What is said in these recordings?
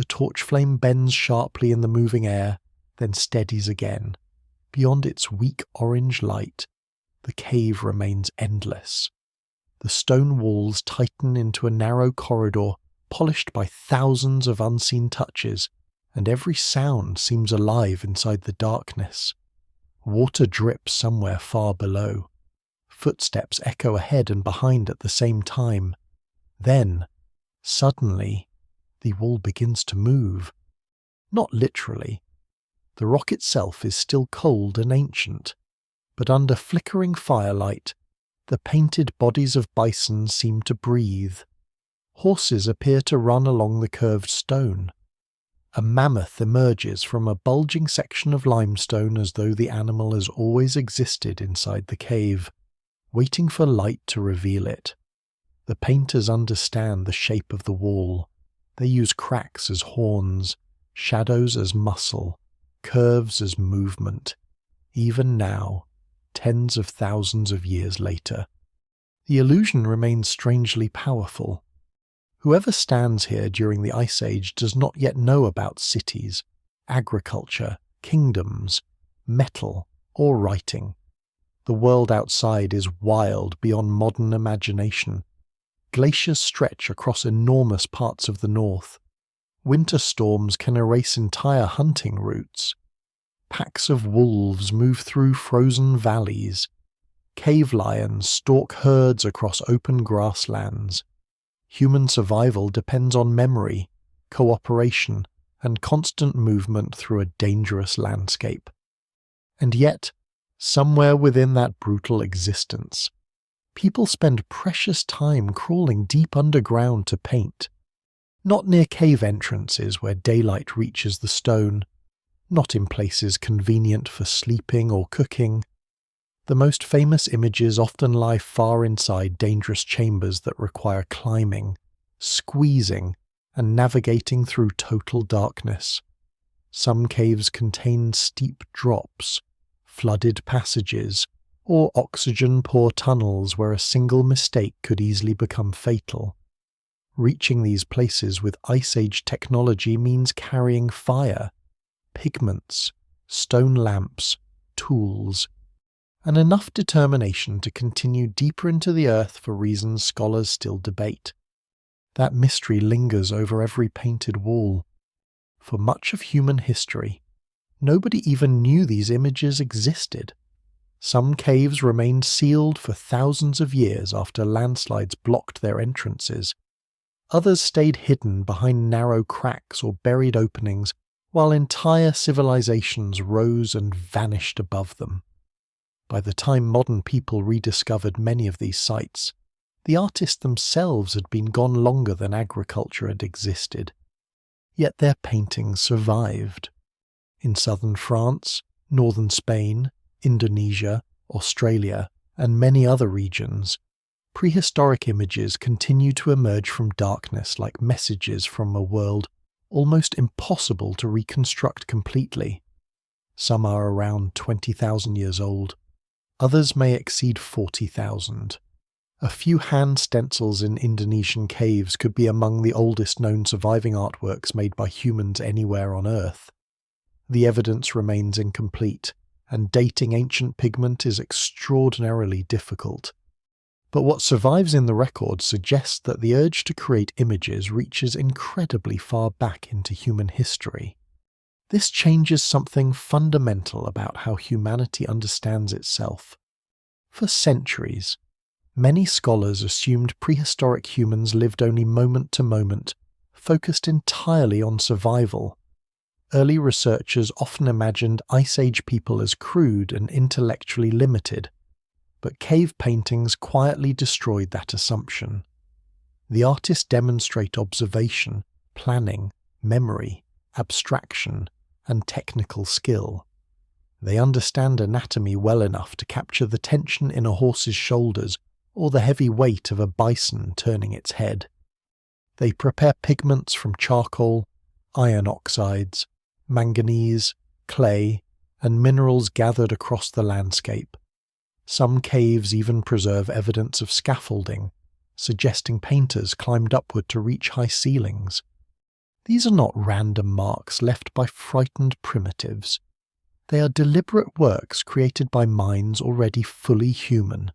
The torch flame bends sharply in the moving air, then steadies again. Beyond its weak orange light, the cave remains endless. The stone walls tighten into a narrow corridor, polished by thousands of unseen touches, and every sound seems alive inside the darkness. Water drips somewhere far below. Footsteps echo ahead and behind at the same time. Then, suddenly, the wall begins to move. Not literally. The rock itself is still cold and ancient, but under flickering firelight, the painted bodies of bison seem to breathe. Horses appear to run along the curved stone. A mammoth emerges from a bulging section of limestone as though the animal has always existed inside the cave, waiting for light to reveal it. The painters understand the shape of the wall. They use cracks as horns, shadows as muscle, curves as movement. Even now, tens of thousands of years later, the illusion remains strangely powerful. Whoever stands here during the Ice Age does not yet know about cities, agriculture, kingdoms, metal, or writing. The world outside is wild beyond modern imagination. Glaciers stretch across enormous parts of the north. Winter storms can erase entire hunting routes. Packs of wolves move through frozen valleys. Cave lions stalk herds across open grasslands. Human survival depends on memory, cooperation, and constant movement through a dangerous landscape. And yet, somewhere within that brutal existence, people spend precious time crawling deep underground to paint. Not near cave entrances where daylight reaches the stone, not in places convenient for sleeping or cooking. The most famous images often lie far inside dangerous chambers that require climbing, squeezing, and navigating through total darkness. Some caves contain steep drops, flooded passages, or oxygen-poor tunnels where a single mistake could easily become fatal. Reaching these places with Ice Age technology means carrying fire, pigments, stone lamps, tools, and enough determination to continue deeper into the earth for reasons scholars still debate. That mystery lingers over every painted wall. For much of human history, nobody even knew these images existed. Some caves remained sealed for thousands of years after landslides blocked their entrances. Others stayed hidden behind narrow cracks or buried openings, while entire civilizations rose and vanished above them. By the time modern people rediscovered many of these sites, the artists themselves had been gone longer than agriculture had existed. Yet their paintings survived. In southern France, northern Spain, Indonesia, Australia, and many other regions, prehistoric images continue to emerge from darkness like messages from a world almost impossible to reconstruct completely. Some are around 20,000 years old. Others may exceed 40,000. A few hand stencils in Indonesian caves could be among the oldest known surviving artworks made by humans anywhere on Earth. The evidence remains incomplete, and dating ancient pigment is extraordinarily difficult. But what survives in the records suggests that the urge to create images reaches incredibly far back into human history. This changes something fundamental about how humanity understands itself. For centuries, many scholars assumed prehistoric humans lived only moment to moment, focused entirely on survival. Early researchers often imagined Ice Age people as crude and intellectually limited, but cave paintings quietly destroyed that assumption. The artists demonstrate observation, planning, memory, abstraction, and technical skill. They understand anatomy well enough to capture the tension in a horse's shoulders or the heavy weight of a bison turning its head. They prepare pigments from charcoal, iron oxides, manganese, clay, and minerals gathered across the landscape. Some caves even preserve evidence of scaffolding, suggesting painters climbed upward to reach high ceilings. These are not random marks left by frightened primitives. They are deliberate works created by minds already fully human.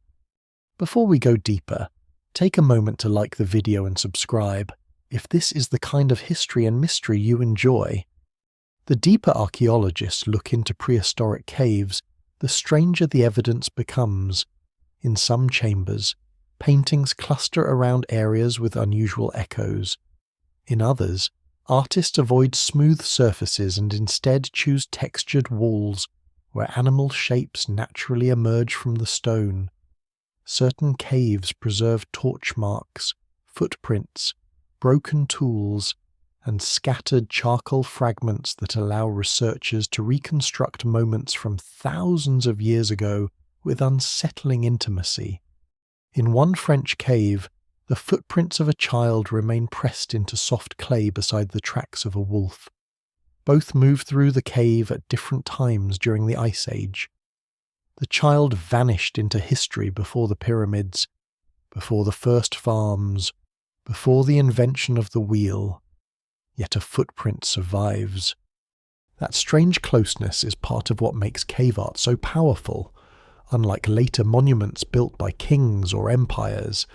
Before we go deeper, take a moment to like the video and subscribe, if this is the kind of history and mystery you enjoy. The deeper archaeologists look into prehistoric caves, the stranger the evidence becomes. In some chambers, paintings cluster around areas with unusual echoes. In others, artists avoid smooth surfaces and instead choose textured walls, where animal shapes naturally emerge from the stone. Certain caves preserve torch marks, footprints, broken tools, and scattered charcoal fragments that allow researchers to reconstruct moments from thousands of years ago with unsettling intimacy. In one French cave, the footprints of a child remain pressed into soft clay beside the tracks of a wolf. Both moved through the cave at different times during the Ice Age. The child vanished into history before the pyramids, before the first farms, before the invention of the wheel. Yet a footprint survives. That strange closeness is part of what makes cave art so powerful. Unlike later monuments built by kings or empires,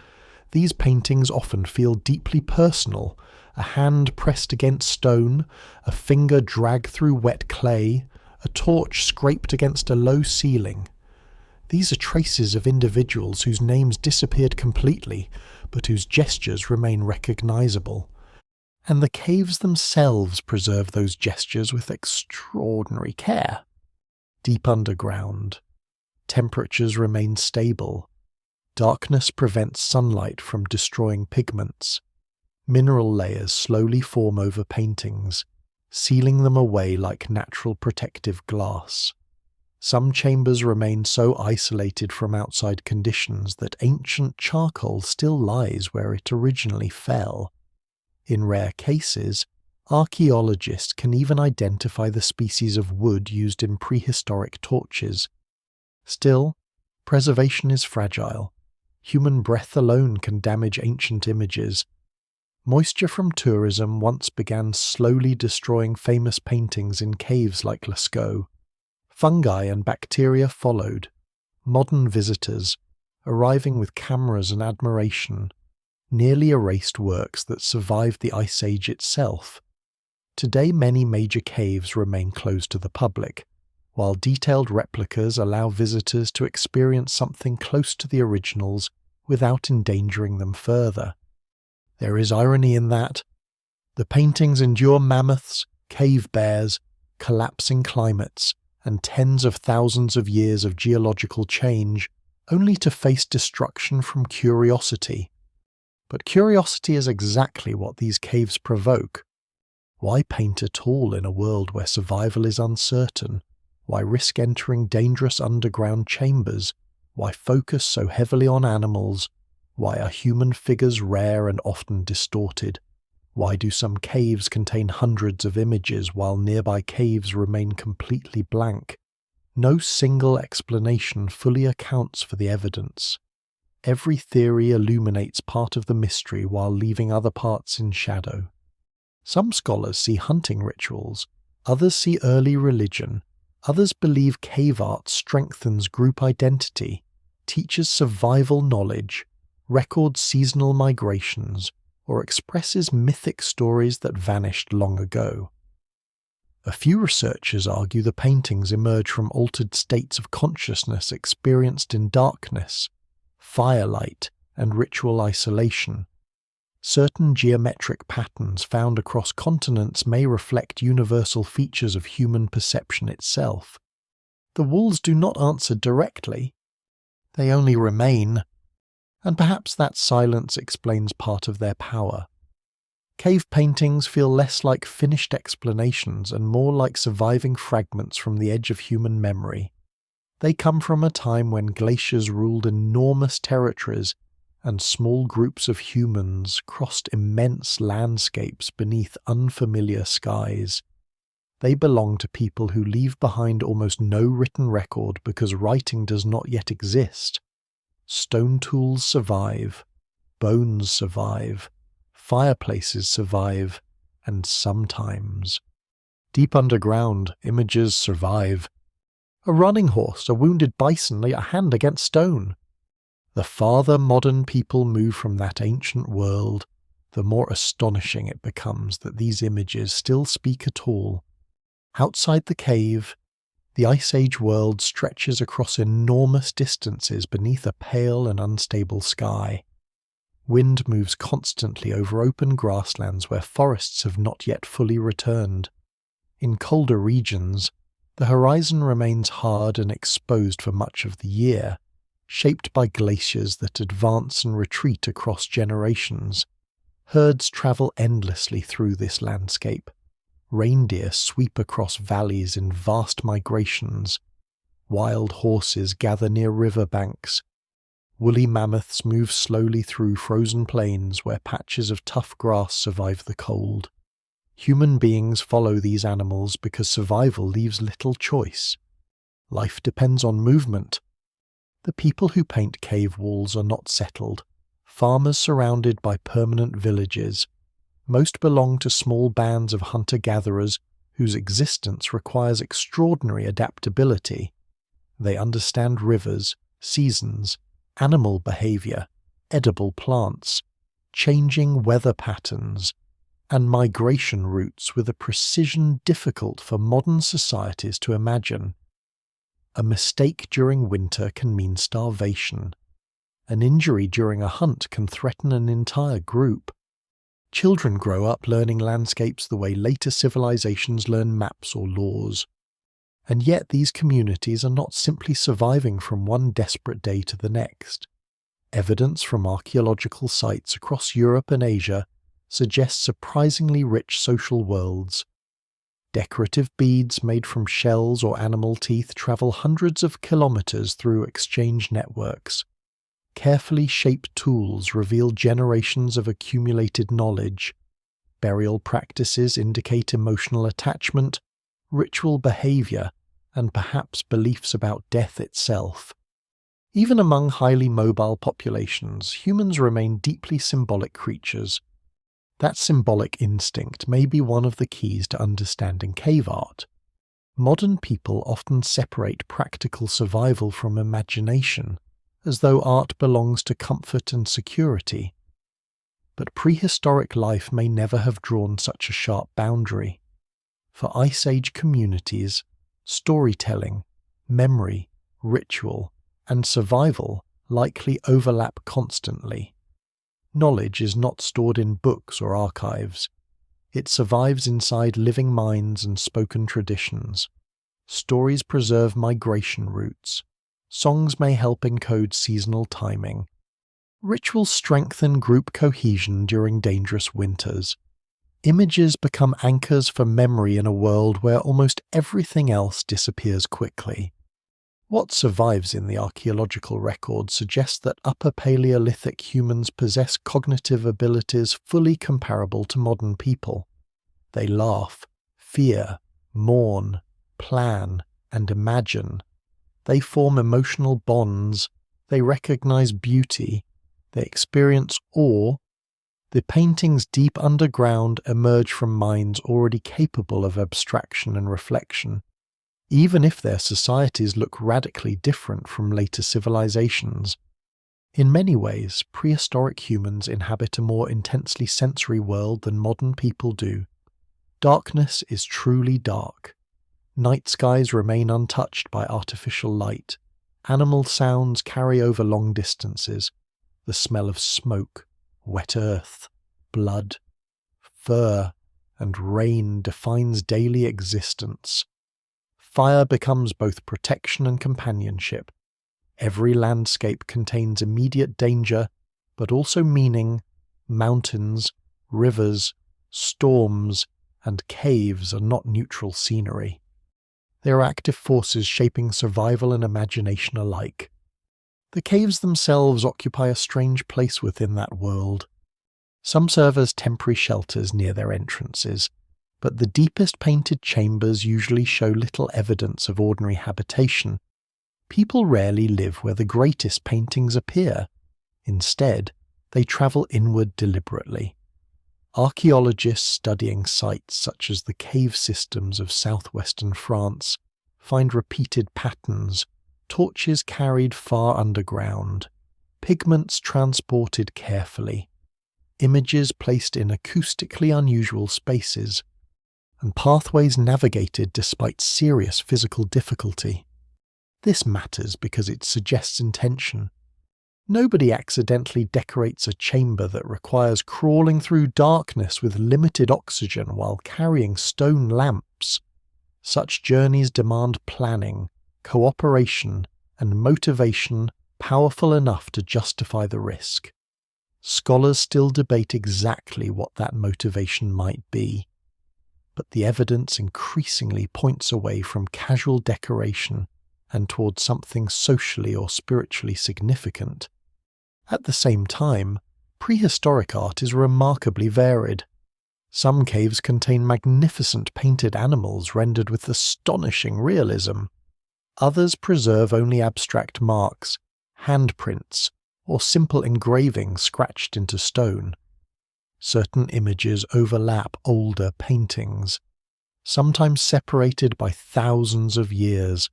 these paintings often feel deeply personal. A hand pressed against stone, a finger dragged through wet clay, a torch scraped against a low ceiling. These are traces of individuals whose names disappeared completely, but whose gestures remain recognizable. And the caves themselves preserve those gestures with extraordinary care. Deep underground, temperatures remain stable. Darkness prevents sunlight from destroying pigments. Mineral layers slowly form over paintings, sealing them away like natural protective glass. Some chambers remain so isolated from outside conditions that ancient charcoal still lies where it originally fell. In rare cases, archaeologists can even identify the species of wood used in prehistoric torches. Still, preservation is fragile. Human breath alone can damage ancient images. Moisture from tourism once began slowly destroying famous paintings in caves like Lascaux. Fungi and bacteria followed. Modern visitors, arriving with cameras and admiration, nearly erased works that survived the Ice Age itself. Today many major caves remain closed to the public, while detailed replicas allow visitors to experience something close to the originals without endangering them further. There is irony in that. The paintings endure mammoths, cave bears, collapsing climates, and tens of thousands of years of geological change, only to face destruction from curiosity. But curiosity is exactly what these caves provoke. Why paint at all in a world where survival is uncertain? Why risk entering dangerous underground chambers? Why focus so heavily on animals? Why are human figures rare and often distorted? Why do some caves contain hundreds of images while nearby caves remain completely blank? No single explanation fully accounts for the evidence. Every theory illuminates part of the mystery while leaving other parts in shadow. Some scholars see hunting rituals, others see early religion, others believe cave art strengthens group identity, teaches survival knowledge, records seasonal migrations, or expresses mythic stories that vanished long ago. A few researchers argue the paintings emerge from altered states of consciousness experienced in darkness, firelight, and ritual isolation. Certain geometric patterns found across continents may reflect universal features of human perception itself. The walls do not answer directly. They only remain, and perhaps that silence explains part of their power. Cave paintings feel less like finished explanations and more like surviving fragments from the edge of human memory. They come from a time when glaciers ruled enormous territories and small groups of humans crossed immense landscapes beneath unfamiliar skies. They belong to people who leave behind almost no written record because writing does not yet exist. Stone tools survive, bones survive, fireplaces survive, and sometimes. Deep underground, images survive. A running horse, a wounded bison lay a hand against stone. The farther modern people move from that ancient world, the more astonishing it becomes that these images still speak at all. Outside the cave, the Ice Age world stretches across enormous distances beneath a pale and unstable sky. Wind moves constantly over open grasslands where forests have not yet fully returned. In colder regions, the horizon remains hard and exposed for much of the year, shaped by glaciers that advance and retreat across generations. Herds travel endlessly through this landscape. Reindeer sweep across valleys in vast migrations. Wild horses gather near river banks. Woolly mammoths move slowly through frozen plains where patches of tough grass survive the cold. Human beings follow these animals because survival leaves little choice. Life depends on movement. The people who paint cave walls are not settled. Farmers surrounded by permanent villages. Most belong to small bands of hunter-gatherers whose existence requires extraordinary adaptability. They understand rivers, seasons, animal behavior, edible plants, changing weather patterns, and migration routes with a precision difficult for modern societies to imagine. A mistake during winter can mean starvation. An injury during a hunt can threaten an entire group. Children grow up learning landscapes the way later civilizations learn maps or laws. And yet these communities are not simply surviving from one desperate day to the next. Evidence from archaeological sites across Europe and Asia suggests surprisingly rich social worlds. Decorative beads made from shells or animal teeth travel hundreds of kilometers through exchange networks. Carefully shaped tools reveal generations of accumulated knowledge. Burial practices indicate emotional attachment, ritual behavior, and perhaps beliefs about death itself. Even among highly mobile populations, humans remain deeply symbolic creatures. That symbolic instinct may be one of the keys to understanding cave art. Modern people often separate practical survival from imagination, as though art belongs to comfort and security. But prehistoric life may never have drawn such a sharp boundary. For Ice Age communities, storytelling, memory, ritual, and survival likely overlap constantly. Knowledge is not stored in books or archives. It survives inside living minds and spoken traditions. Stories preserve migration routes. Songs may help encode seasonal timing. Rituals strengthen group cohesion during dangerous winters. Images become anchors for memory in a world where almost everything else disappears quickly. What survives in the archaeological record suggests that Upper Paleolithic humans possess cognitive abilities fully comparable to modern people. They laugh, fear, mourn, plan, and imagine. They form emotional bonds, they recognize beauty, they experience awe. The paintings deep underground emerge from minds already capable of abstraction and reflection, even if their societies look radically different from later civilizations. In many ways, prehistoric humans inhabit a more intensely sensory world than modern people do. Darkness is truly dark. Night skies remain untouched by artificial light. Animal sounds carry over long distances. The smell of smoke, wet earth, blood, fur, and rain defines daily existence. Fire becomes both protection and companionship. Every landscape contains immediate danger, but also meaning. Mountains, rivers, storms, and caves are not neutral scenery. They are active forces shaping survival and imagination alike. The caves themselves occupy a strange place within that world. Some serve as temporary shelters near their entrances, but the deepest painted chambers usually show little evidence of ordinary habitation. People rarely live where the greatest paintings appear. Instead, they travel inward deliberately. Archaeologists studying sites such as the cave systems of southwestern France find repeated patterns, torches carried far underground, pigments transported carefully, images placed in acoustically unusual spaces, and pathways navigated despite serious physical difficulty. This matters because it suggests intention. Nobody accidentally decorates a chamber that requires crawling through darkness with limited oxygen while carrying stone lamps. Such journeys demand planning, cooperation, and motivation powerful enough to justify the risk. Scholars still debate exactly what that motivation might be, but the evidence increasingly points away from casual decoration and towards something socially or spiritually significant. At the same time, prehistoric art is remarkably varied. Some caves contain magnificent painted animals rendered with astonishing realism. Others preserve only abstract marks, handprints, or simple engravings scratched into stone. Certain images overlap older paintings, sometimes separated by thousands of years.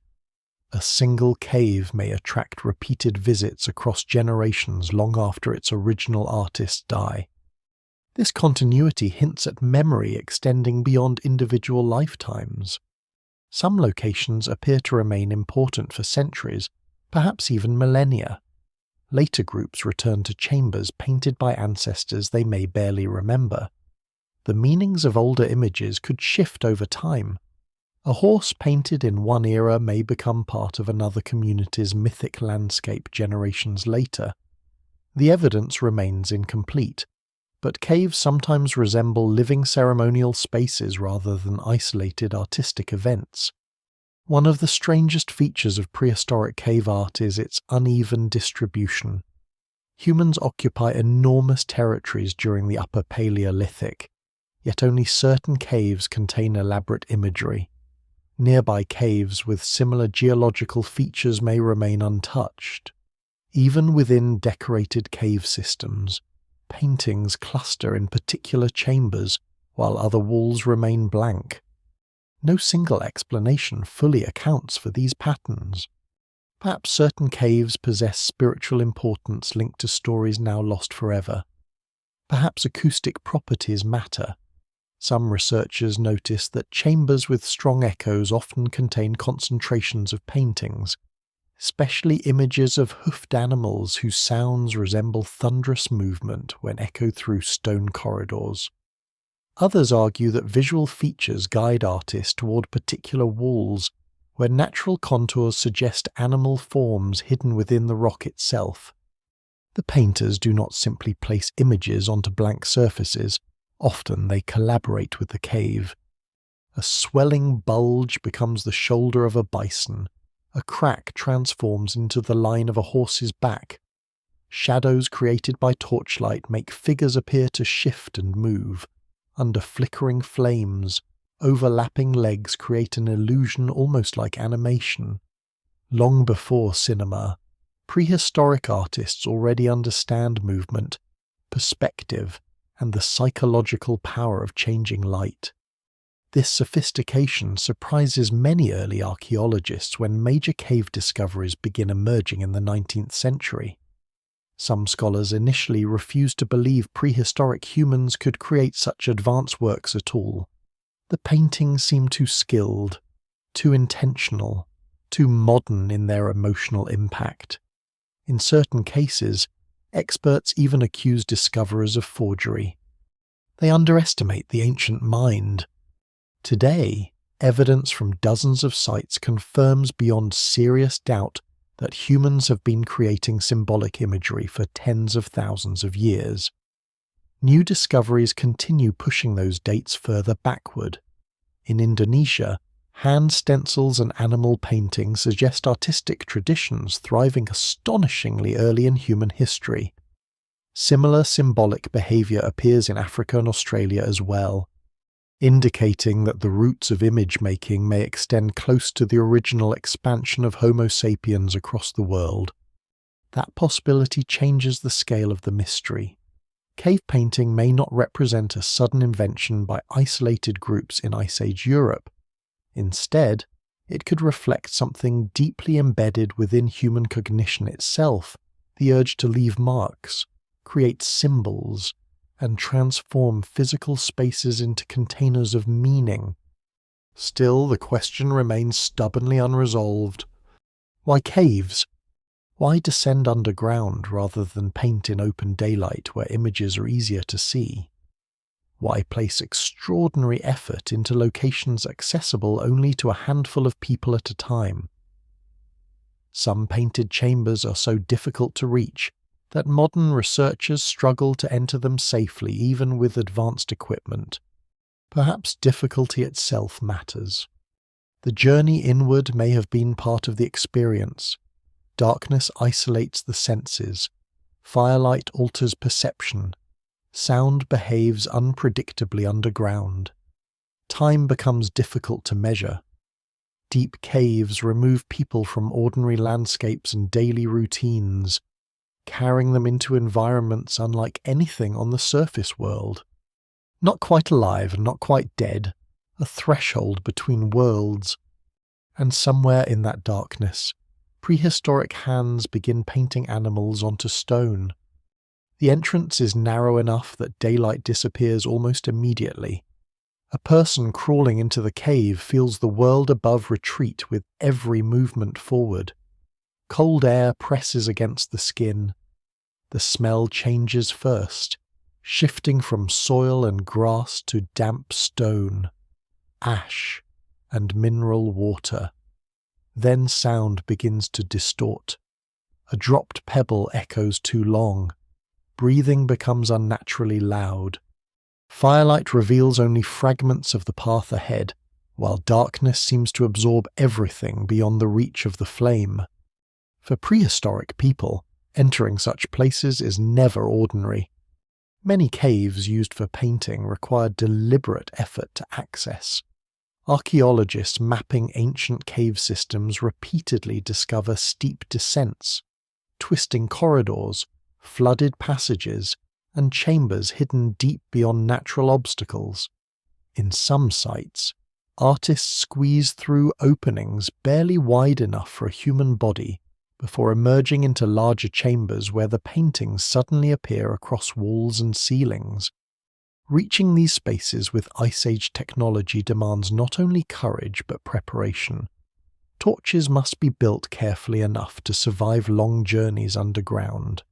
A single cave may attract repeated visits across generations long after its original artists die. This continuity hints at memory extending beyond individual lifetimes. Some locations appear to remain important for centuries, perhaps even millennia. Later groups return to chambers painted by ancestors they may barely remember. The meanings of older images could shift over time. A horse painted in one era may become part of another community's mythic landscape generations later. The evidence remains incomplete, but caves sometimes resemble living ceremonial spaces rather than isolated artistic events. One of the strangest features of prehistoric cave art is its uneven distribution. Humans occupy enormous territories during the Upper Paleolithic, yet only certain caves contain elaborate imagery. Nearby caves with similar geological features may remain untouched. Even within decorated cave systems, paintings cluster in particular chambers while other walls remain blank. No single explanation fully accounts for these patterns. Perhaps certain caves possess spiritual importance linked to stories now lost forever. Perhaps acoustic properties matter. Some researchers notice that chambers with strong echoes often contain concentrations of paintings, especially images of hoofed animals whose sounds resemble thunderous movement when echoed through stone corridors. Others argue that visual features guide artists toward particular walls, where natural contours suggest animal forms hidden within the rock itself. The painters do not simply place images onto blank surfaces. Often they collaborate with the cave. A swelling bulge becomes the shoulder of a bison. A crack transforms into the line of a horse's back. Shadows created by torchlight make figures appear to shift and move. Under flickering flames, overlapping legs create an illusion almost like animation. Long before cinema, prehistoric artists already understand movement, perspective, and the psychological power of changing light. This sophistication surprises many early archaeologists when major cave discoveries begin emerging in the 19th century. Some scholars initially refused to believe prehistoric humans could create such advanced works at all. The paintings seem too skilled, too intentional, too modern in their emotional impact. In certain cases, experts even accuse discoverers of forgery. They underestimate the ancient mind. Today, evidence from dozens of sites confirms beyond serious doubt that humans have been creating symbolic imagery for tens of thousands of years. New discoveries continue pushing those dates further backward. In Indonesia, hand stencils and animal painting suggest artistic traditions thriving astonishingly early in human history. Similar symbolic behavior appears in Africa and Australia as well, indicating that the roots of image making may extend close to the original expansion of Homo sapiens across the world. That possibility changes the scale of the mystery. Cave painting may not represent a sudden invention by isolated groups in Ice Age Europe. Instead, it could reflect something deeply embedded within human cognition itself, the urge to leave marks, create symbols, and transform physical spaces into containers of meaning. Still, the question remains stubbornly unresolved. Why caves? Why descend underground rather than paint in open daylight where images are easier to see? Why place extraordinary effort into locations accessible only to a handful of people at a time? Some painted chambers are so difficult to reach that modern researchers struggle to enter them safely even with advanced equipment. Perhaps difficulty itself matters. The journey inward may have been part of the experience. Darkness isolates the senses. Firelight alters perception. Sound behaves unpredictably underground. Time becomes difficult to measure. Deep caves remove people from ordinary landscapes and daily routines, carrying them into environments unlike anything on the surface world. Not quite alive and not quite dead, a threshold between worlds. And somewhere in that darkness, prehistoric hands begin painting animals onto stone. The entrance is narrow enough that daylight disappears almost immediately. A person crawling into the cave feels the world above retreat with every movement forward. Cold air presses against the skin. The smell changes first, shifting from soil and grass to damp stone, ash, and mineral water. Then sound begins to distort. A dropped pebble echoes too long. Breathing becomes unnaturally loud. Firelight reveals only fragments of the path ahead, while darkness seems to absorb everything beyond the reach of the flame. For prehistoric people, entering such places is never ordinary. Many caves used for painting require deliberate effort to access. Archaeologists mapping ancient cave systems repeatedly discover steep descents, twisting corridors, flooded passages, and chambers hidden deep beyond natural obstacles. In some sites, artists squeeze through openings barely wide enough for a human body before emerging into larger chambers where the paintings suddenly appear across walls and ceilings. Reaching these spaces with Ice Age technology demands not only courage but preparation. Torches must be built carefully enough to survive long journeys underground.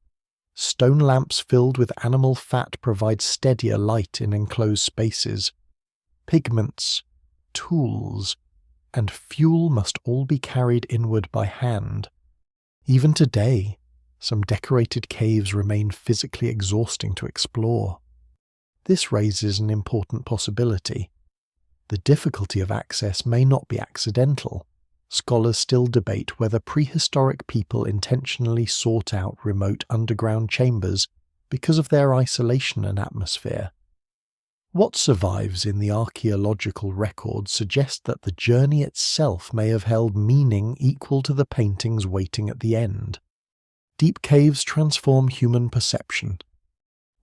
Stone lamps filled with animal fat provide steadier light in enclosed spaces. Pigments, tools, and fuel must all be carried inward by hand. Even today, some decorated caves remain physically exhausting to explore. This raises an important possibility. The difficulty of access may not be accidental. Scholars still debate whether prehistoric people intentionally sought out remote underground chambers because of their isolation and atmosphere. What survives in the archaeological record suggests that the journey itself may have held meaning equal to the paintings waiting at the end. Deep caves transform human perception.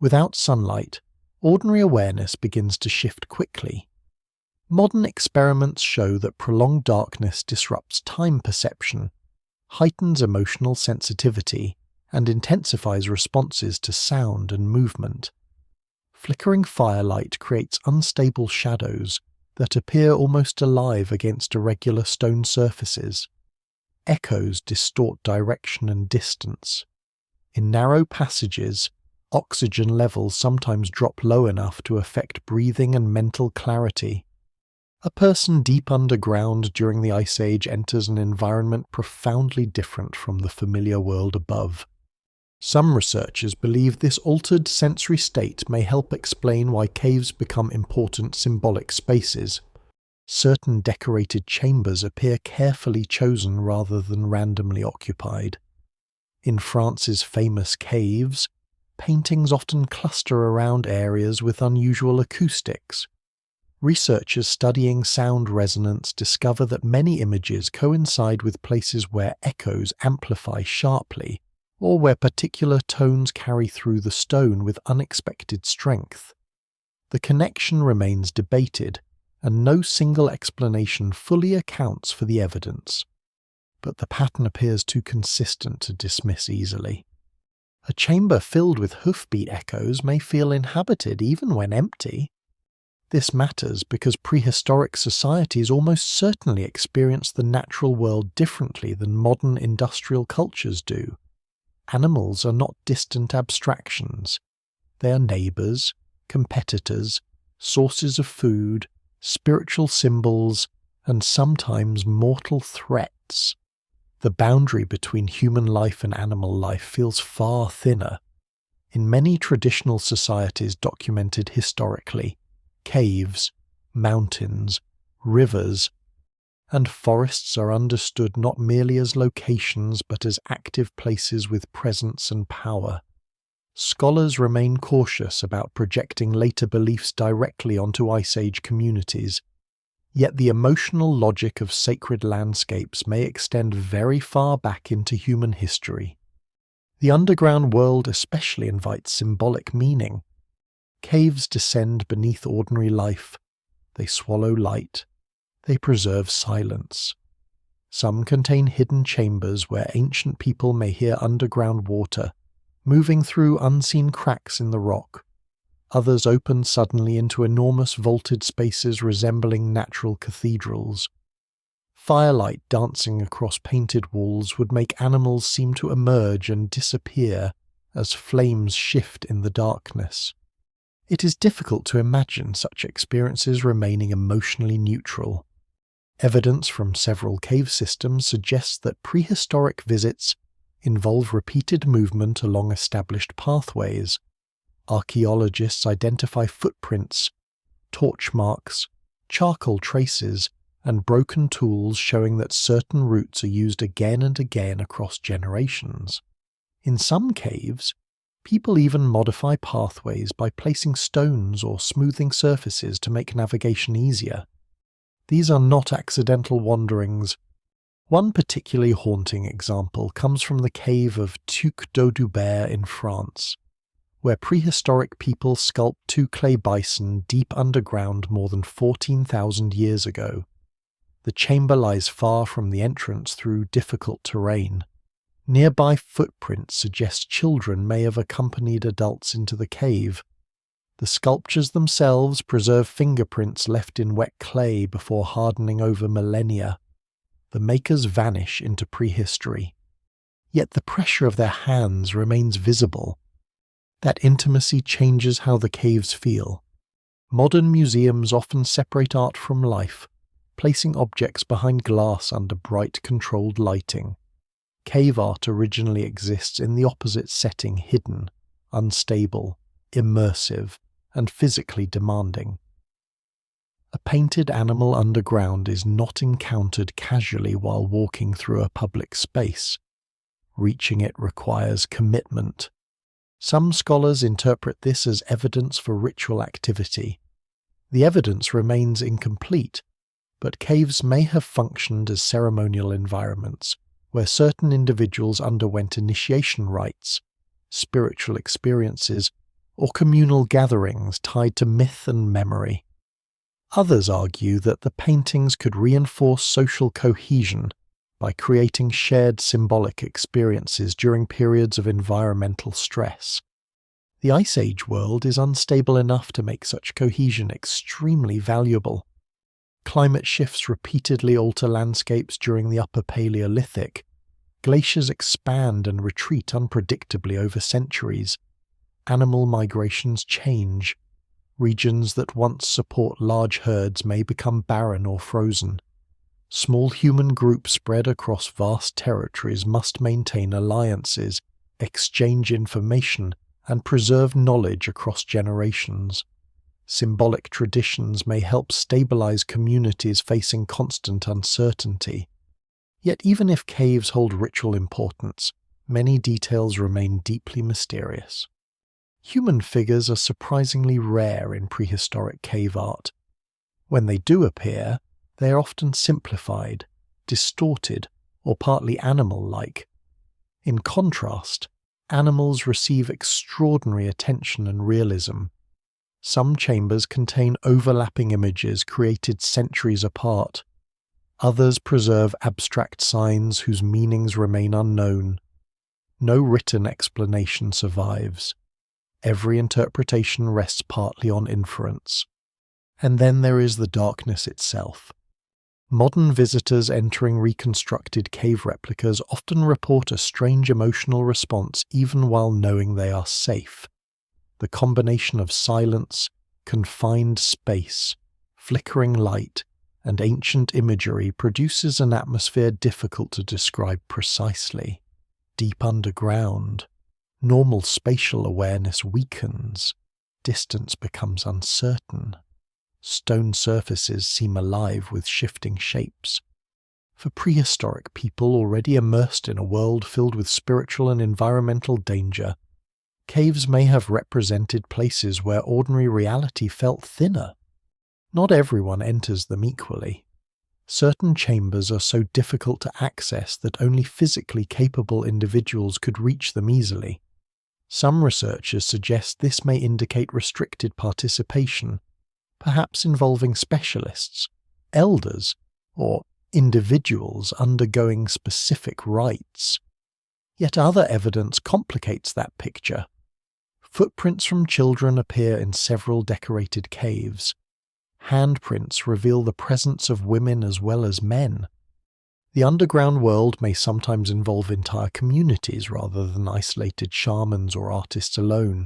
Without sunlight, ordinary awareness begins to shift quickly. Modern experiments show that prolonged darkness disrupts time perception, heightens emotional sensitivity, and intensifies responses to sound and movement. Flickering firelight creates unstable shadows that appear almost alive against irregular stone surfaces. Echoes distort direction and distance. In narrow passages, oxygen levels sometimes drop low enough to affect breathing and mental clarity. A person deep underground during the Ice Age enters an environment profoundly different from the familiar world above. Some researchers believe this altered sensory state may help explain why caves become important symbolic spaces. Certain decorated chambers appear carefully chosen rather than randomly occupied. In France's famous caves, paintings often cluster around areas with unusual acoustics. Researchers studying sound resonance discover that many images coincide with places where echoes amplify sharply, or where particular tones carry through the stone with unexpected strength. The connection remains debated, and no single explanation fully accounts for the evidence. But the pattern appears too consistent to dismiss easily. A chamber filled with hoofbeat echoes may feel inhabited even when empty. This matters because prehistoric societies almost certainly experienced the natural world differently than modern industrial cultures do. Animals are not distant abstractions. They are neighbours, competitors, sources of food, spiritual symbols, and sometimes mortal threats. The boundary between human life and animal life feels far thinner. In many traditional societies documented historically, caves, mountains, rivers, and forests are understood not merely as locations but as active places with presence and power. Scholars remain cautious about projecting later beliefs directly onto Ice Age communities, yet the emotional logic of sacred landscapes may extend very far back into human history. The underground world especially invites symbolic meaning. Caves descend beneath ordinary life. They swallow light. They preserve silence. Some contain hidden chambers where ancient people may hear underground water, moving through unseen cracks in the rock. Others open suddenly into enormous vaulted spaces resembling natural cathedrals. Firelight dancing across painted walls would make animals seem to emerge and disappear as flames shift in the darkness. It is difficult to imagine such experiences remaining emotionally neutral. Evidence from several cave systems suggests that prehistoric visits involve repeated movement along established pathways. Archaeologists identify footprints, torch marks, charcoal traces, and broken tools showing that certain routes are used again and again across generations. In some caves, people even modify pathways by placing stones or smoothing surfaces to make navigation easier. These are not accidental wanderings. One particularly haunting example comes from the cave of Tuc d'Audubert in France, where prehistoric people sculpt two clay bison deep underground more than 14,000 years ago. The chamber lies far from the entrance through difficult terrain. Nearby footprints suggest children may have accompanied adults into the cave. The sculptures themselves preserve fingerprints left in wet clay before hardening over millennia. The makers vanish into prehistory. Yet the pressure of their hands remains visible. That intimacy changes how the caves feel. Modern museums often separate art from life, placing objects behind glass under bright, controlled lighting. Cave art originally exists in the opposite setting, hidden, unstable, immersive, and physically demanding. A painted animal underground is not encountered casually while walking through a public space. Reaching it requires commitment. Some scholars interpret this as evidence for ritual activity. The evidence remains incomplete, but caves may have functioned as ceremonial environments where certain individuals underwent initiation rites, spiritual experiences, or communal gatherings tied to myth and memory. Others argue that the paintings could reinforce social cohesion by creating shared symbolic experiences during periods of environmental stress. The Ice Age world is unstable enough to make such cohesion extremely valuable. Climate shifts repeatedly alter landscapes during the Upper Paleolithic. Glaciers expand and retreat unpredictably over centuries. Animal migrations change. Regions that once support large herds may become barren or frozen. Small human groups spread across vast territories must maintain alliances, exchange information, and preserve knowledge across generations. Symbolic traditions may help stabilize communities facing constant uncertainty. Yet even if caves hold ritual importance, many details remain deeply mysterious. Human figures are surprisingly rare in prehistoric cave art. When they do appear, they are often simplified, distorted, or partly animal-like. In contrast, animals receive extraordinary attention and realism. Some chambers contain overlapping images created centuries apart. Others preserve abstract signs whose meanings remain unknown. No written explanation survives. Every interpretation rests partly on inference. And then there is the darkness itself. Modern visitors entering reconstructed cave replicas often report a strange emotional response even while knowing they are safe. The combination of silence, confined space, flickering light, and ancient imagery produces an atmosphere difficult to describe precisely. Deep underground, normal spatial awareness weakens, distance becomes uncertain. Stone surfaces seem alive with shifting shapes. For prehistoric people already immersed in a world filled with spiritual and environmental danger, caves may have represented places where ordinary reality felt thinner. Not everyone enters them equally. Certain chambers are so difficult to access that only physically capable individuals could reach them easily. Some researchers suggest this may indicate restricted participation, perhaps involving specialists, elders, or individuals undergoing specific rites. Yet other evidence complicates that picture. Footprints from children appear in several decorated caves. Handprints reveal the presence of women as well as men. The underground world may sometimes involve entire communities rather than isolated shamans or artists alone.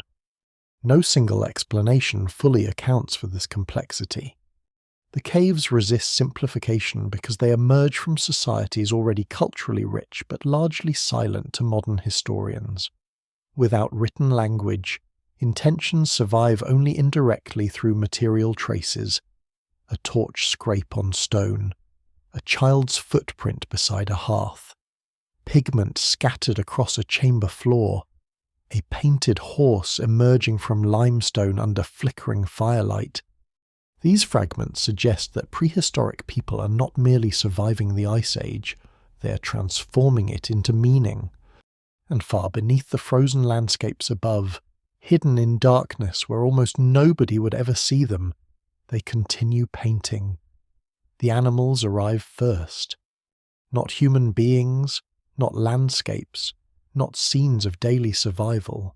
No single explanation fully accounts for this complexity. The caves resist simplification because they emerge from societies already culturally rich but largely silent to modern historians. Without written language, intentions survive only indirectly through material traces: a torch scrape on stone, a child's footprint beside a hearth, pigment scattered across a chamber floor, a painted horse emerging from limestone under flickering firelight. These fragments suggest that prehistoric people are not merely surviving the Ice Age, they are transforming it into meaning. And far beneath the frozen landscapes above, hidden in darkness where almost nobody would ever see them, they continue painting. The animals arrive first. Not human beings, not landscapes, not scenes of daily survival.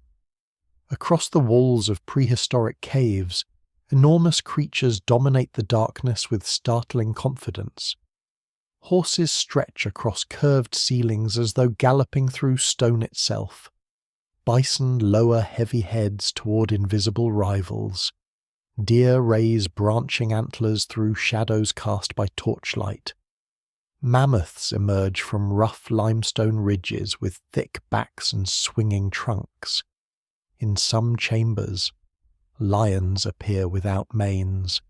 Across the walls of prehistoric caves, enormous creatures dominate the darkness with startling confidence. Horses stretch across curved ceilings as though galloping through stone itself. Bison lower heavy heads toward invisible rivals. Deer raise branching antlers through shadows cast by torchlight. Mammoths emerge from rough limestone ridges with thick backs and swinging trunks. In some chambers, lions appear without manes.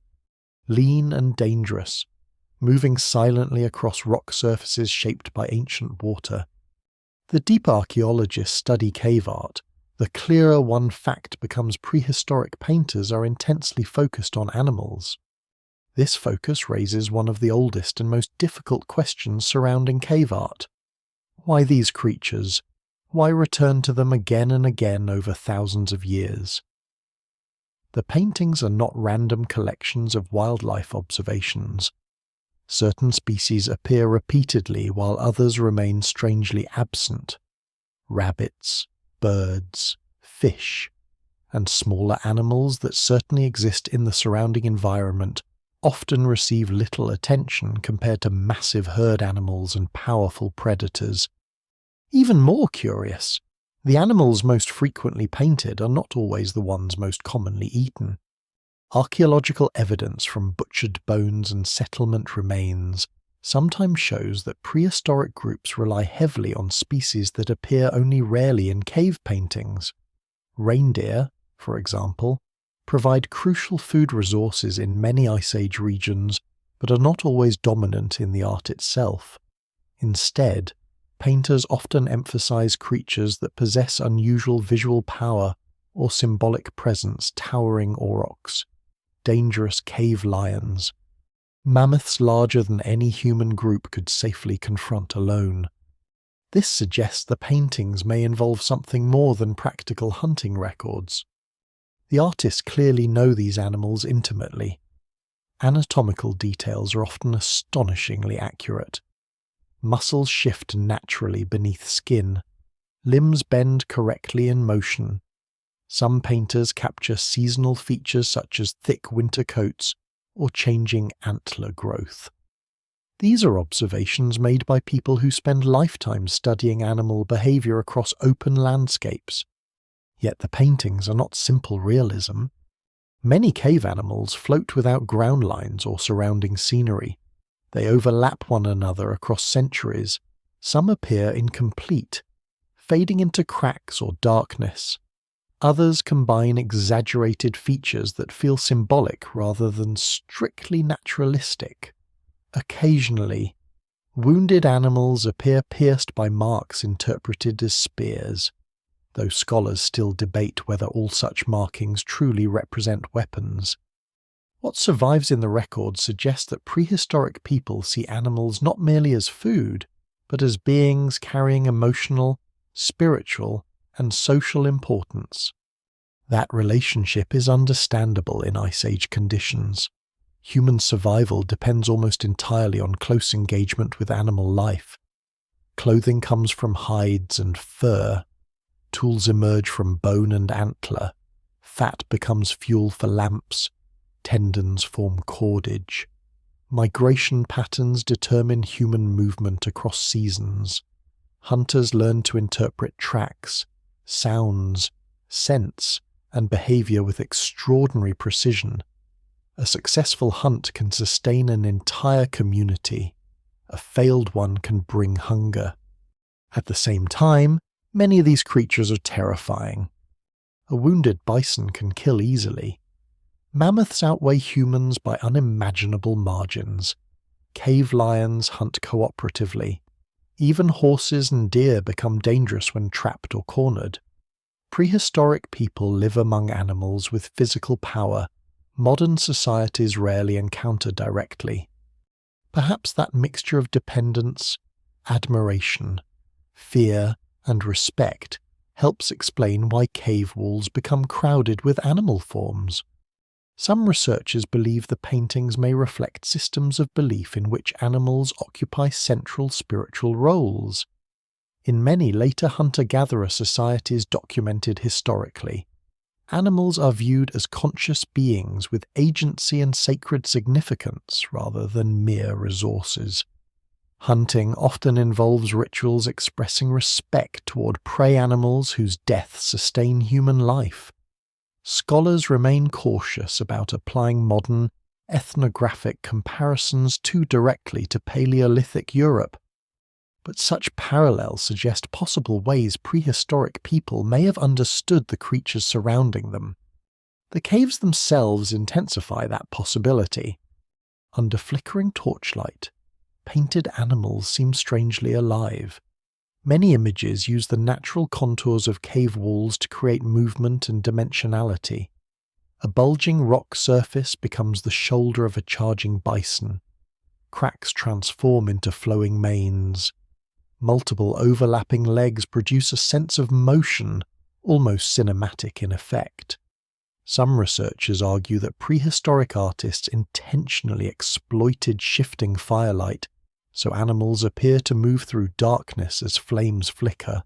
Lean and dangerous, moving silently across rock surfaces shaped by ancient water. The deeper archaeologists study cave art, the clearer one fact becomes: prehistoric painters are intensely focused on animals. This focus raises one of the oldest and most difficult questions surrounding cave art. Why these creatures? Why return to them again and again over thousands of years? The paintings are not random collections of wildlife observations. Certain species appear repeatedly while others remain strangely absent. Rabbits, birds, fish, and smaller animals that certainly exist in the surrounding environment often receive little attention compared to massive herd animals and powerful predators. Even more curious, the animals most frequently painted are not always the ones most commonly eaten. Archaeological evidence from butchered bones and settlement remains sometimes shows that prehistoric groups rely heavily on species that appear only rarely in cave paintings. Reindeer, for example, provide crucial food resources in many Ice Age regions, but are not always dominant in the art itself. Instead, painters often emphasize creatures that possess unusual visual power or symbolic presence: towering aurochs, dangerous cave lions, mammoths larger than any human group could safely confront alone. This suggests the paintings may involve something more than practical hunting records. The artists clearly know these animals intimately. Anatomical details are often astonishingly accurate. Muscles shift naturally beneath skin. Limbs bend correctly in motion. Some painters capture seasonal features such as thick winter coats or changing antler growth. These are observations made by people who spend lifetimes studying animal behavior across open landscapes. Yet the paintings are not simple realism. Many cave animals float without ground lines or surrounding scenery. They overlap one another across centuries. Some appear incomplete, fading into cracks or darkness. Others combine exaggerated features that feel symbolic rather than strictly naturalistic. Occasionally, wounded animals appear pierced by marks interpreted as spears, though scholars still debate whether all such markings truly represent weapons. What survives in the records suggests that prehistoric people see animals not merely as food, but as beings carrying emotional, spiritual, and social importance. That relationship is understandable in Ice Age conditions. Human survival depends almost entirely on close engagement with animal life. Clothing comes from hides and fur. Tools emerge from bone and antler. Fat becomes fuel for lamps. Tendons form cordage. Migration patterns determine human movement across seasons. Hunters learn to interpret tracks, sounds, scents, and behavior with extraordinary precision. A successful hunt can sustain an entire community. A failed one can bring hunger. At the same time, many of these creatures are terrifying. A wounded bison can kill easily. Mammoths outweigh humans by unimaginable margins. Cave lions hunt cooperatively. Even horses and deer become dangerous when trapped or cornered. Prehistoric people live among animals with physical power modern societies rarely encounter directly. Perhaps that mixture of dependence, admiration, fear, and respect helps explain why cave walls become crowded with animal forms. Some researchers believe the paintings may reflect systems of belief in which animals occupy central spiritual roles. In many later hunter-gatherer societies documented historically, animals are viewed as conscious beings with agency and sacred significance rather than mere resources. Hunting often involves rituals expressing respect toward prey animals whose deaths sustain human life. Scholars remain cautious about applying modern, ethnographic comparisons too directly to Paleolithic Europe, but such parallels suggest possible ways prehistoric people may have understood the creatures surrounding them. The caves themselves intensify that possibility. Under flickering torchlight, painted animals seem strangely alive. Many images use the natural contours of cave walls to create movement and dimensionality. A bulging rock surface becomes the shoulder of a charging bison. Cracks transform into flowing manes. Multiple overlapping legs produce a sense of motion, almost cinematic in effect. Some researchers argue that prehistoric artists intentionally exploited shifting firelight, so animals appear to move through darkness as flames flicker.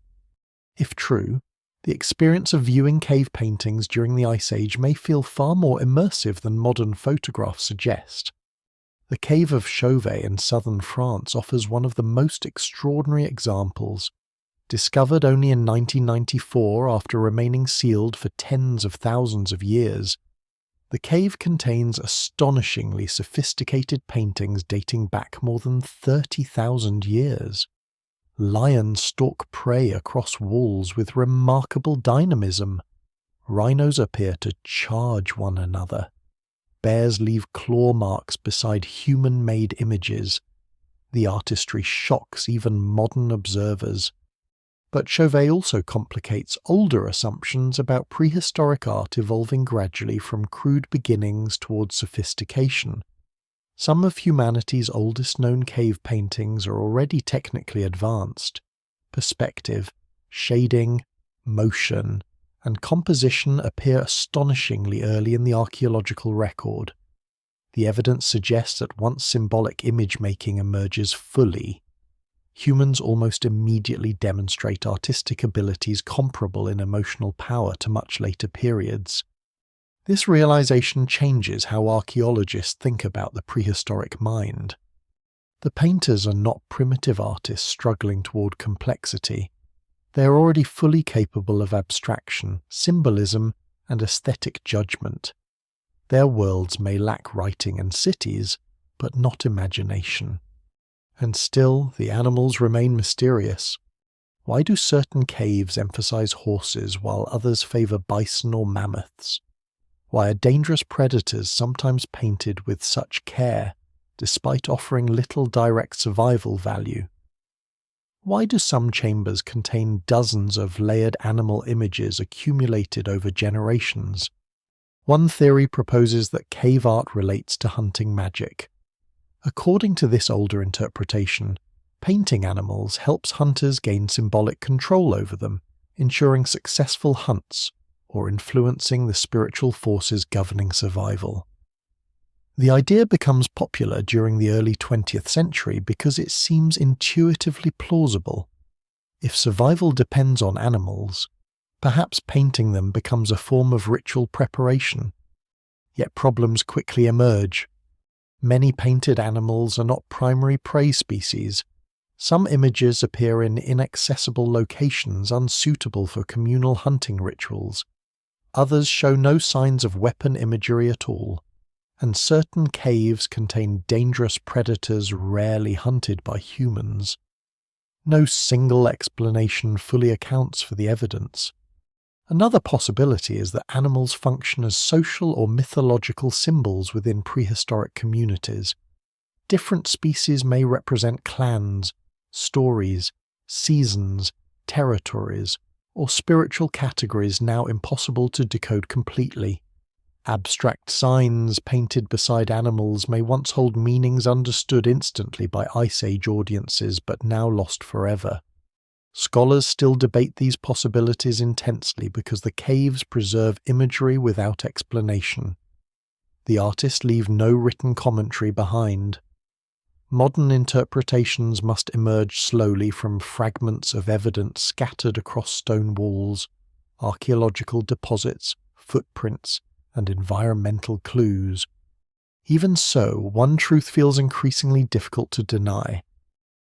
If true, the experience of viewing cave paintings during the Ice Age may feel far more immersive than modern photographs suggest. The cave of Chauvet in southern France offers one of the most extraordinary examples. Discovered only in 1994 after remaining sealed for tens of thousands of years, the cave contains astonishingly sophisticated paintings dating back more than 30,000 years. Lions stalk prey across walls with remarkable dynamism. Rhinos appear to charge one another. Bears leave claw marks beside human-made images. The artistry shocks even modern observers. But Chauvet also complicates older assumptions about prehistoric art evolving gradually from crude beginnings towards sophistication. Some of humanity's oldest known cave paintings are already technically advanced, perspective, shading, motion, and composition appear astonishingly early in the archaeological record. The evidence suggests that once symbolic image-making emerges fully, humans almost immediately demonstrate artistic abilities comparable in emotional power to much later periods. This realization changes how archaeologists think about the prehistoric mind. The painters are not primitive artists struggling toward complexity. They are already fully capable of abstraction, symbolism, and aesthetic judgment. Their worlds may lack writing and cities, but not imagination. And still, the animals remain mysterious. Why do certain caves emphasize horses while others favor bison or mammoths? Why are dangerous predators sometimes painted with such care, despite offering little direct survival value? Why do some chambers contain dozens of layered animal images accumulated over generations? One theory proposes that cave art relates to hunting magic. According to this older interpretation, painting animals helps hunters gain symbolic control over them, ensuring successful hunts or influencing the spiritual forces governing survival. The idea becomes popular during the early 20th century because it seems intuitively plausible. If survival depends on animals, perhaps painting them becomes a form of ritual preparation. Yet problems quickly emerge. Many painted animals are not primary prey species. Some images appear in inaccessible locations unsuitable for communal hunting rituals. Others show no signs of weapon imagery at all. And certain caves contain dangerous predators rarely hunted by humans. No single explanation fully accounts for the evidence. Another possibility is that animals function as social or mythological symbols within prehistoric communities. Different species may represent clans, stories, seasons, territories, or spiritual categories now impossible to decode completely. Abstract signs painted beside animals may once hold meanings understood instantly by Ice Age audiences but now lost forever. Scholars still debate these possibilities intensely because the caves preserve imagery without explanation. The artists leave no written commentary behind. Modern interpretations must emerge slowly from fragments of evidence scattered across stone walls, archaeological deposits, footprints, and environmental clues. Even so, one truth feels increasingly difficult to deny.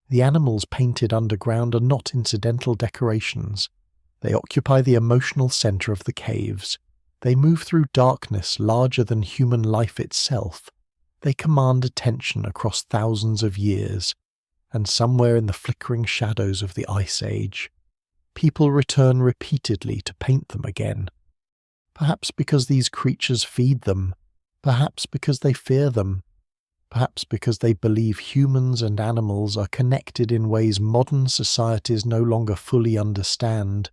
The animals painted underground are not incidental decorations. They occupy the emotional center of the caves. They move through darkness larger than human life itself. They command attention across thousands of years, and somewhere in the flickering shadows of the Ice Age, people return repeatedly to paint them again. Perhaps because these creatures feed them, perhaps because they fear them, perhaps because they believe humans and animals are connected in ways modern societies no longer fully understand,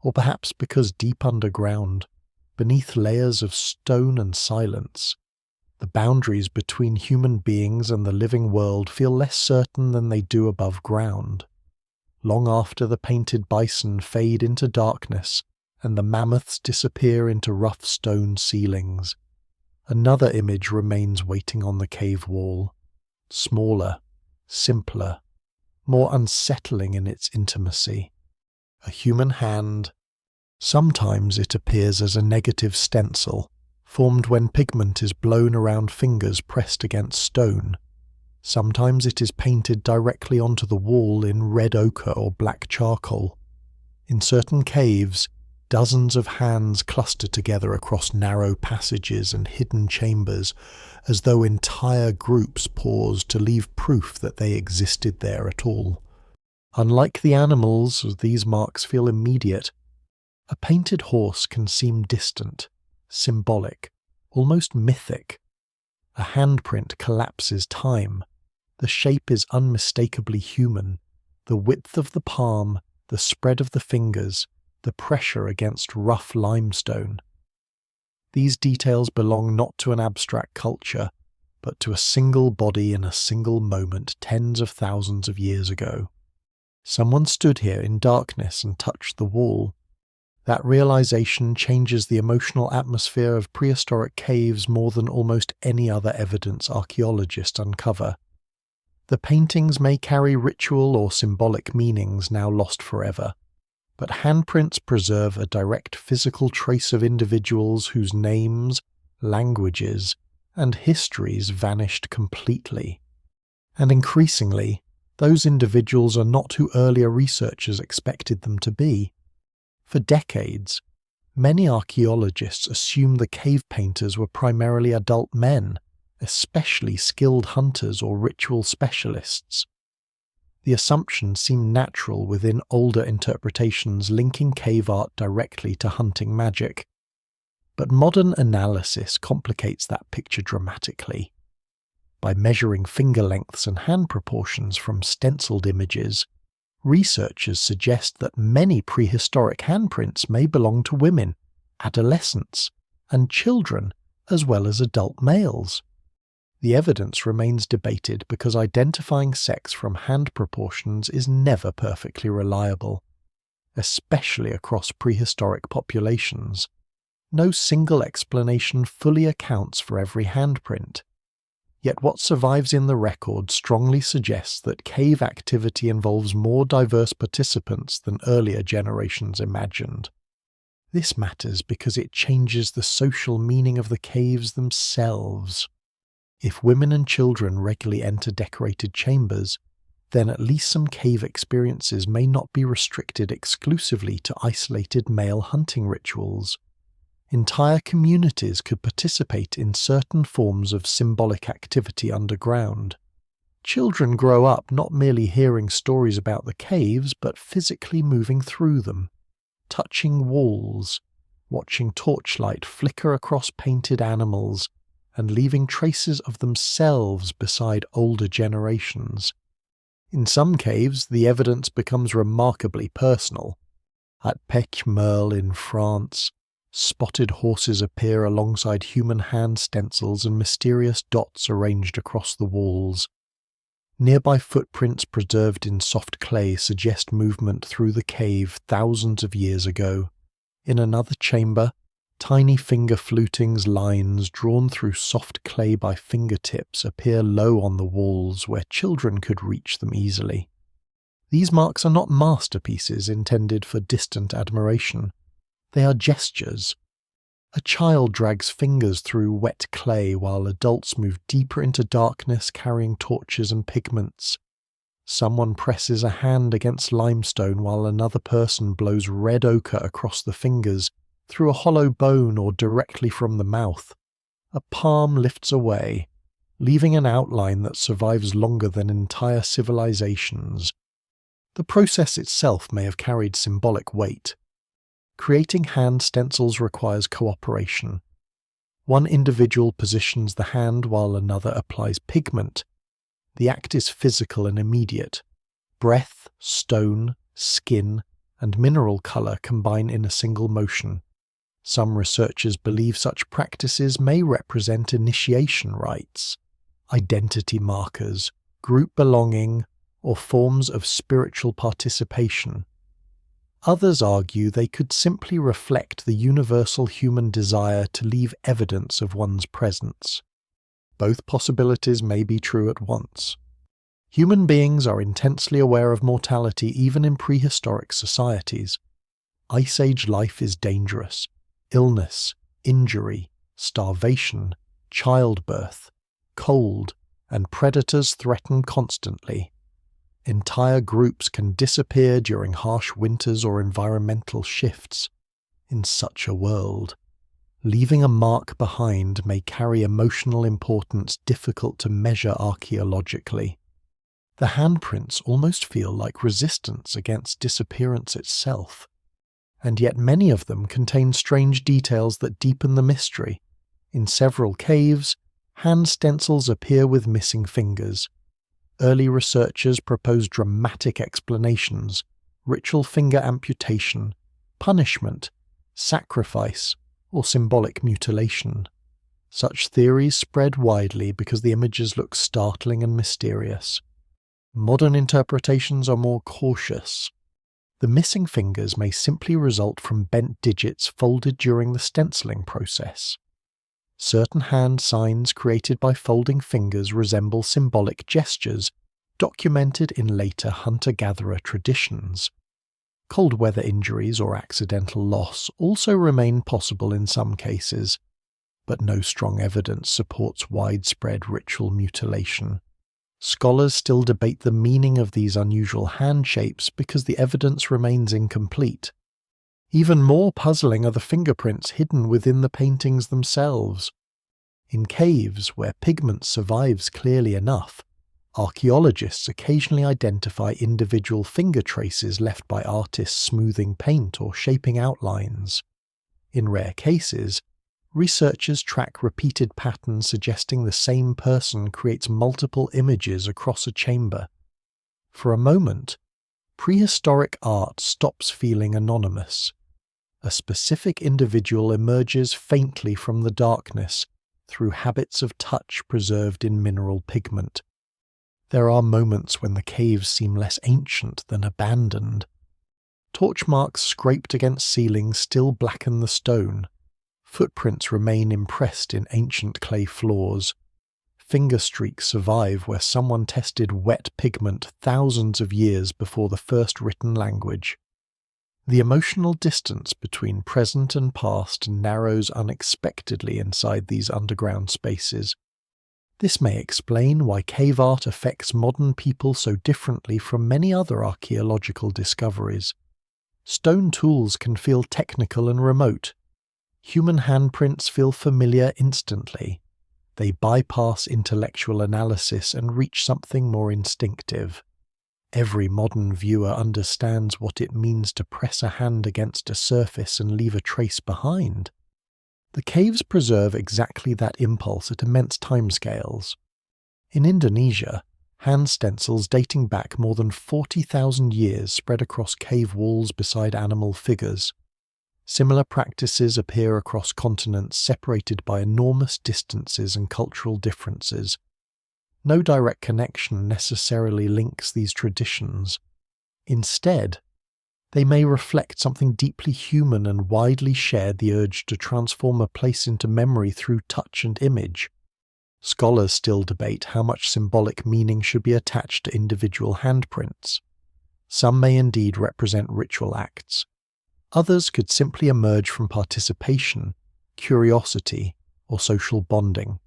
or perhaps because deep underground, beneath layers of stone and silence, the boundaries between human beings and the living world feel less certain than they do above ground. Long after the painted bison fade into darkness and the mammoths disappear into rough stone ceilings, another image remains waiting on the cave wall, smaller, simpler, more unsettling in its intimacy. A human hand. Sometimes it appears as a negative stencil, formed when pigment is blown around fingers pressed against stone. Sometimes it is painted directly onto the wall in red ochre or black charcoal. In certain caves, dozens of hands cluster together across narrow passages and hidden chambers, as though entire groups pause to leave proof that they existed there at all. Unlike the animals, these marks feel immediate. A painted horse can seem distant, symbolic, almost mythic. A handprint collapses time. The shape is unmistakably human. The width of the palm, the spread of the fingers, the pressure against rough limestone. These details belong not to an abstract culture, but to a single body in a single moment tens of thousands of years ago. Someone stood here in darkness and touched the wall. That realization changes the emotional atmosphere of prehistoric caves more than almost any other evidence archaeologists uncover. The paintings may carry ritual or symbolic meanings now lost forever, but handprints preserve a direct physical trace of individuals whose names, languages, and histories vanished completely. And increasingly, those individuals are not who earlier researchers expected them to be. For decades, many archaeologists assumed the cave painters were primarily adult men, especially skilled hunters or ritual specialists. The assumption seemed natural within older interpretations linking cave art directly to hunting magic. But modern analysis complicates that picture dramatically. By measuring finger lengths and hand proportions from stenciled images, researchers suggest that many prehistoric handprints may belong to women, adolescents, and children, as well as adult males. The evidence remains debated because identifying sex from hand proportions is never perfectly reliable, especially across prehistoric populations. No single explanation fully accounts for every handprint. Yet what survives in the record strongly suggests that cave activity involves more diverse participants than earlier generations imagined. This matters because it changes the social meaning of the caves themselves. If women and children regularly enter decorated chambers, then at least some cave experiences may not be restricted exclusively to isolated male hunting rituals. Entire communities could participate in certain forms of symbolic activity underground. Children grow up not merely hearing stories about the caves, but physically moving through them, touching walls, watching torchlight flicker across painted animals, and leaving traces of themselves beside older generations. In some caves, the evidence becomes remarkably personal. At Pech-Merle in France, spotted horses appear alongside human hand stencils and mysterious dots arranged across the walls. Nearby footprints preserved in soft clay suggest movement through the cave thousands of years ago. In another chamber, tiny finger flutings lines drawn through soft clay by fingertips appear low on the walls where children could reach them easily. These marks are not masterpieces intended for distant admiration. They are gestures. A child drags fingers through wet clay while adults move deeper into darkness carrying torches and pigments. Someone presses a hand against limestone while another person blows red ochre across the fingers, through a hollow bone or directly from the mouth. A palm lifts away, leaving an outline that survives longer than entire civilizations. The process itself may have carried symbolic weight. Creating hand stencils requires cooperation. One individual positions the hand while another applies pigment. The act is physical and immediate. Breath, stone, skin, and mineral color combine in a single motion. Some researchers believe such practices may represent initiation rites, identity markers, group belonging, or forms of spiritual participation. Others argue they could simply reflect the universal human desire to leave evidence of one's presence. Both possibilities may be true at once. Human beings are intensely aware of mortality even in prehistoric societies. Ice Age life is dangerous. Illness, injury, starvation, childbirth, cold, and predators threaten constantly. Entire groups can disappear during harsh winters or environmental shifts. In such a world, leaving a mark behind may carry emotional importance difficult to measure archaeologically. The handprints almost feel like resistance against disappearance itself, and yet many of them contain strange details that deepen the mystery. In several caves, hand stencils appear with missing fingers. Early researchers proposed dramatic explanations: ritual finger amputation, punishment, sacrifice, or symbolic mutilation. Such theories spread widely because the images look startling and mysterious. Modern interpretations are more cautious. The missing fingers may simply result from bent digits folded during the stenciling process. Certain hand signs created by folding fingers resemble symbolic gestures documented in later hunter-gatherer traditions. Cold weather injuries or accidental loss also remain possible in some cases, but no strong evidence supports widespread ritual mutilation. Scholars still debate the meaning of these unusual hand shapes because the evidence remains incomplete. Even more puzzling are the fingerprints hidden within the paintings themselves. In caves where pigment survives clearly enough, archaeologists occasionally identify individual finger traces left by artists smoothing paint or shaping outlines. In rare cases, researchers track repeated patterns suggesting the same person creates multiple images across a chamber. For a moment, prehistoric art stops feeling anonymous. A specific individual emerges faintly from the darkness through habits of touch preserved in mineral pigment. There are moments when the caves seem less ancient than abandoned. Torch marks scraped against ceilings still blacken the stone. Footprints remain impressed in ancient clay floors. Finger streaks survive where someone tested wet pigment thousands of years before the first written language. The emotional distance between present and past narrows unexpectedly inside these underground spaces. This may explain why cave art affects modern people so differently from many other archaeological discoveries. Stone tools can feel technical and remote. Human handprints feel familiar instantly. They bypass intellectual analysis and reach something more instinctive. Every modern viewer understands what it means to press a hand against a surface and leave a trace behind. The caves preserve exactly that impulse at immense timescales. In Indonesia, hand stencils dating back more than 40,000 years spread across cave walls beside animal figures. Similar practices appear across continents separated by enormous distances and cultural differences. No direct connection necessarily links these traditions. Instead, they may reflect something deeply human and widely shared: the urge to transform a place into memory through touch and image. Scholars still debate how much symbolic meaning should be attached to individual handprints. Some may indeed represent ritual acts. Others could simply emerge from participation, curiosity, or social bonding.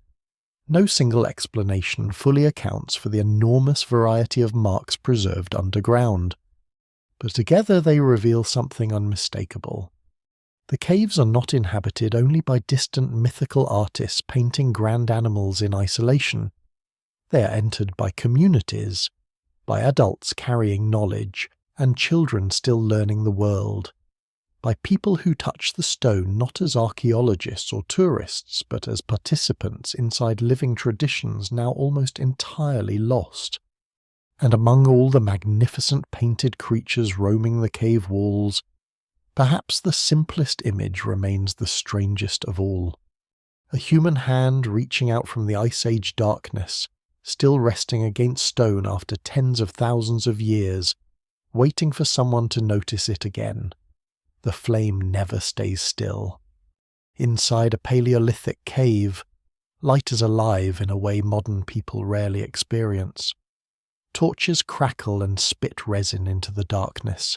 No single explanation fully accounts for the enormous variety of marks preserved underground, but together they reveal something unmistakable. The caves are not inhabited only by distant mythical artists painting grand animals in isolation. They are entered by communities, by adults carrying knowledge, and children still learning the world. By people who touch the stone not as archaeologists or tourists, but as participants inside living traditions now almost entirely lost. And among all the magnificent painted creatures roaming the cave walls, perhaps the simplest image remains the strangest of all. A human hand reaching out from the Ice Age darkness, still resting against stone after tens of thousands of years, waiting for someone to notice it again. The flame never stays still. Inside a Paleolithic cave, light is alive in a way modern people rarely experience. Torches crackle and spit resin into the darkness.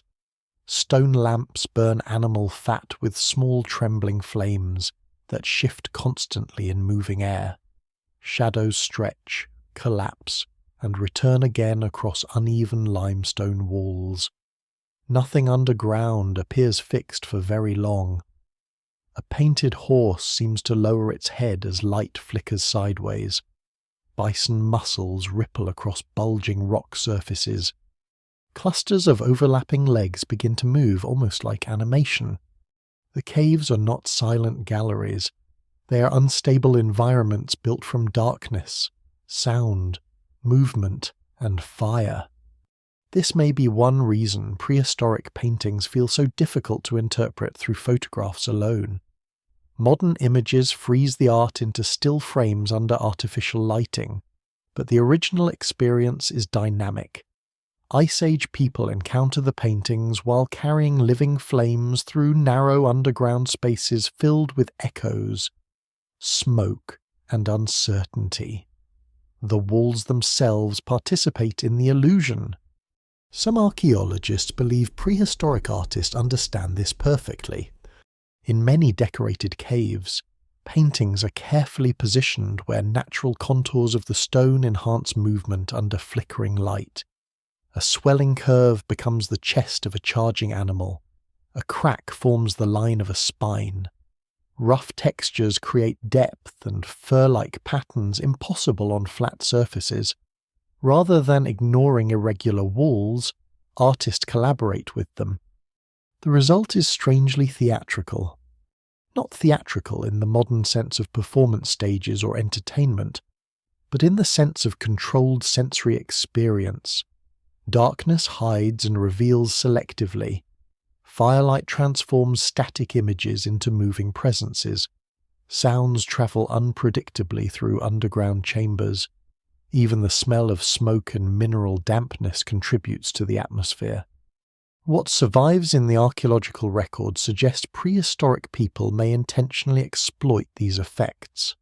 Stone lamps burn animal fat with small trembling flames that shift constantly in moving air. Shadows stretch, collapse, and return again across uneven limestone walls. Nothing underground appears fixed for very long. A painted horse seems to lower its head as light flickers sideways. Bison muscles ripple across bulging rock surfaces. Clusters of overlapping legs begin to move almost like animation. The caves are not silent galleries. They are unstable environments built from darkness, sound, movement, and fire. This may be one reason prehistoric paintings feel so difficult to interpret through photographs alone. Modern images freeze the art into still frames under artificial lighting. but the original experience is dynamic. Ice Age people encounter the paintings while carrying living flames through narrow underground spaces filled with echoes, smoke, and uncertainty. The walls themselves participate in the illusion. Some archaeologists believe prehistoric artists understand this perfectly. In many decorated caves, paintings are carefully positioned where natural contours of the stone enhance movement under flickering light. A swelling curve becomes the chest of a charging animal. A crack forms the line of a spine. Rough textures create depth and fur-like patterns impossible on flat surfaces. Rather than ignoring irregular walls, artists collaborate with them. The result is strangely theatrical. Not theatrical in the modern sense of performance stages or entertainment, but in the sense of controlled sensory experience. Darkness hides and reveals selectively. Firelight transforms static images into moving presences. Sounds travel unpredictably through underground chambers. Even the smell of smoke and mineral dampness contributes to the atmosphere. What survives in the archaeological record suggests prehistoric people may intentionally exploit these effects.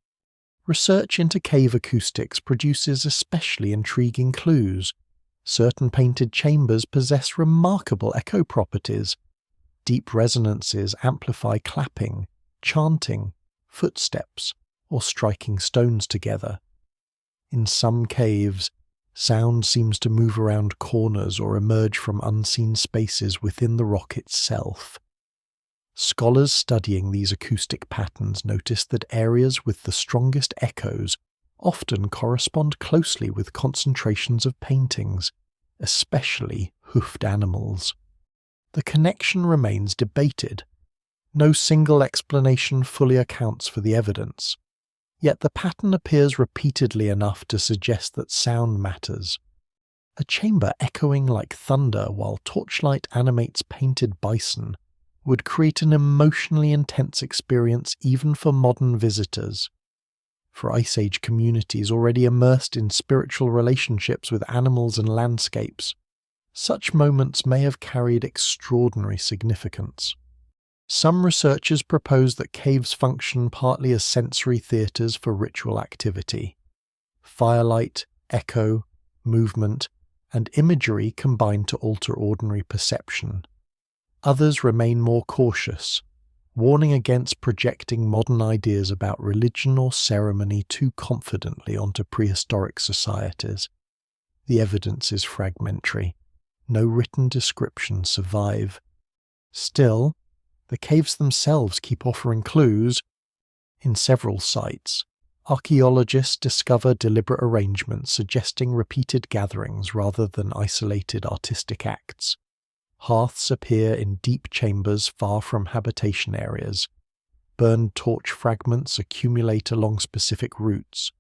Research into cave acoustics produces especially intriguing clues. Certain painted chambers possess remarkable echo properties. Deep resonances amplify clapping, chanting, footsteps, or striking stones together. In some caves, sound seems to move around corners or emerge from unseen spaces within the rock itself. Scholars studying these acoustic patterns notice that areas with the strongest echoes often correspond closely with concentrations of paintings, especially hoofed animals. The connection remains debated. No single explanation fully accounts for the evidence. Yet the pattern appears repeatedly enough to suggest that sound matters. A chamber echoing like thunder while torchlight animates painted bison would create an emotionally intense experience even for modern visitors. For Ice Age communities already immersed in spiritual relationships with animals and landscapes, such moments may have carried extraordinary significance. Some researchers propose that caves function partly as sensory theatres for ritual activity. Firelight, echo, movement, and imagery combine to alter ordinary perception. Others remain more cautious, warning against projecting modern ideas about religion or ceremony too confidently onto prehistoric societies. The evidence is fragmentary. No written descriptions survive. Still, the caves themselves keep offering clues. In several sites, archaeologists discover deliberate arrangements suggesting repeated gatherings rather than isolated artistic acts. Hearths appear in deep chambers far from habitation areas. Burned torch fragments accumulate along specific routes.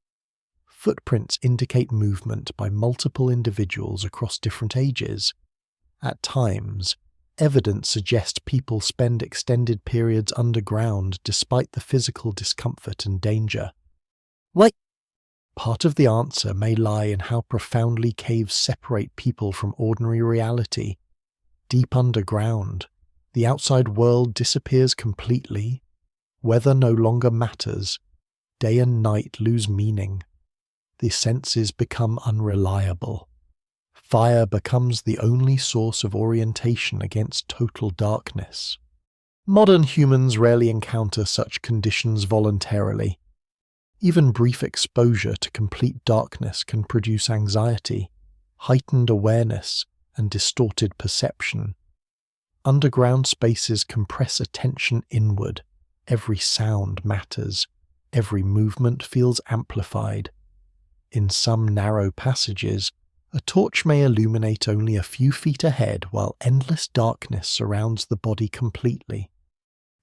Footprints indicate movement by multiple individuals across different ages. At times, evidence suggests people spend extended periods underground despite the physical discomfort and danger. What? Part of the answer may lie in how profoundly caves separate people from ordinary reality. Deep underground, the outside world disappears completely. Weather no longer matters. Day and night lose meaning. The senses become unreliable. Fire becomes the only source of orientation against total darkness. Modern humans rarely encounter such conditions voluntarily. Even brief exposure to complete darkness can produce anxiety, heightened awareness, and distorted perception. Underground spaces compress attention inward. Every sound matters. Every movement feels amplified. In some narrow passages, a torch may illuminate only a few feet ahead while endless darkness surrounds the body completely.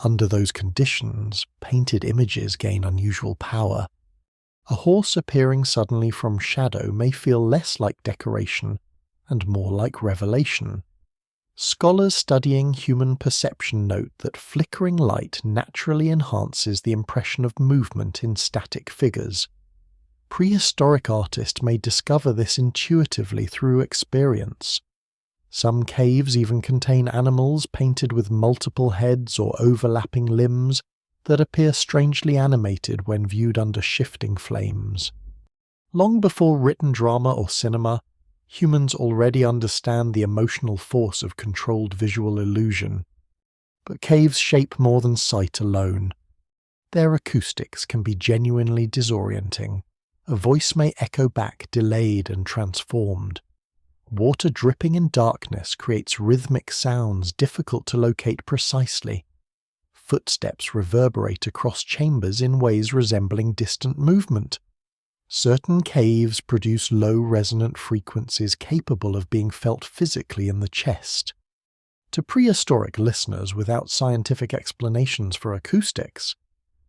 Under those conditions, painted images gain unusual power. A horse appearing suddenly from shadow may feel less like decoration and more like revelation. Scholars studying human perception note that flickering light naturally enhances the impression of movement in static figures. Prehistoric artists may discover this intuitively through experience. Some caves even contain animals painted with multiple heads or overlapping limbs that appear strangely animated when viewed under shifting flames. Long before written drama or cinema, humans already understand the emotional force of controlled visual illusion. But caves shape more than sight alone. Their acoustics can be genuinely disorienting. A voice may echo back delayed and transformed. Water dripping in darkness creates rhythmic sounds difficult to locate precisely. Footsteps reverberate across chambers in ways resembling distant movement. Certain caves produce low resonant frequencies capable of being felt physically in the chest. To prehistoric listeners without scientific explanations for acoustics,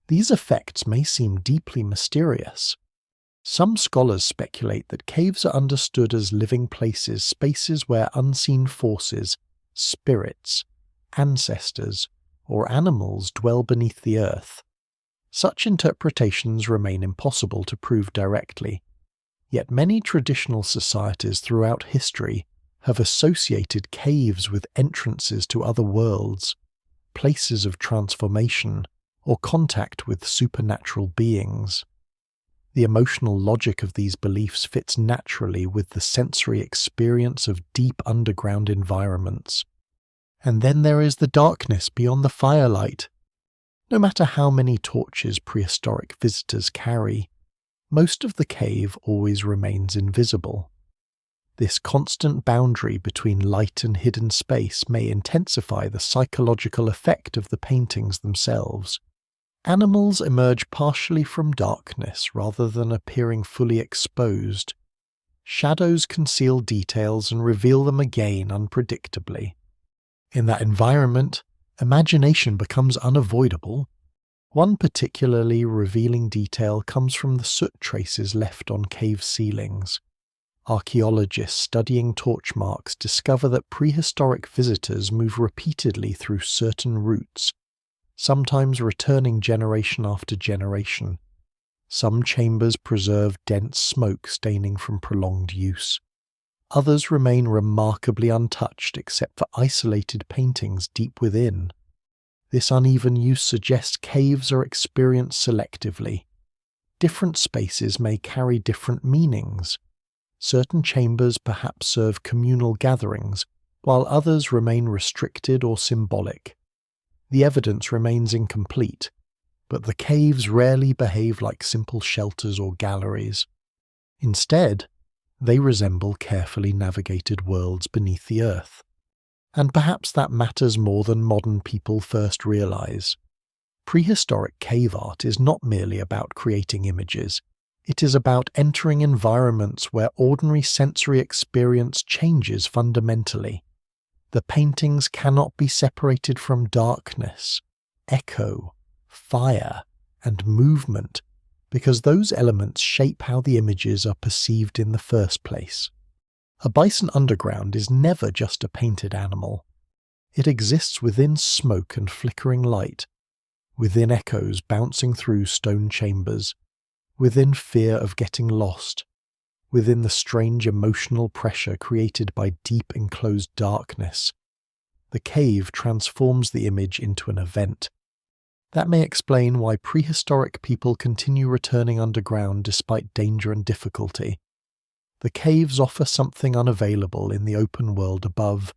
these effects may seem deeply mysterious. Some scholars speculate that caves are understood as living places, spaces where unseen forces, spirits, ancestors, or animals dwell beneath the earth. Such interpretations remain impossible to prove directly, yet many traditional societies throughout history have associated caves with entrances to other worlds, places of transformation, or contact with supernatural beings. The emotional logic of these beliefs fits naturally with the sensory experience of deep underground environments. And then there is the darkness beyond the firelight. No matter how many torches prehistoric visitors carry, most of the cave always remains invisible. This constant boundary between light and hidden space may intensify the psychological effect of the paintings themselves. Animals emerge partially from darkness rather than appearing fully exposed. Shadows conceal details and reveal them again unpredictably. In that environment, imagination becomes unavoidable. One particularly revealing detail comes from the soot traces left on cave ceilings. Archaeologists studying torch marks discover that prehistoric visitors move repeatedly through certain routes, sometimes returning generation after generation. Some chambers preserve dense smoke staining from prolonged use. Others remain remarkably untouched except for isolated paintings deep within. This uneven use suggests caves are experienced selectively. Different spaces may carry different meanings. Certain chambers perhaps serve communal gatherings, while others remain restricted or symbolic. The evidence remains incomplete, but the caves rarely behave like simple shelters or galleries. Instead, they resemble carefully navigated worlds beneath the earth. And perhaps that matters more than modern people first realize. Prehistoric cave art is not merely about creating images. It is about entering environments where ordinary sensory experience changes fundamentally. The paintings cannot be separated from darkness, echo, fire, and movement, because those elements shape how the images are perceived in the first place. A bison underground is never just a painted animal. It exists within smoke and flickering light, within echoes bouncing through stone chambers, within fear of getting lost, within the strange emotional pressure created by deep enclosed darkness. The cave transforms the image into an event. That may explain why prehistoric people continue returning underground despite danger and difficulty. The caves offer something unavailable in the open world above,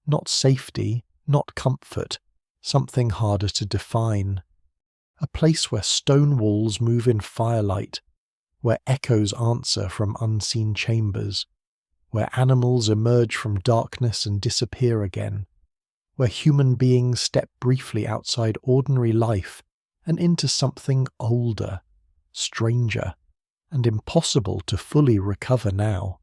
not safety, not comfort, something harder to define. A place where stone walls move in firelight, where echoes answer from unseen chambers, where animals emerge from darkness and disappear again, where human beings step briefly outside ordinary life and into something older, stranger, and impossible to fully recover now.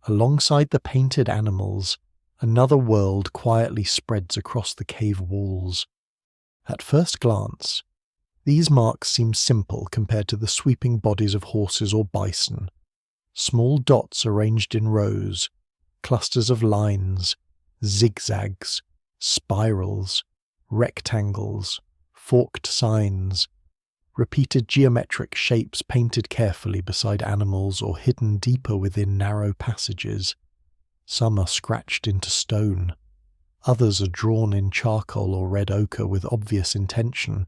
Alongside the painted animals, another world quietly spreads across the cave walls. At first glance, these marks seem simple compared to the sweeping bodies of horses or bison. Small dots arranged in rows, clusters of lines, zigzags, spirals, rectangles, forked signs. repeated geometric shapes painted carefully beside animals or hidden deeper within narrow passages. Some are scratched into stone. Others are drawn in charcoal or red ochre with obvious intention.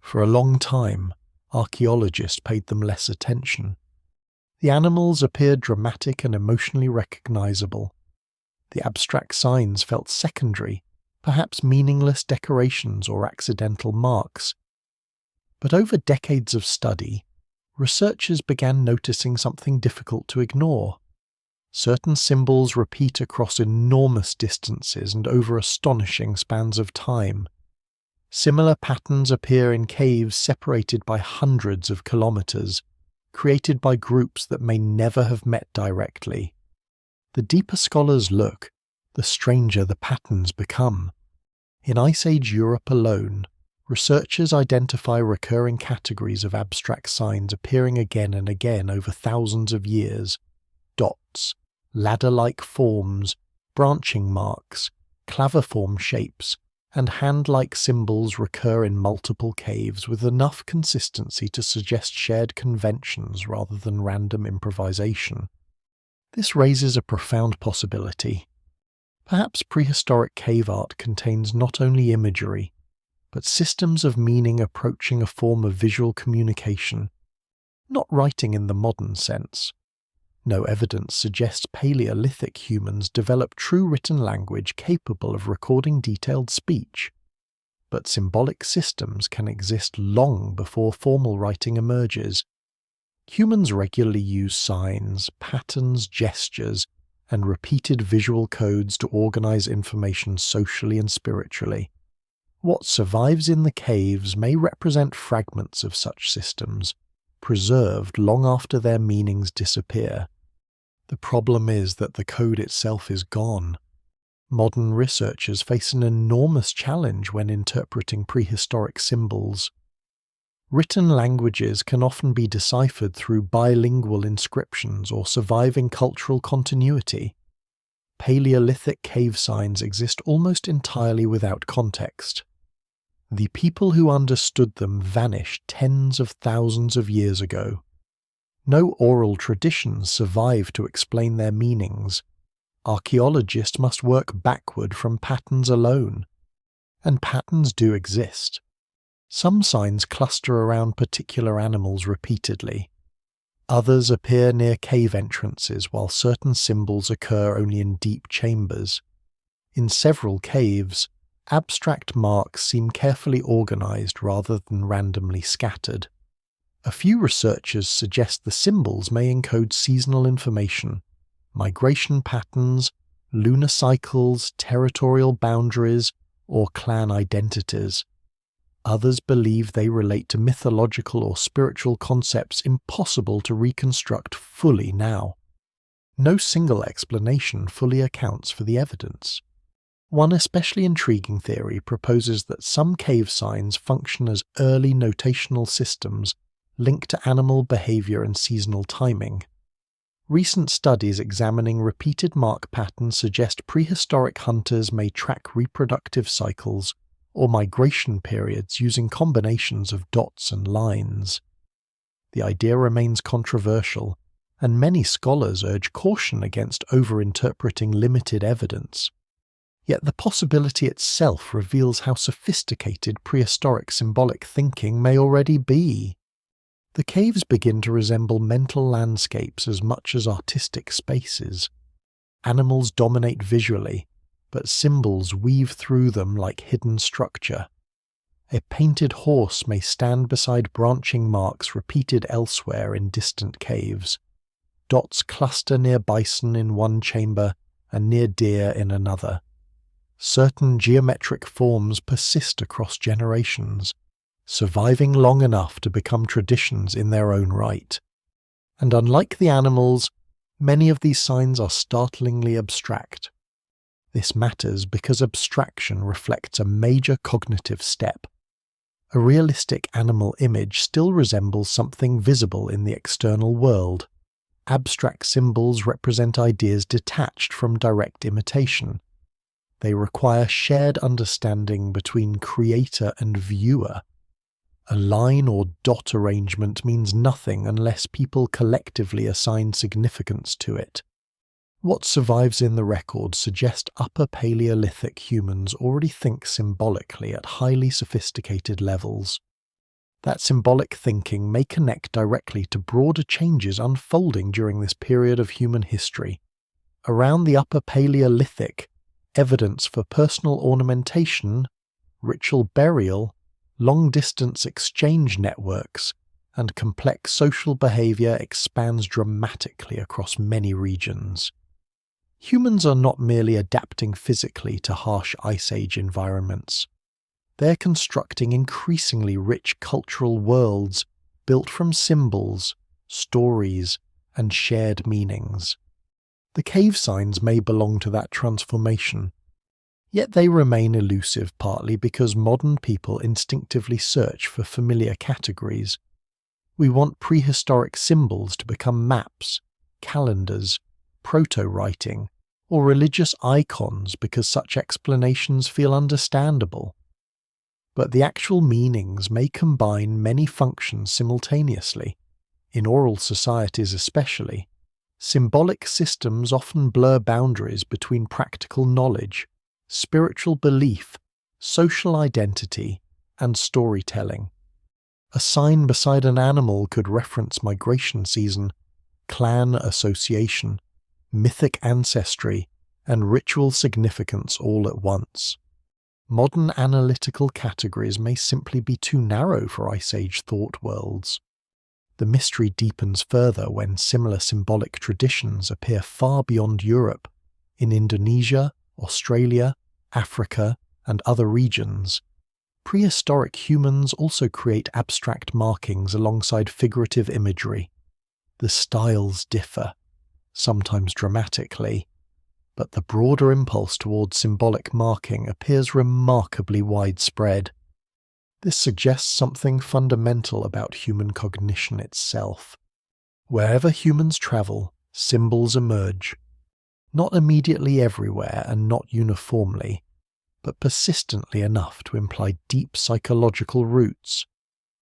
For a long time, archaeologists paid them less attention. The animals appeared dramatic and emotionally recognizable. The abstract signs felt secondary, perhaps meaningless decorations or accidental marks. But over decades of study, researchers began noticing something difficult to ignore. Certain symbols repeat across enormous distances and over astonishing spans of time. Similar patterns appear in caves separated by hundreds of kilometers, created by groups that may never have met directly. The deeper scholars look, the stranger the patterns become. In Ice Age Europe alone, researchers identify recurring categories of abstract signs appearing again and again over thousands of years. Dots, ladder-like forms, branching marks, claviform shapes, and hand-like symbols recur in multiple caves with enough consistency to suggest shared conventions rather than random improvisation. This raises a profound possibility. Perhaps prehistoric cave art contains not only imagery, but systems of meaning approaching a form of visual communication, not writing in the modern sense. No evidence suggests Paleolithic humans developed true written language capable of recording detailed speech, but symbolic systems can exist long before formal writing emerges. Humans regularly use signs, patterns, gestures, and repeated visual codes to organize information socially and spiritually. What survives in the caves may represent fragments of such systems, preserved long after their meanings disappear. The problem is that the code itself is gone. Modern researchers face an enormous challenge when interpreting prehistoric symbols. Written languages can often be deciphered through bilingual inscriptions or surviving cultural continuity. Paleolithic cave signs exist almost entirely without context. The people who understood them vanished tens of thousands of years ago. No oral traditions survive to explain their meanings. Archaeologists must work backward from patterns alone. And patterns do exist. Some signs cluster around particular animals repeatedly. Others appear near cave entrances, while certain symbols occur only in deep chambers. In several caves, abstract marks seem carefully organized rather than randomly scattered. A few researchers suggest the symbols may encode seasonal information, migration patterns, lunar cycles, territorial boundaries, or clan identities. Others believe they relate to mythological or spiritual concepts impossible to reconstruct fully now. No single explanation fully accounts for the evidence. One especially intriguing theory proposes that some cave signs function as early notational systems linked to animal behavior and seasonal timing. Recent studies examining repeated mark patterns suggest prehistoric hunters may track reproductive cycles or migration periods using combinations of dots and lines. The idea remains controversial, and many scholars urge caution against overinterpreting limited evidence. Yet the possibility itself reveals how sophisticated prehistoric symbolic thinking may already be. The caves begin to resemble mental landscapes as much as artistic spaces. Animals dominate visually, but symbols weave through them like hidden structure. A painted horse may stand beside branching marks repeated elsewhere in distant caves. Dots cluster near bison in one chamber and near deer in another. Certain geometric forms persist across generations, surviving long enough to become traditions in their own right. And unlike the animals, many of these signs are startlingly abstract. This matters because abstraction reflects a major cognitive step. A realistic animal image still resembles something visible in the external world. Abstract symbols represent ideas detached from direct imitation. They require shared understanding between creator and viewer. A line or dot arrangement means nothing unless people collectively assign significance to it. What survives in the record suggests Upper Paleolithic humans already think symbolically at highly sophisticated levels. That symbolic thinking may connect directly to broader changes unfolding during this period of human history. Around the Upper Paleolithic, evidence for personal ornamentation, ritual burial, long-distance exchange networks, and complex social behavior expands dramatically across many regions. Humans are not merely adapting physically to harsh Ice Age environments. They're constructing increasingly rich cultural worlds built from symbols, stories, and shared meanings. The cave signs may belong to that transformation, yet they remain elusive partly because modern people instinctively search for familiar categories. We want prehistoric symbols to become maps, calendars, proto-writing, or religious icons because such explanations feel understandable. But the actual meanings may combine many functions simultaneously. In oral societies especially, symbolic systems often blur boundaries between practical knowledge, spiritual belief, social identity, and storytelling. A sign beside an animal could reference migration season, clan association, mythic ancestry, and ritual significance all at once. Modern analytical categories may simply be too narrow for Ice Age thought worlds. The mystery deepens further when similar symbolic traditions appear far beyond Europe, in Indonesia, Australia, Africa, and other regions. Prehistoric humans also create abstract markings alongside figurative imagery. The styles differ, sometimes dramatically, but the broader impulse towards symbolic marking appears remarkably widespread. This suggests something fundamental about human cognition itself. Wherever humans travel, symbols emerge, not immediately everywhere and not uniformly, but persistently enough to imply deep psychological roots.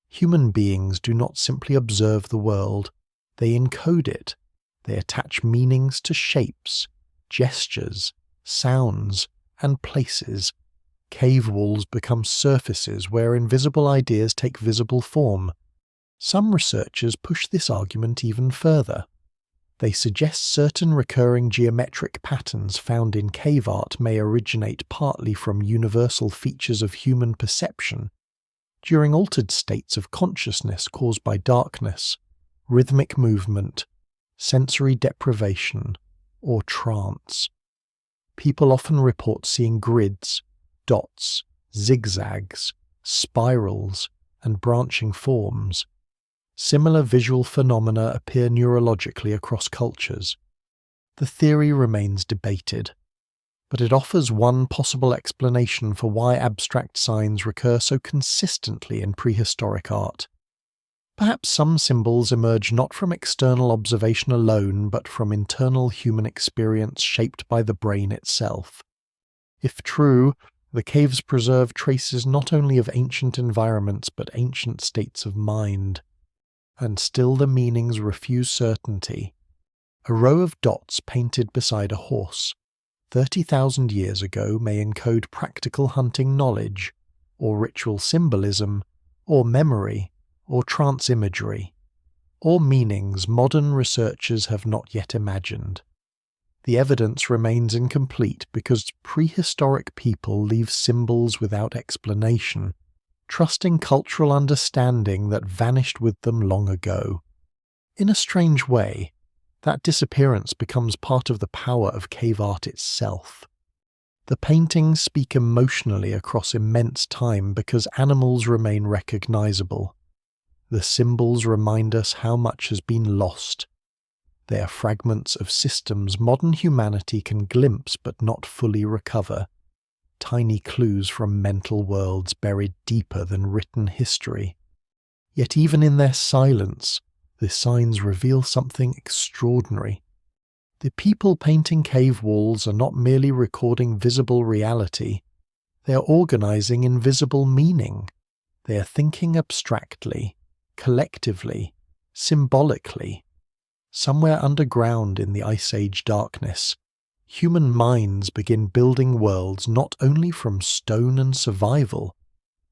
Human beings do not simply observe the world, they encode it. They attach meanings to shapes, gestures, sounds, and places. Cave walls become surfaces where invisible ideas take visible form. Some researchers push this argument even further. They suggest certain recurring geometric patterns found in cave art may originate partly from universal features of human perception, during altered states of consciousness caused by darkness, rhythmic movement, sensory deprivation, or trance. People often report seeing grids, dots, zigzags, spirals, and branching forms. Similar visual phenomena appear neurologically across cultures. The theory remains debated, but it offers one possible explanation for why abstract signs recur so consistently in prehistoric art. Perhaps some symbols emerge not from external observation alone, but from internal human experience shaped by the brain itself. If true, the caves preserve traces not only of ancient environments but ancient states of mind. And still the meanings refuse certainty. A row of dots painted beside a horse 30,000 years ago may encode practical hunting knowledge, or ritual symbolism, or memory, or trance imagery, or meanings modern researchers have not yet imagined. The evidence remains incomplete because prehistoric people leave symbols without explanation, trusting cultural understanding that vanished with them long ago. In a strange way, that disappearance becomes part of the power of cave art itself. The paintings speak emotionally across immense time because animals remain recognizable. The symbols remind us how much has been lost. They are fragments of systems modern humanity can glimpse but not fully recover. Tiny clues from mental worlds buried deeper than written history. Yet even in their silence, the signs reveal something extraordinary. The people painting cave walls are not merely recording visible reality, they are organizing invisible meaning. They are thinking abstractly, collectively, symbolically. Somewhere underground in the Ice Age darkness, human minds begin building worlds not only from stone and survival,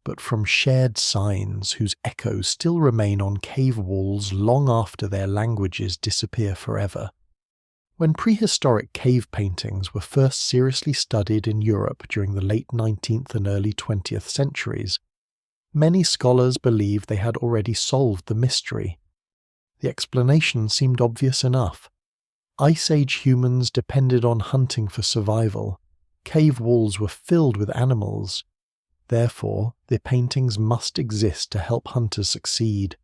but from shared signs whose echoes still remain on cave walls long after their languages disappear forever. When prehistoric cave paintings were first seriously studied in Europe during the late 19th and early 20th centuries, many scholars believed they had already solved the mystery. The explanation seemed obvious enough. Ice Age humans depended on hunting for survival. Cave walls were filled with animals. Therefore, their paintings must exist to help hunters succeed.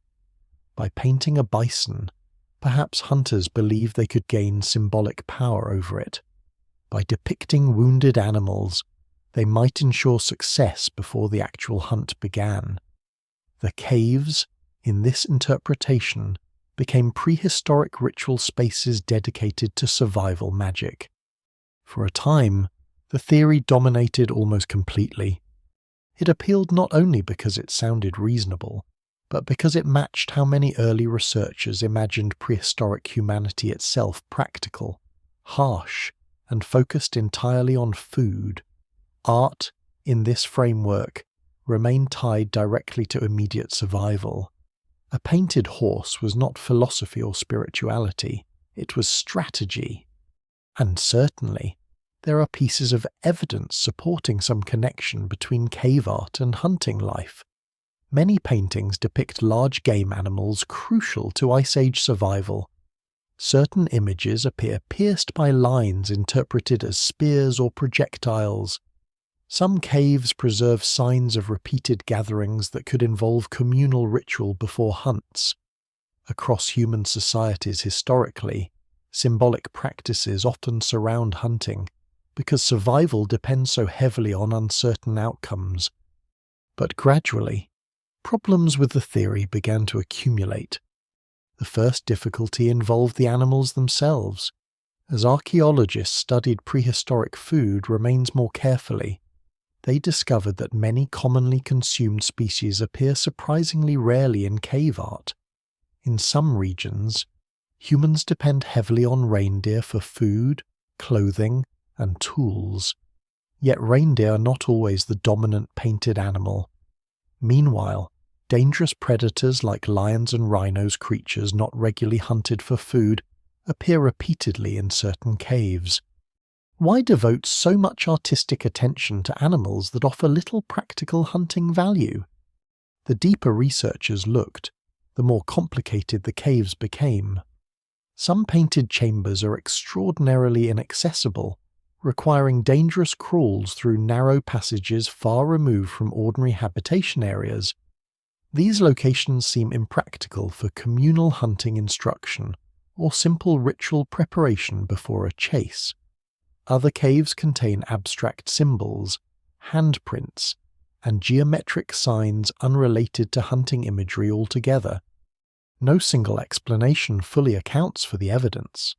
By painting a bison, perhaps hunters believed they could gain symbolic power over it. By depicting wounded animals, they might ensure success before the actual hunt began. The caves, in this interpretation, became prehistoric ritual spaces dedicated to survival magic. For a time, the theory dominated almost completely. It appealed not only because it sounded reasonable, but because it matched how many early researchers imagined prehistoric humanity itself practical, harsh, and focused entirely on food. Art, in this framework, remained tied directly to immediate survival. A painted horse was not philosophy or spirituality, it was strategy. And certainly, there are pieces of evidence supporting some connection between cave art and hunting life. Many paintings depict large game animals crucial to Ice Age survival. Certain images appear pierced by lines interpreted as spears or projectiles. Some caves preserve signs of repeated gatherings that could involve communal ritual before hunts. Across human societies historically, symbolic practices often surround hunting, because survival depends so heavily on uncertain outcomes. But gradually, problems with the theory began to accumulate. The first difficulty involved the animals themselves. As archaeologists studied prehistoric food remains more carefully, they discovered that many commonly consumed species appear surprisingly rarely in cave art. In some regions, humans depend heavily on reindeer for food, clothing, and tools. Yet reindeer are not always the dominant painted animal. Meanwhile, dangerous predators like lions and rhinos, creatures not regularly hunted for food, appear repeatedly in certain caves. Why devote so much artistic attention to animals that offer little practical hunting value? The deeper researchers looked, the more complicated the caves became. Some painted chambers are extraordinarily inaccessible, requiring dangerous crawls through narrow passages far removed from ordinary habitation areas. These locations seem impractical for communal hunting instruction or simple ritual preparation before a chase. Other caves contain abstract symbols, handprints, and geometric signs unrelated to hunting imagery altogether. No single explanation fully accounts for the evidence.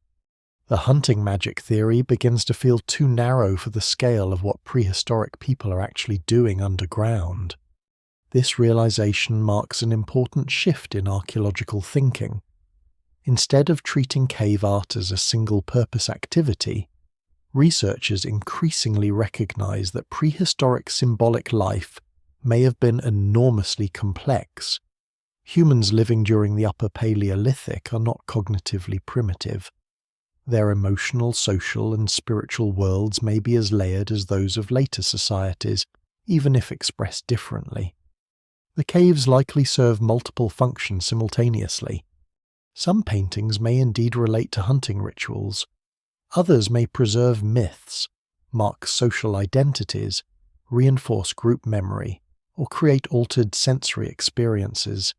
The hunting magic theory begins to feel too narrow for the scale of what prehistoric people are actually doing underground. This realization marks an important shift in archaeological thinking. Instead of treating cave art as a single-purpose activity, researchers increasingly recognize that prehistoric symbolic life may have been enormously complex. Humans living during the Upper Paleolithic are not cognitively primitive. Their emotional, social, and spiritual worlds may be as layered as those of later societies, even if expressed differently. The caves likely serve multiple functions simultaneously. Some paintings may indeed relate to hunting rituals. Others may preserve myths, mark social identities, reinforce group memory, or create altered sensory experiences.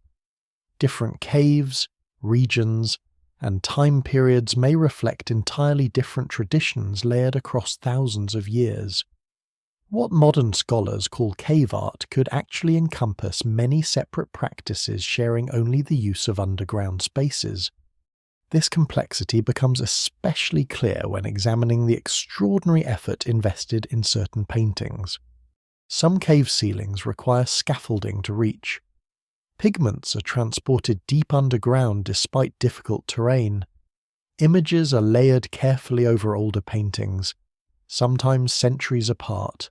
Different caves, regions, and time periods may reflect entirely different traditions layered across thousands of years. What modern scholars call cave art could actually encompass many separate practices sharing only the use of underground spaces. This complexity becomes especially clear when examining the extraordinary effort invested in certain paintings. Some cave ceilings require scaffolding to reach. Pigments are transported deep underground despite difficult terrain. Images are layered carefully over older paintings, sometimes centuries apart.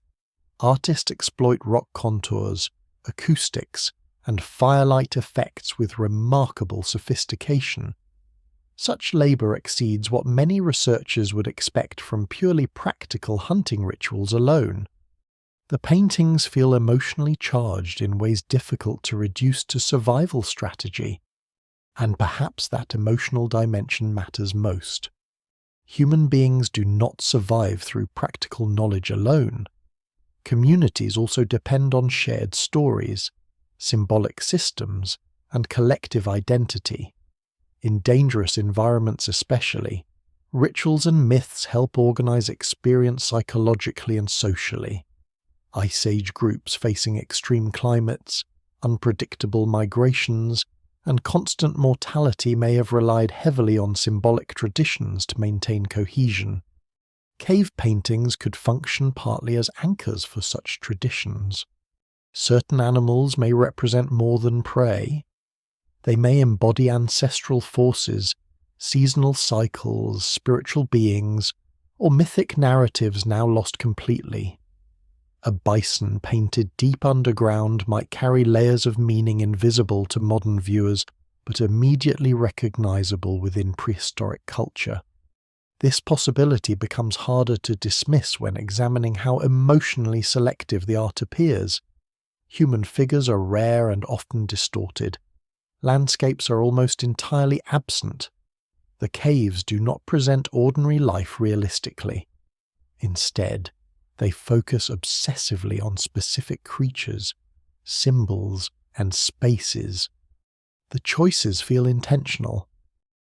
Artists exploit rock contours, acoustics, and firelight effects with remarkable sophistication. Such labour exceeds what many researchers would expect from purely practical hunting rituals alone. The paintings feel emotionally charged in ways difficult to reduce to survival strategy, and perhaps that emotional dimension matters most. Human beings do not survive through practical knowledge alone. Communities also depend on shared stories, symbolic systems, and collective identity. In dangerous environments especially, rituals and myths help organize experience psychologically and socially. Ice Age groups facing extreme climates, unpredictable migrations, and constant mortality may have relied heavily on symbolic traditions to maintain cohesion. Cave paintings could function partly as anchors for such traditions. Certain animals may represent more than prey. They may embody ancestral forces, seasonal cycles, spiritual beings, or mythic narratives now lost completely. A bison painted deep underground might carry layers of meaning invisible to modern viewers, but immediately recognizable within prehistoric culture. This possibility becomes harder to dismiss when examining how emotionally selective the art appears. Human figures are rare and often distorted. Landscapes are almost entirely absent. The caves do not present ordinary life realistically. Instead, they focus obsessively on specific creatures, symbols, and spaces. The choices feel intentional.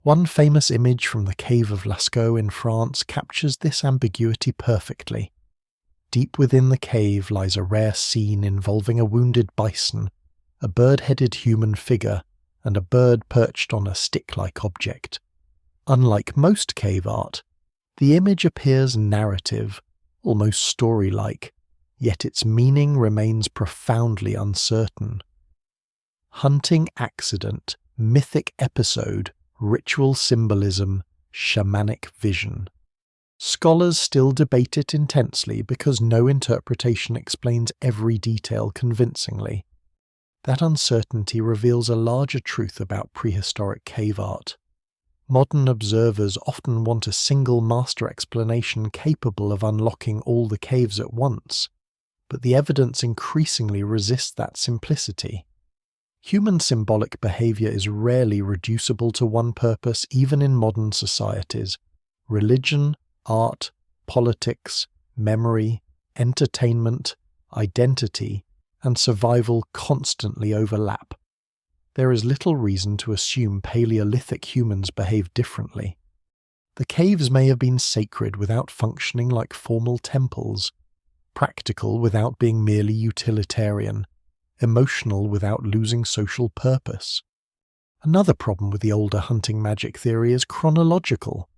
One famous image from the cave of Lascaux in France captures this ambiguity perfectly. Deep within the cave lies a rare scene involving a wounded bison, a bird-headed human figure, and a bird perched on a stick-like object. Unlike most cave art, the image appears narrative, almost story-like, yet its meaning remains profoundly uncertain. Hunting accident, mythic episode, ritual symbolism, shamanic vision. Scholars still debate it intensely because no interpretation explains every detail convincingly. That uncertainty reveals a larger truth about prehistoric cave art. Modern observers often want a single master explanation capable of unlocking all the caves at once, but the evidence increasingly resists that simplicity. Human symbolic behavior is rarely reducible to one purpose even in modern societies. Religion, art, politics, memory, entertainment, identity, and survival constantly overlap. There is little reason to assume Paleolithic humans behave differently. The caves may have been sacred without functioning like formal temples, practical without being merely utilitarian, emotional without losing social purpose. Another problem with the older hunting magic theory is chronological.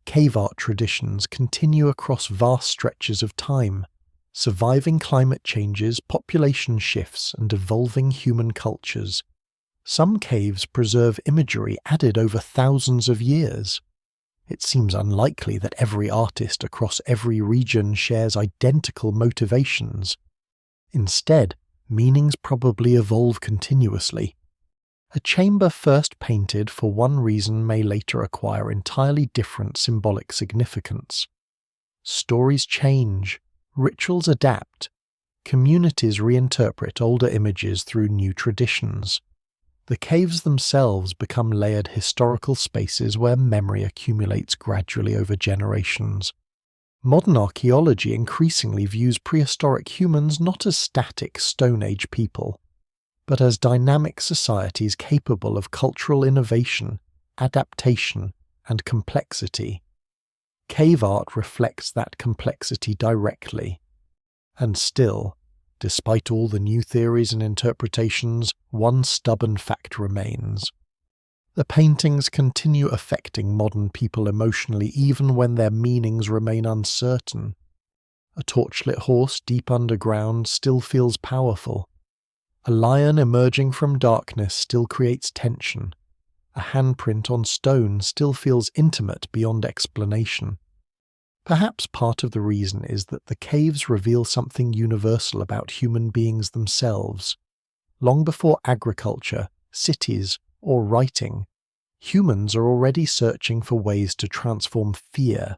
Cave art traditions continue across vast stretches of time, surviving climate changes, population shifts, and evolving human cultures. Some caves preserve imagery added over thousands of years. It seems unlikely that every artist across every region shares identical motivations. Instead, meanings probably evolve continuously. A chamber first painted for one reason may later acquire entirely different symbolic significance. Stories change, rituals adapt, communities reinterpret older images through new traditions. The caves themselves become layered historical spaces where memory accumulates gradually over generations. Modern archaeology increasingly views prehistoric humans not as static Stone Age people, but as dynamic societies capable of cultural innovation, adaptation, and complexity. Cave art reflects that complexity directly. And still, despite all the new theories and interpretations, one stubborn fact remains. The paintings continue affecting modern people emotionally even when their meanings remain uncertain. A torchlit horse deep underground still feels powerful. A lion emerging from darkness still creates tension. A handprint on stone still feels intimate beyond explanation. Perhaps part of the reason is that the caves reveal something universal about human beings themselves. Long before agriculture, cities, or writing, humans are already searching for ways to transform fear,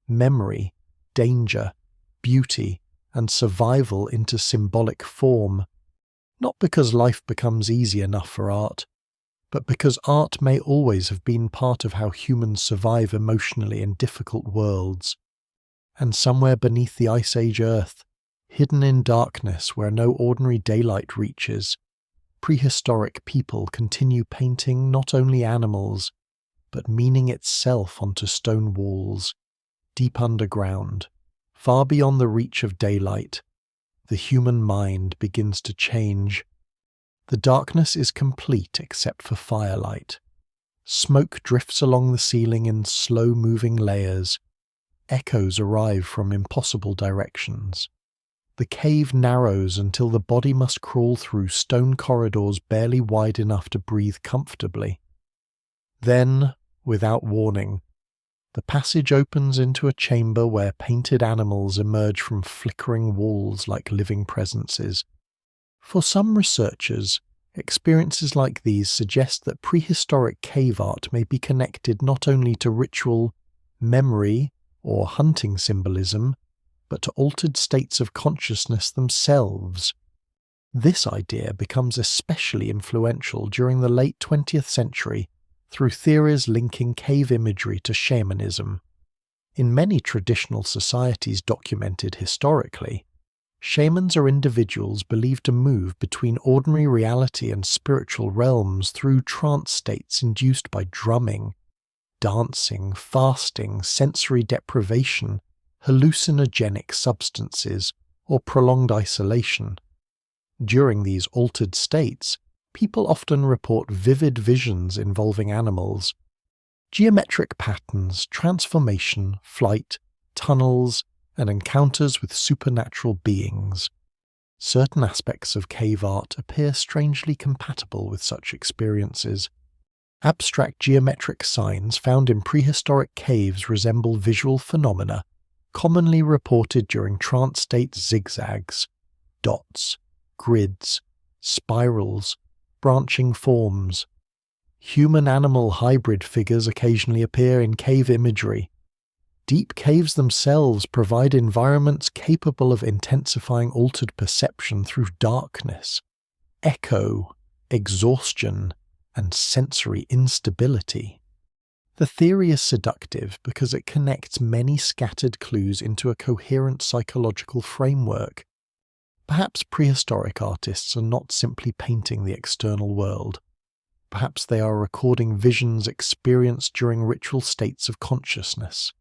memory, danger, beauty, and survival into symbolic form. Not because life becomes easy enough for art, but because art may always have been part of how humans survive emotionally in difficult worlds. And somewhere beneath the Ice Age Earth, hidden in darkness where no ordinary daylight reaches, prehistoric people continue painting not only animals, but meaning itself onto stone walls, deep underground, far beyond the reach of daylight. The human mind begins to change. The darkness is complete except for firelight. Smoke drifts along the ceiling in slow-moving layers. Echoes arrive from impossible directions. The cave narrows until the body must crawl through stone corridors barely wide enough to breathe comfortably. Then, without warning, the passage opens into a chamber where painted animals emerge from flickering walls like living presences. For some researchers, experiences like these suggest that prehistoric cave art may be connected not only to ritual, memory, or hunting symbolism, but to altered states of consciousness themselves. This idea becomes especially influential during the late 20th century through theories linking cave imagery to shamanism. In many traditional societies documented historically, shamans are individuals believed to move between ordinary reality and spiritual realms through trance states induced by drumming, dancing, fasting, sensory deprivation, hallucinogenic substances, or prolonged isolation. During these altered states, people often report vivid visions involving animals, geometric patterns, transformation, flight, tunnels, and encounters with supernatural beings. Certain aspects of cave art appear strangely compatible with such experiences. Abstract geometric signs found in prehistoric caves resemble visual phenomena commonly reported during trance state zigzags, dots, grids, spirals, branching forms. Human-animal hybrid figures occasionally appear in cave imagery. Deep caves themselves provide environments capable of intensifying altered perception through darkness, echo, exhaustion, and sensory instability. The theory is seductive because it connects many scattered clues into a coherent psychological framework. Perhaps prehistoric artists are not simply painting the external world. Perhaps they are recording visions experienced during ritual states of consciousness.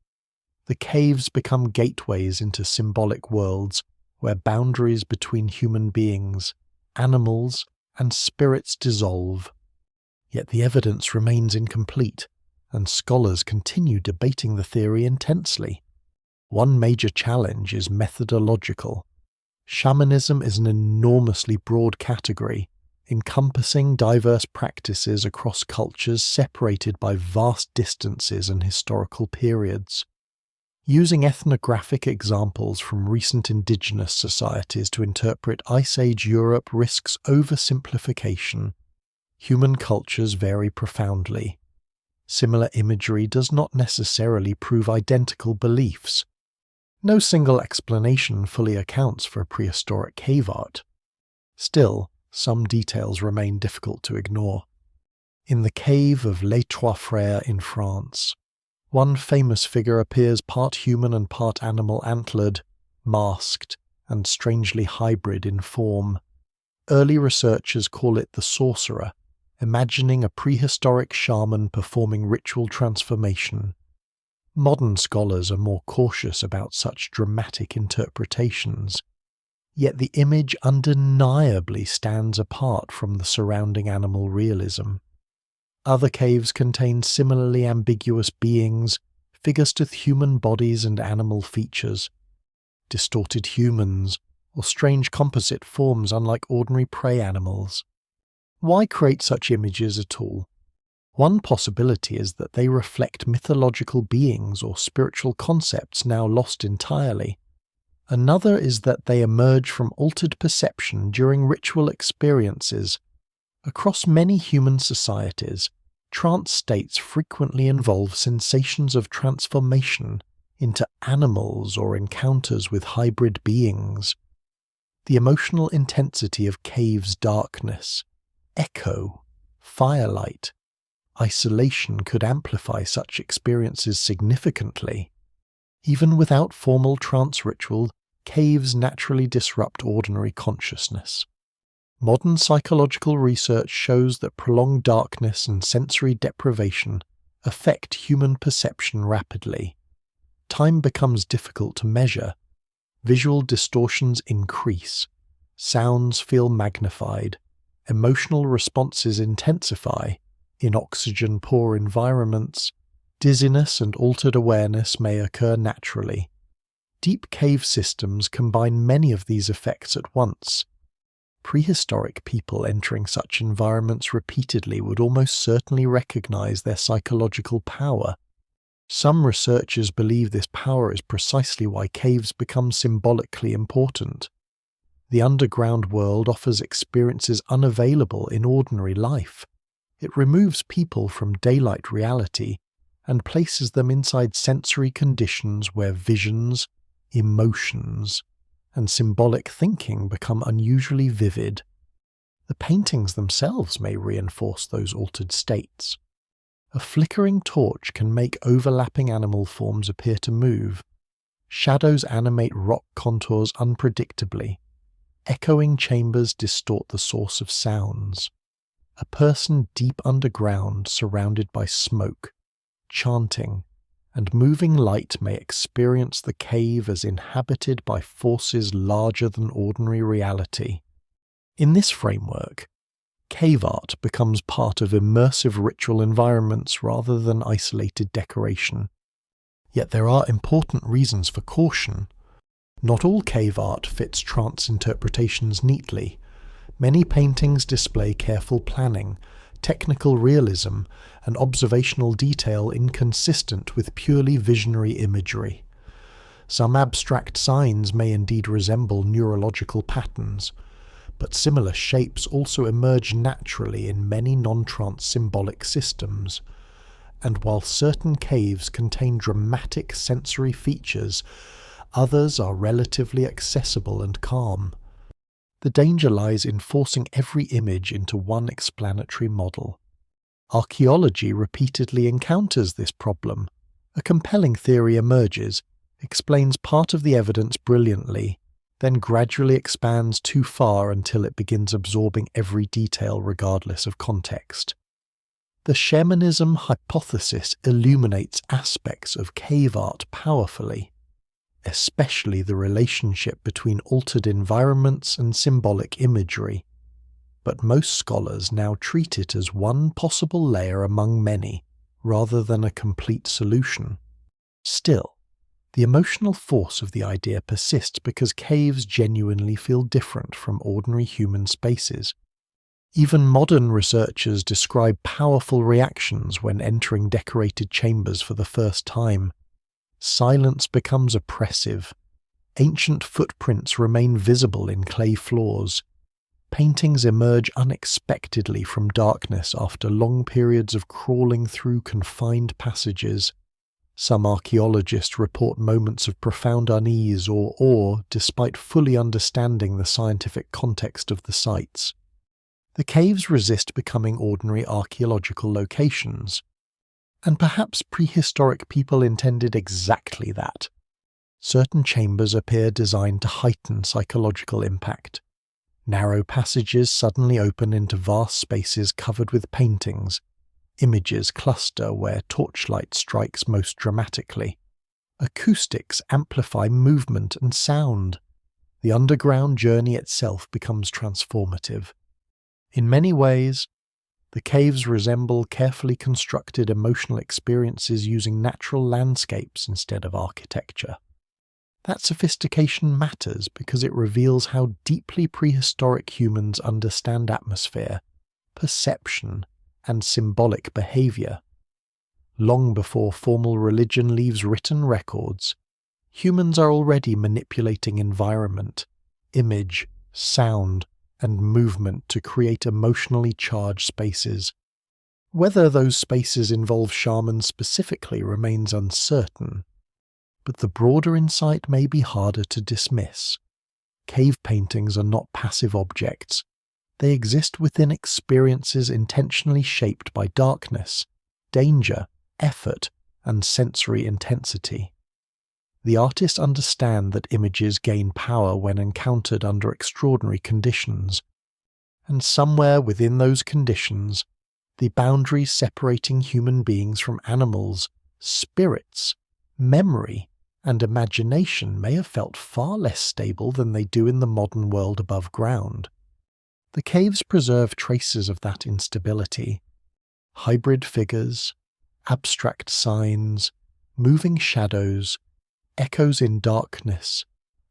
The caves become gateways into symbolic worlds where boundaries between human beings, animals, and spirits dissolve. Yet the evidence remains incomplete, and scholars continue debating the theory intensely. One major challenge is methodological. Shamanism is an enormously broad category, encompassing diverse practices across cultures separated by vast distances and historical periods. Using ethnographic examples from recent indigenous societies to interpret Ice Age Europe risks oversimplification. Human cultures vary profoundly. Similar imagery does not necessarily prove identical beliefs. No single explanation fully accounts for prehistoric cave art. Still, some details remain difficult to ignore. In the cave of Les Trois Frères in France, one famous figure appears part human and part animal antlered, masked, and strangely hybrid in form. Early researchers call it the sorcerer, imagining a prehistoric shaman performing ritual transformation. Modern scholars are more cautious about such dramatic interpretations, yet the image undeniably stands apart from the surrounding animal realism. Other caves contain similarly ambiguous beings, figures with human bodies and animal features. distorted humans, or strange composite forms unlike ordinary prey animals. Why create such images at all? One possibility is that they reflect mythological beings or spiritual concepts now lost entirely. Another is that they emerge from altered perception during ritual experiences. Across many human societies, trance states frequently involve sensations of transformation into animals or encounters with hybrid beings. The emotional intensity of caves' darkness, echo, firelight, isolation could amplify such experiences significantly. Even without formal trance ritual, caves naturally disrupt ordinary consciousness. Modern psychological research shows that prolonged darkness and sensory deprivation affect human perception rapidly. Time becomes difficult to measure. Visual distortions increase. Sounds feel magnified. Emotional responses intensify. In oxygen-poor environments, dizziness and altered awareness may occur naturally. Deep cave systems combine many of these effects at once. Prehistoric people entering such environments repeatedly would almost certainly recognize their psychological power. Some researchers believe this power is precisely why caves become symbolically important. The underground world offers experiences unavailable in ordinary life. It removes people from daylight reality and places them inside sensory conditions where visions, emotions, and symbolic thinking become unusually vivid. The paintings themselves may reinforce those altered states. A flickering torch can make overlapping animal forms appear to move. Shadows animate rock contours unpredictably. Echoing chambers distort the source of sounds. A person deep underground, surrounded by smoke, chanting, and moving light may experience the cave as inhabited by forces larger than ordinary reality. In this framework, cave art becomes part of immersive ritual environments rather than isolated decoration. Yet there are important reasons for caution. Not all cave art fits trance interpretations neatly. Many paintings display careful planning, technical realism, and observational detail inconsistent with purely visionary imagery. Some abstract signs may indeed resemble neurological patterns, but similar shapes also emerge naturally in many non-trance symbolic systems. And while certain caves contain dramatic sensory features, others are relatively accessible and calm. The danger lies in forcing every image into one explanatory model. Archaeology repeatedly encounters this problem. A compelling theory emerges, explains part of the evidence brilliantly, then gradually expands too far until it begins absorbing every detail regardless of context. The shamanism hypothesis illuminates aspects of cave art powerfully, especially the relationship between altered environments and symbolic imagery. But most scholars now treat it as one possible layer among many, rather than a complete solution. Still, the emotional force of the idea persists because caves genuinely feel different from ordinary human spaces. Even modern researchers describe powerful reactions when entering decorated chambers for the first time. Silence becomes oppressive. Ancient footprints remain visible in clay floors. Paintings emerge unexpectedly from darkness after long periods of crawling through confined passages. Some archaeologists report moments of profound unease or awe despite fully understanding the scientific context of the sites. The caves resist becoming ordinary archaeological locations. And perhaps prehistoric people intended exactly that. Certain chambers appear designed to heighten psychological impact. Narrow passages suddenly open into vast spaces covered with paintings. Images cluster where torchlight strikes most dramatically. Acoustics amplify movement and sound. The underground journey itself becomes transformative. In many ways, the caves resemble carefully constructed emotional experiences using natural landscapes instead of architecture. That sophistication matters because it reveals how deeply prehistoric humans understand atmosphere, perception, and symbolic behavior. Long before formal religion leaves written records, humans are already manipulating environment, image, sound, and movement to create emotionally charged spaces. Whether those spaces involve shamans specifically remains uncertain, but the broader insight may be harder to dismiss. Cave paintings are not passive objects. They exist within experiences intentionally shaped by darkness, danger, effort, and sensory intensity. The artists understand that images gain power when encountered under extraordinary conditions, and somewhere within those conditions, the boundaries separating human beings from animals, spirits, memory, and imagination may have felt far less stable than they do in the modern world above ground. The caves preserve traces of that instability. Hybrid figures, abstract signs, moving shadows, echoes in darkness,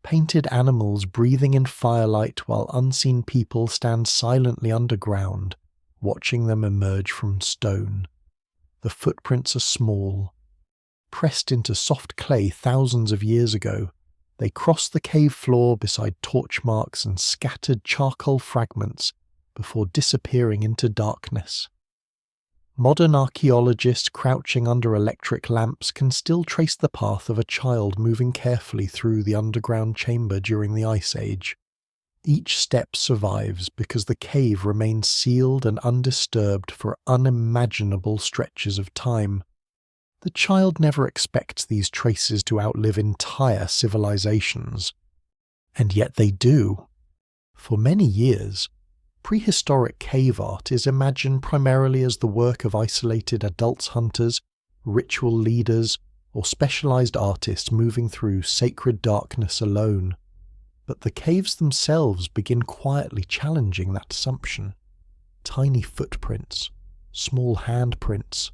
painted animals breathing in firelight while unseen people stand silently underground, watching them emerge from stone. The footprints are small. Pressed into soft clay thousands of years ago, they cross the cave floor beside torch marks and scattered charcoal fragments before disappearing into darkness. Modern archaeologists crouching under electric lamps can still trace the path of a child moving carefully through the underground chamber during the Ice Age. Each step survives because the cave remains sealed and undisturbed for unimaginable stretches of time. The child never expects these traces to outlive entire civilizations. And yet they do. For many years, prehistoric cave art is imagined primarily as the work of isolated adult hunters, ritual leaders, or specialized artists moving through sacred darkness alone. But the caves themselves begin quietly challenging that assumption. Tiny footprints, small handprints,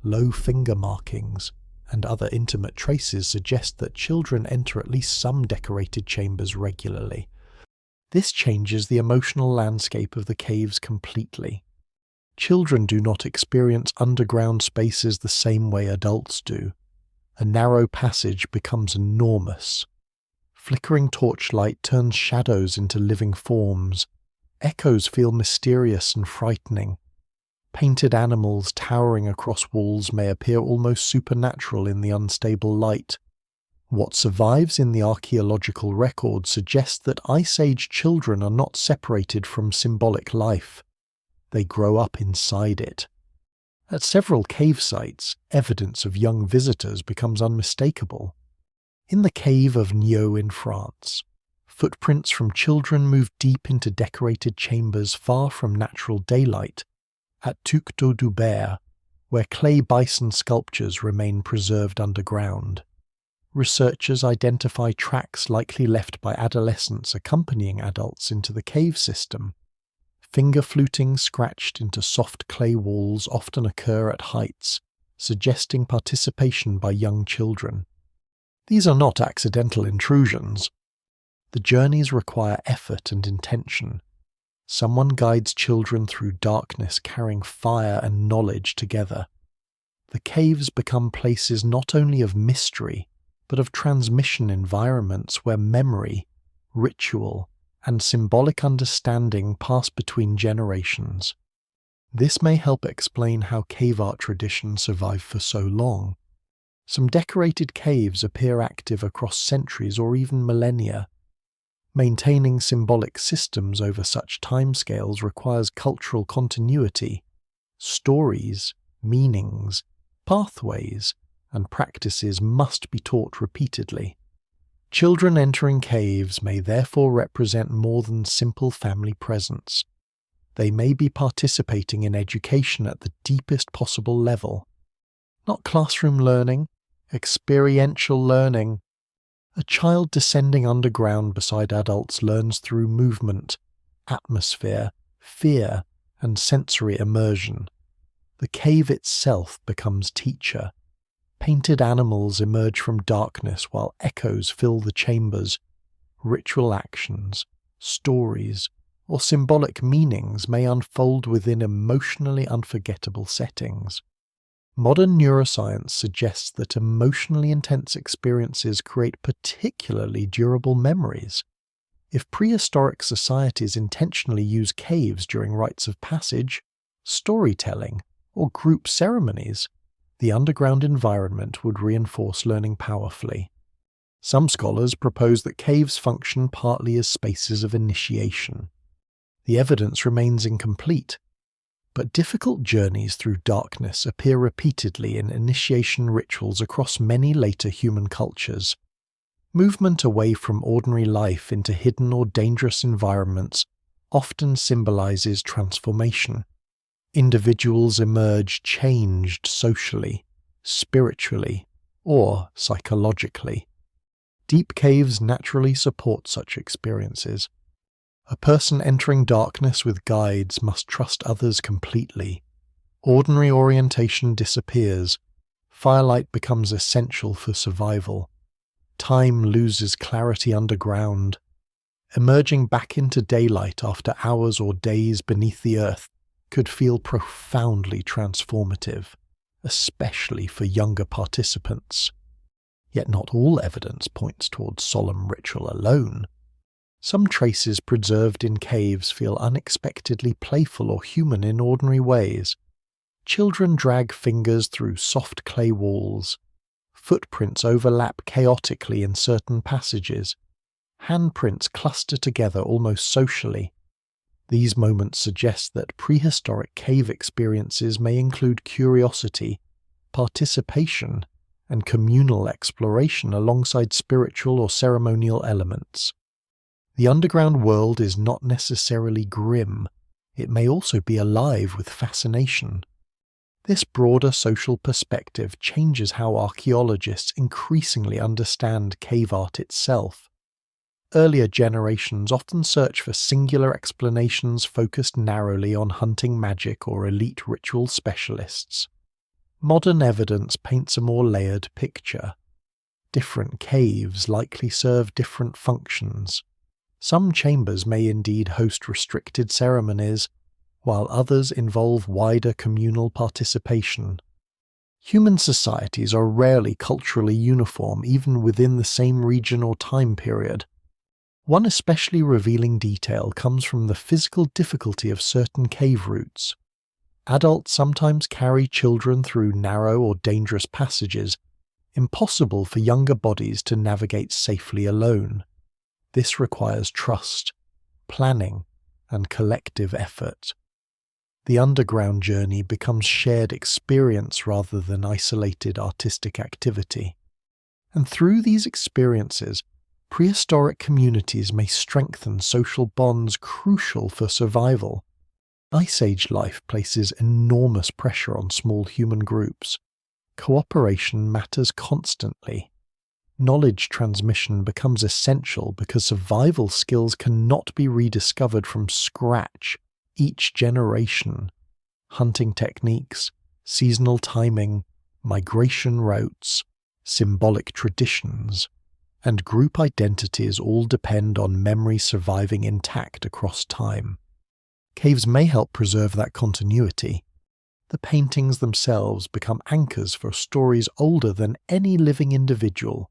low finger markings, and other intimate traces suggest that children enter at least some decorated chambers regularly. This changes the emotional landscape of the caves completely. Children do not experience underground spaces the same way adults do. A narrow passage becomes enormous. Flickering torchlight turns shadows into living forms. Echoes feel mysterious and frightening. Painted animals towering across walls may appear almost supernatural in the unstable light. What survives in the archaeological record suggests that Ice Age children are not separated from symbolic life. They grow up inside it. At several cave sites, evidence of young visitors becomes unmistakable. In the cave of Nio in France, footprints from children move deep into decorated chambers far from natural daylight. At Tuc-d'Audubert, where clay bison sculptures remain preserved underground, researchers identify tracks likely left by adolescents accompanying adults into the cave system. Finger fluting scratched into soft clay walls often occur at heights, suggesting participation by young children. These are not accidental intrusions. The journeys require effort and intention. Someone guides children through darkness, carrying fire and knowledge together. The caves become places not only of mystery, but of transmission environments where memory, ritual, and symbolic understanding pass between generations. This may help explain how cave art traditions survive for so long. Some decorated caves appear active across centuries or even millennia. Maintaining symbolic systems over such timescales requires cultural continuity. Stories, meanings, pathways, and practices must be taught repeatedly. Children entering caves may therefore represent more than simple family presence. They may be participating in education at the deepest possible level. Not classroom learning, experiential learning. A child descending underground beside adults learns through movement, atmosphere, fear, and sensory immersion. The cave itself becomes teacher. Painted animals emerge from darkness while echoes fill the chambers. Ritual actions, stories, or symbolic meanings may unfold within emotionally unforgettable settings. Modern neuroscience suggests that emotionally intense experiences create particularly durable memories. If prehistoric societies intentionally use caves during rites of passage, storytelling, or group ceremonies, the underground environment would reinforce learning powerfully. Some scholars propose that caves function partly as spaces of initiation. The evidence remains incomplete, but difficult journeys through darkness appear repeatedly in initiation rituals across many later human cultures. Movement away from ordinary life into hidden or dangerous environments often symbolizes transformation. Individuals emerge changed socially, spiritually, or psychologically. Deep caves naturally support such experiences. A person entering darkness with guides must trust others completely. Ordinary orientation disappears. Firelight becomes essential for survival. Time loses clarity underground. Emerging back into daylight after hours or days beneath the earth could feel profoundly transformative, especially for younger participants. Yet not all evidence points towards solemn ritual alone. Some traces preserved in caves feel unexpectedly playful or human in ordinary ways. Children drag fingers through soft clay walls. Footprints overlap chaotically in certain passages. Handprints cluster together almost socially. These moments suggest that prehistoric cave experiences may include curiosity, participation, and communal exploration alongside spiritual or ceremonial elements. The underground world is not necessarily grim. It may also be alive with fascination. This broader social perspective changes how archaeologists increasingly understand cave art itself. Earlier generations often search for singular explanations focused narrowly on hunting magic or elite ritual specialists. Modern evidence paints a more layered picture. Different caves likely serve different functions. Some chambers may indeed host restricted ceremonies, while others involve wider communal participation. Human societies are rarely culturally uniform even within the same region or time period. One especially revealing detail comes from the physical difficulty of certain cave routes. Adults sometimes carry children through narrow or dangerous passages, impossible for younger bodies to navigate safely alone. This requires trust, planning, and collective effort. The underground journey becomes shared experience rather than isolated artistic activity. And through these experiences, prehistoric communities may strengthen social bonds crucial for survival. Ice Age life places enormous pressure on small human groups. Cooperation matters constantly. Knowledge transmission becomes essential because survival skills cannot be rediscovered from scratch each generation. Hunting techniques, seasonal timing, migration routes, symbolic traditions, and group identities all depend on memory surviving intact across time. Caves may help preserve that continuity. The paintings themselves become anchors for stories older than any living individual.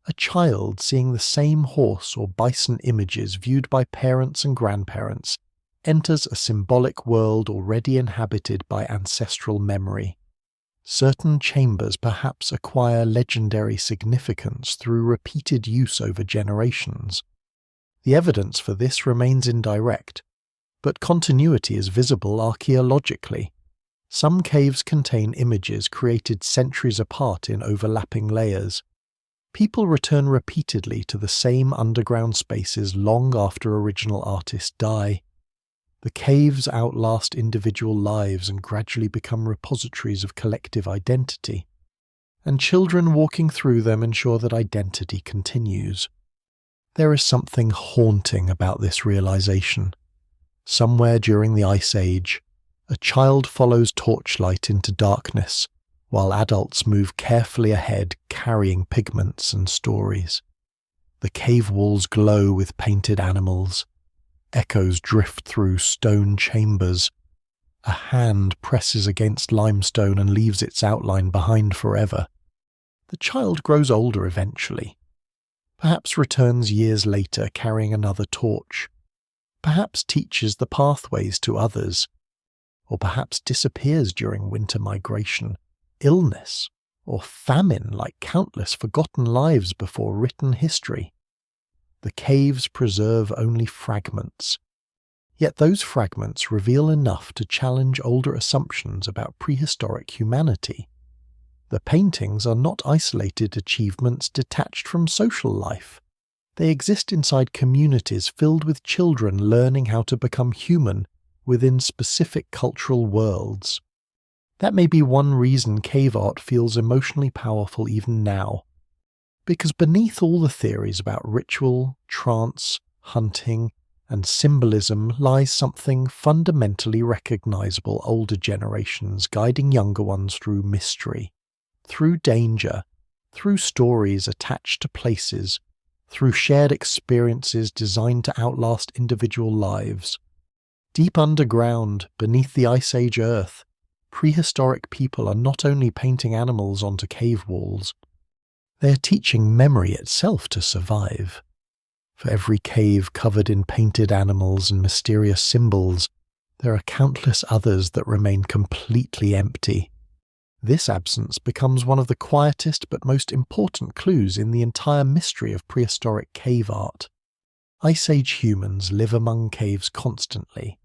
A child seeing the same horse or bison images viewed by parents and grandparents enters a symbolic world already inhabited by ancestral memory. Certain chambers perhaps acquire legendary significance through repeated use over generations. The evidence for this remains indirect, but continuity is visible archaeologically. Some caves contain images created centuries apart in overlapping layers. People return repeatedly to the same underground spaces long after original artists die. The caves outlast individual lives and gradually become repositories of collective identity. And children walking through them ensure that identity continues. There is something haunting about this realization. Somewhere during the Ice Age, a child follows torchlight into darkness, while adults move carefully ahead carrying pigments and stories. The cave walls glow with painted animals. Echoes drift through stone chambers. A hand presses against limestone and leaves its outline behind forever. The child grows older eventually. Perhaps returns years later carrying another torch. Perhaps teaches the pathways to others. Or perhaps disappears during winter migration, illness, or famine like countless forgotten lives before written history. The caves preserve only fragments. Yet those fragments reveal enough to challenge older assumptions about prehistoric humanity. The paintings are not isolated achievements detached from social life. They exist inside communities filled with children learning how to become human within specific cultural worlds. That may be one reason cave art feels emotionally powerful even now. Because beneath all the theories about ritual, trance, hunting, and symbolism lies something fundamentally recognizable: older generations guiding younger ones through mystery, through danger, through stories attached to places, through shared experiences designed to outlast individual lives. Deep underground, beneath the Ice Age Earth, prehistoric people are not only painting animals onto cave walls, they are teaching memory itself to survive. For every cave covered in painted animals and mysterious symbols, there are countless others that remain completely empty. This absence becomes one of the quietest but most important clues in the entire mystery of prehistoric cave art. Ice Age humans live among caves constantly,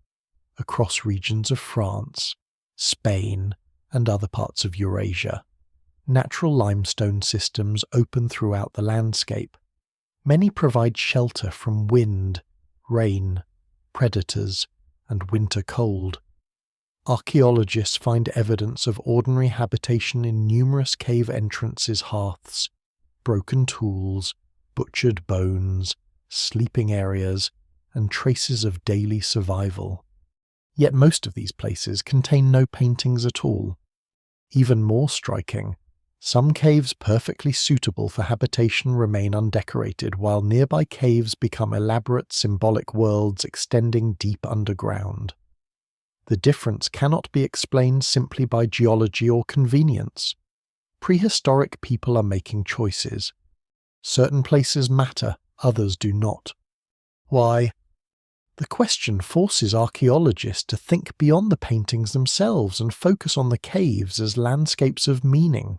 across regions of France, Spain, and other parts of Eurasia. Natural limestone systems open throughout the landscape. Many provide shelter from wind, rain, predators, and winter cold. Archaeologists find evidence of ordinary habitation in numerous cave entrances' hearths, broken tools, butchered bones, sleeping areas, and traces of daily survival. Yet most of these places contain no paintings at all. Even more striking, some caves perfectly suitable for habitation remain undecorated, while nearby caves become elaborate symbolic worlds extending deep underground. The difference cannot be explained simply by geology or convenience. Prehistoric people are making choices. Certain places matter, others do not. Why? The question forces archaeologists to think beyond the paintings themselves and focus on the caves as landscapes of meaning.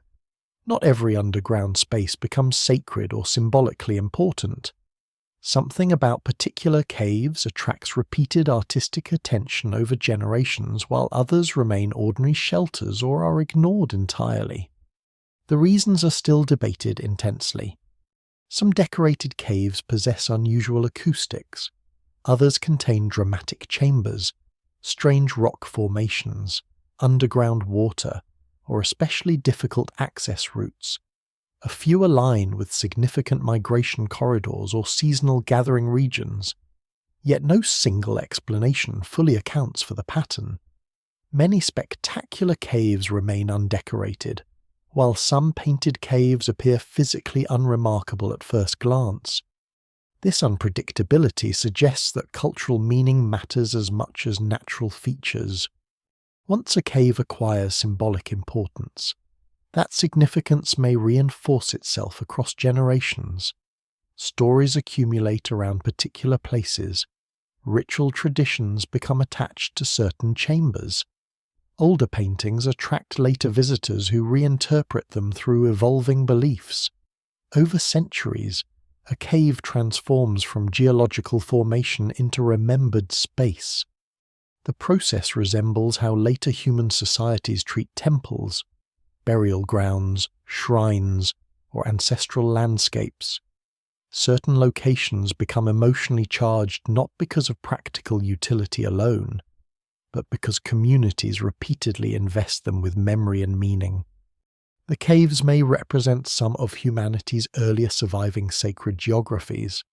Not every underground space becomes sacred or symbolically important. Something about particular caves attracts repeated artistic attention over generations, while others remain ordinary shelters or are ignored entirely. The reasons are still debated intensely. Some decorated caves possess unusual acoustics. Others contain dramatic chambers, strange rock formations, underground water, or especially difficult access routes. A few align with significant migration corridors or seasonal gathering regions, yet no single explanation fully accounts for the pattern. Many spectacular caves remain undecorated, while some painted caves appear physically unremarkable at first glance. This unpredictability suggests that cultural meaning matters as much as natural features. Once a cave acquires symbolic importance, that significance may reinforce itself across generations. Stories accumulate around particular places. Ritual traditions become attached to certain chambers. Older paintings attract later visitors who reinterpret them through evolving beliefs. Over centuries, a cave transforms from geological formation into remembered space. The process resembles how later human societies treat temples, burial grounds, shrines, or ancestral landscapes. Certain locations become emotionally charged not because of practical utility alone, but because communities repeatedly invest them with memory and meaning. The caves may represent some of humanity's earlier surviving sacred geographies.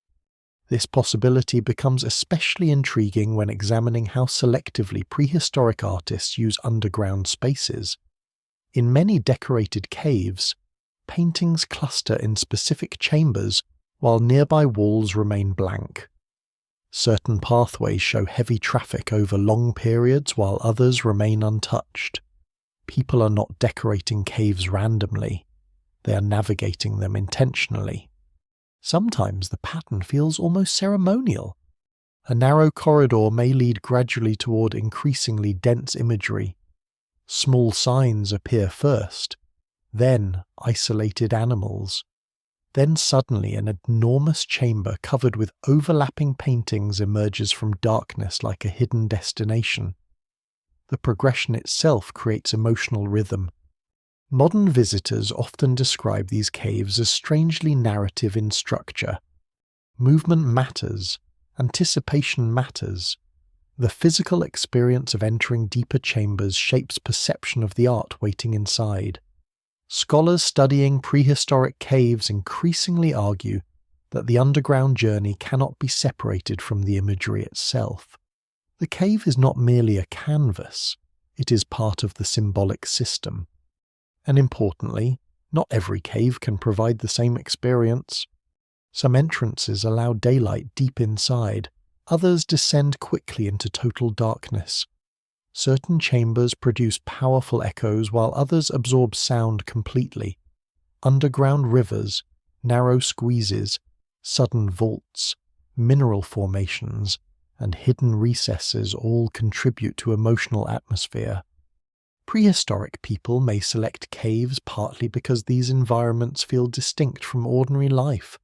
This possibility becomes especially intriguing when examining how selectively prehistoric artists use underground spaces. In many decorated caves, paintings cluster in specific chambers while nearby walls remain blank. Certain pathways show heavy traffic over long periods while others remain untouched. People are not decorating caves randomly, they are navigating them intentionally. Sometimes the pattern feels almost ceremonial. A narrow corridor may lead gradually toward increasingly dense imagery. Small signs appear first, then isolated animals. Then suddenly an enormous chamber covered with overlapping paintings emerges from darkness like a hidden destination. The progression itself creates emotional rhythm. Modern visitors often describe these caves as strangely narrative in structure. Movement matters, anticipation matters. The physical experience of entering deeper chambers shapes perception of the art waiting inside. Scholars studying prehistoric caves increasingly argue that the underground journey cannot be separated from the imagery itself. The cave is not merely a canvas, it is part of the symbolic system. And importantly, not every cave can provide the same experience. Some entrances allow daylight deep inside, others descend quickly into total darkness. Certain chambers produce powerful echoes while others absorb sound completely. Underground rivers, narrow squeezes, sudden vaults, mineral formations, and hidden recesses all contribute to emotional atmosphere. Prehistoric people may select caves partly because these environments feel distinct from ordinary life.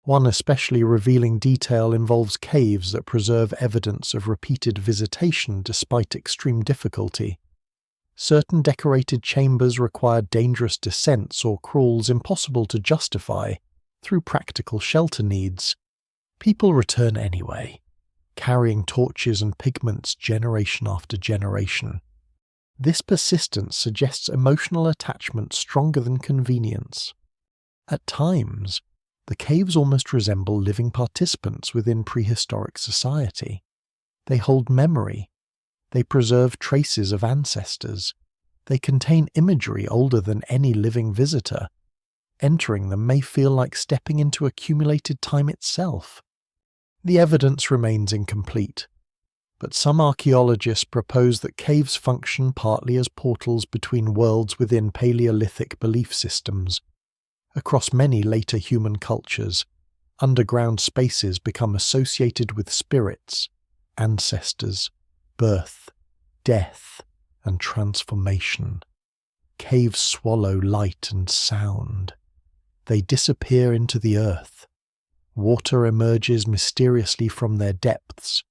One especially revealing detail involves caves that preserve evidence of repeated visitation despite extreme difficulty. Certain decorated chambers require dangerous descents or crawls impossible to justify through practical shelter needs. People return anyway, carrying torches and pigments generation after generation. This persistence suggests emotional attachment stronger than convenience. At times, the caves almost resemble living participants within prehistoric society. They hold memory. They preserve traces of ancestors. They contain imagery older than any living visitor. Entering them may feel like stepping into accumulated time itself. The evidence remains incomplete, but some archaeologists propose that caves function partly as portals between worlds within Paleolithic belief systems. Across many later human cultures, underground spaces become associated with spirits, ancestors, birth, death, and transformation. Caves swallow light and sound. They disappear into the earth. Water emerges mysteriously from their depths.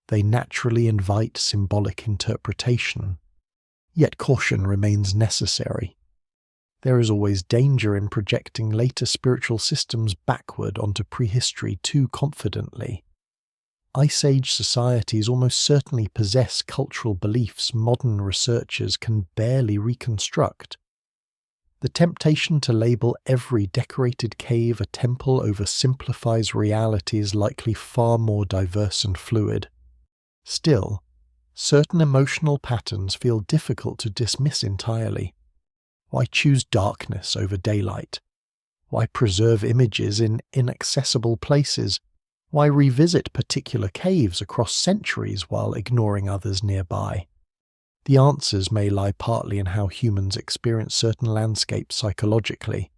They naturally invite symbolic interpretation. Yet caution remains necessary. There is always danger in projecting later spiritual systems backward onto prehistory too confidently. Ice Age societies almost certainly possess cultural beliefs modern researchers can barely reconstruct. The temptation to label every decorated cave a temple oversimplifies reality is likely far more diverse and fluid. Still, certain emotional patterns feel difficult to dismiss entirely. Why choose darkness over daylight? Why preserve images in inaccessible places? Why revisit particular caves across centuries while ignoring others nearby? The answers may lie partly in how humans experience certain landscapes psychologically.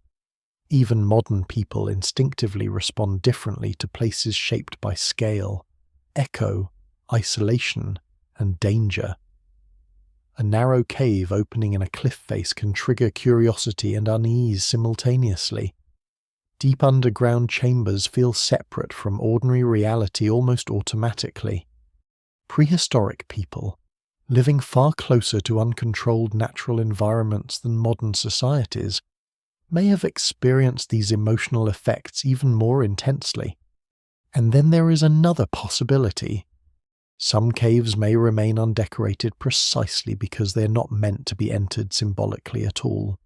Even modern people instinctively respond differently to places shaped by scale, echo, isolation, and danger. A narrow cave opening in a cliff face can trigger curiosity and unease simultaneously. Deep underground chambers feel separate from ordinary reality almost automatically. Prehistoric people, living far closer to uncontrolled natural environments than modern societies, may have experienced these emotional effects even more intensely. And then there is another possibility. Some caves may remain undecorated precisely because they are not meant to be entered symbolically at all.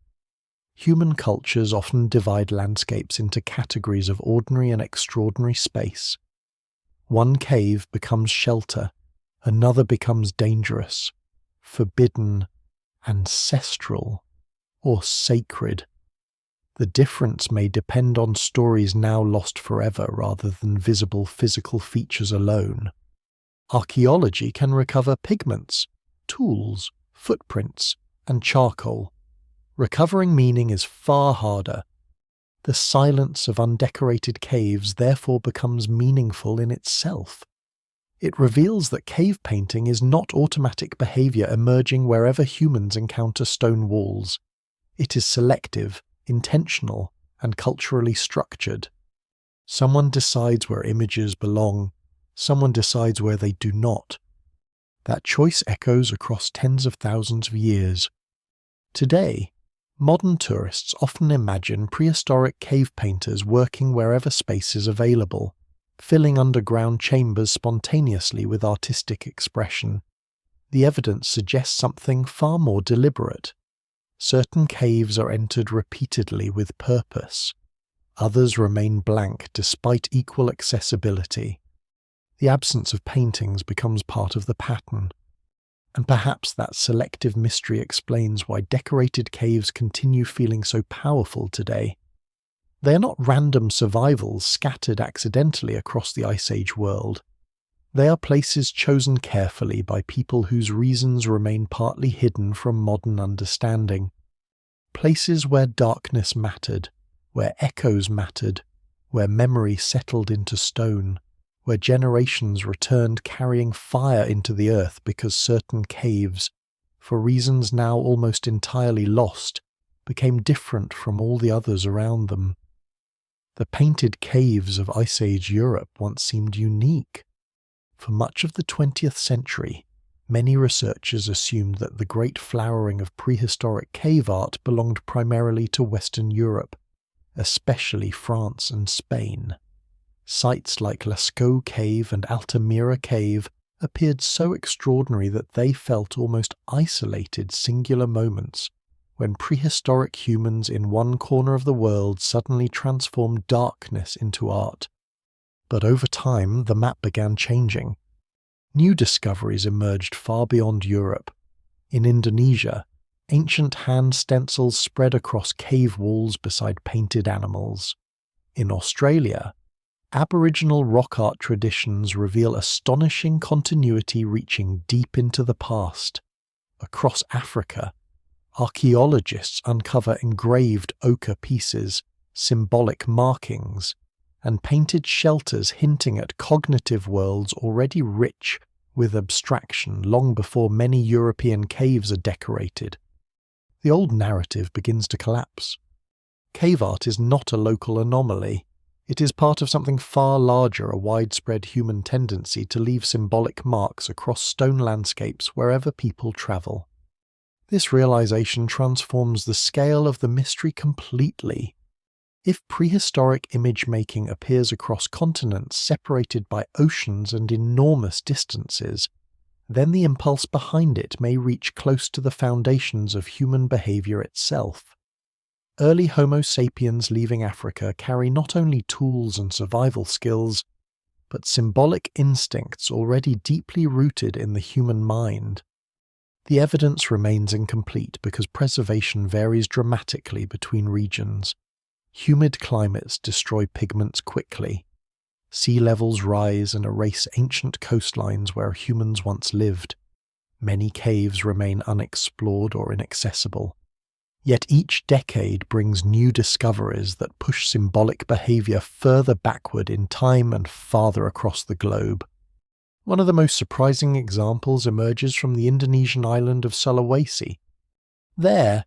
Human cultures often divide landscapes into categories of ordinary and extraordinary space. One cave becomes shelter, another becomes dangerous, forbidden, ancestral, or sacred. The difference may depend on stories now lost forever rather than visible physical features alone. Archaeology can recover pigments, tools, footprints, and charcoal. Recovering meaning is far harder. The silence of undecorated caves therefore becomes meaningful in itself. It reveals that cave painting is not automatic behavior emerging wherever humans encounter stone walls. It is selective, intentional, and culturally structured. Someone decides where images belong. Someone decides where they do not. That choice echoes across tens of thousands of years. Today, modern tourists often imagine prehistoric cave painters working wherever space is available, filling underground chambers spontaneously with artistic expression. The evidence suggests something far more deliberate. Certain caves are entered repeatedly with purpose. Others remain blank despite equal accessibility. The absence of paintings becomes part of the pattern. And perhaps that selective mystery explains why decorated caves continue feeling so powerful today. They are not random survivals scattered accidentally across the Ice Age world. They are places chosen carefully by people whose reasons remain partly hidden from modern understanding. Places where darkness mattered, where echoes mattered, where memory settled into stone, where generations returned carrying fire into the earth because certain caves, for reasons now almost entirely lost, became different from all the others around them. The painted caves of Ice Age Europe once seemed unique. For much of the 20th century, many researchers assumed that the great flowering of prehistoric cave art belonged primarily to Western Europe, especially France and Spain. Sites like Lascaux Cave and Altamira Cave appeared so extraordinary that they felt almost isolated singular moments when prehistoric humans in one corner of the world suddenly transformed darkness into art. But over time, the map began changing. New discoveries emerged far beyond Europe. In Indonesia, ancient hand stencils spread across cave walls beside painted animals. In Australia, Aboriginal rock art traditions reveal astonishing continuity reaching deep into the past. Across Africa, archaeologists uncover engraved ochre pieces, symbolic markings, and painted shelters hinting at cognitive worlds already rich with abstraction long before many European caves are decorated. The old narrative begins to collapse. Cave art is not a local anomaly. It is part of something far larger, a widespread human tendency to leave symbolic marks across stone landscapes wherever people travel. This realization transforms the scale of the mystery completely. If prehistoric image-making appears across continents separated by oceans and enormous distances, then the impulse behind it may reach close to the foundations of human behavior itself. Early Homo sapiens leaving Africa carry not only tools and survival skills, but symbolic instincts already deeply rooted in the human mind. The evidence remains incomplete because preservation varies dramatically between regions. Humid climates destroy pigments quickly. Sea levels rise and erase ancient coastlines where humans once lived. Many caves remain unexplored or inaccessible. Yet each decade brings new discoveries that push symbolic behavior further backward in time and farther across the globe. One of the most surprising examples emerges from the Indonesian island of Sulawesi. There,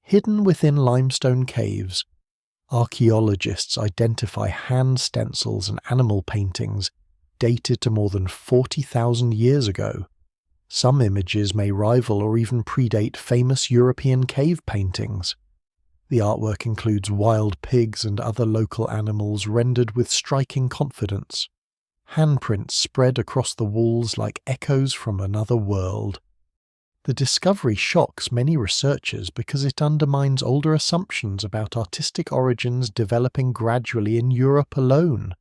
hidden within limestone caves, archaeologists identify hand stencils and animal paintings dated to more than 40,000 years ago. Some images may rival or even predate famous European cave paintings. The artwork includes wild pigs and other local animals rendered with striking confidence. Handprints spread across the walls like echoes from another world. The discovery shocks many researchers because it undermines older assumptions about artistic origins developing gradually in Europe alone.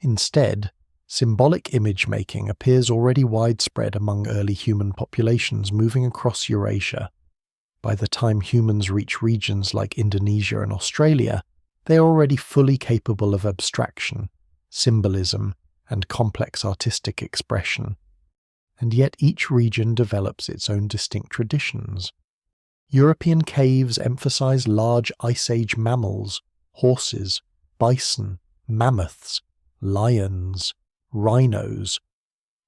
Instead, symbolic image-making appears already widespread among early human populations moving across Eurasia. By the time humans reach regions like Indonesia and Australia, they are already fully capable of abstraction, symbolism, and complex artistic expression. And yet each region develops its own distinct traditions. European caves emphasize large Ice Age mammals, horses, bison, mammoths, lions, rhinos.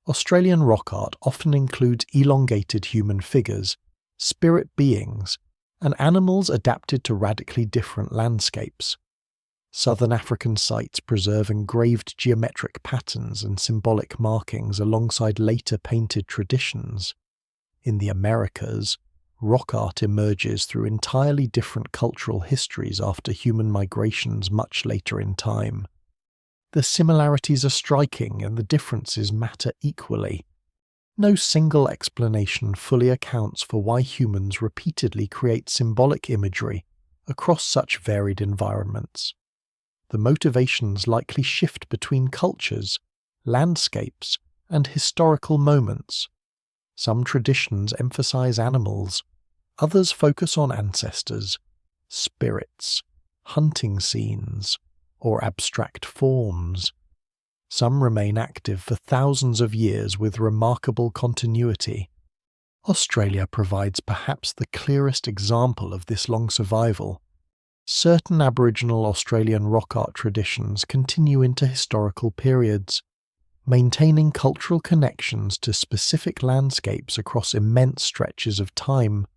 Australian rock art often includes elongated human figures, spirit beings, and animals adapted to radically different landscapes. Southern African sites preserve engraved geometric patterns and symbolic markings alongside later painted traditions. In the Americas, rock art emerges through entirely different cultural histories after human migrations much later in time. The similarities are striking and the differences matter equally. No single explanation fully accounts for why humans repeatedly create symbolic imagery across such varied environments. The motivations likely shift between cultures, landscapes, and historical moments. Some traditions emphasize animals, others focus on ancestors, spirits, hunting scenes, or abstract forms. Some remain active for thousands of years with remarkable continuity. Australia provides perhaps the clearest example of this long survival. Certain Aboriginal Australian rock art traditions continue into historical periods, maintaining cultural connections to specific landscapes across immense stretches of time.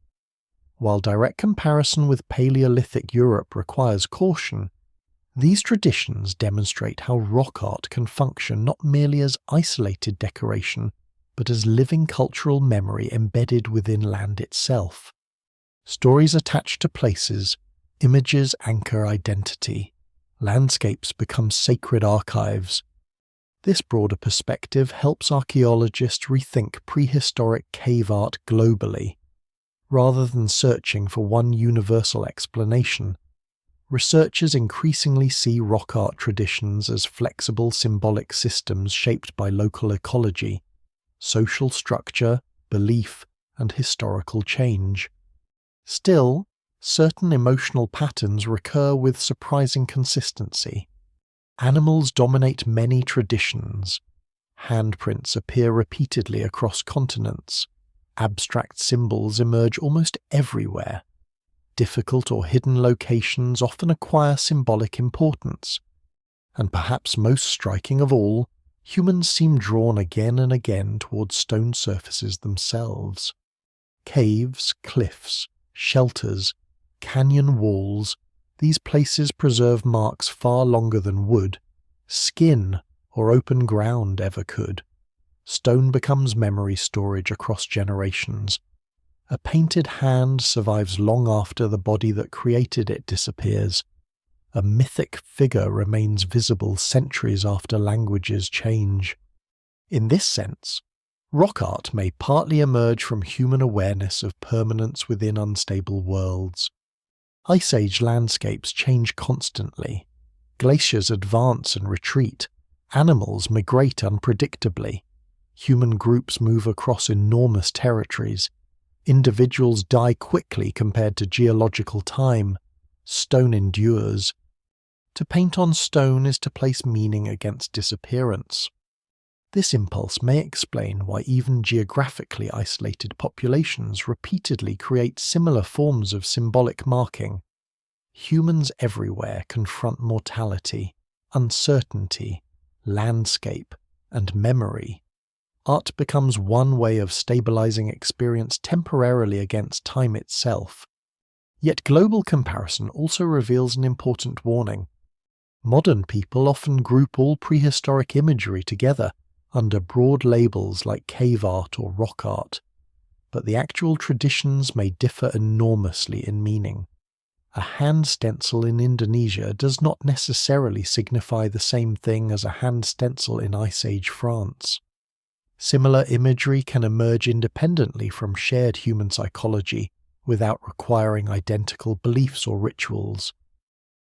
While direct comparison with Paleolithic Europe requires caution, these traditions demonstrate how rock art can function not merely as isolated decoration, but as living cultural memory embedded within land itself. Stories attached to places, images anchor identity. Landscapes become sacred archives. This broader perspective helps archaeologists rethink prehistoric cave art globally. Rather than searching for one universal explanation, researchers increasingly see rock art traditions as flexible symbolic systems shaped by local ecology, social structure, belief, and historical change. Still, certain emotional patterns recur with surprising consistency. Animals dominate many traditions. Handprints appear repeatedly across continents. Abstract symbols emerge almost everywhere. Difficult or hidden locations often acquire symbolic importance. And perhaps most striking of all, humans seem drawn again and again towards stone surfaces themselves. Caves, cliffs, shelters, canyon walls, these places preserve marks far longer than wood, skin, or open ground ever could. Stone becomes memory storage across generations. A painted hand survives long after the body that created it disappears. A mythic figure remains visible centuries after languages change. In this sense, rock art may partly emerge from human awareness of permanence within unstable worlds. Ice Age landscapes change constantly. Glaciers advance and retreat. Animals migrate unpredictably. Human groups move across enormous territories. Individuals die quickly compared to geological time. Stone endures. To paint on stone is to place meaning against disappearance. This impulse may explain why even geographically isolated populations repeatedly create similar forms of symbolic marking. Humans everywhere confront mortality, uncertainty, landscape, and memory. Art becomes one way of stabilizing experience temporarily against time itself. Yet global comparison also reveals an important warning. Modern people often group all prehistoric imagery together under broad labels like cave art or rock art, but the actual traditions may differ enormously in meaning. A hand stencil in Indonesia does not necessarily signify the same thing as a hand stencil in Ice Age France. Similar imagery can emerge independently from shared human psychology without requiring identical beliefs or rituals.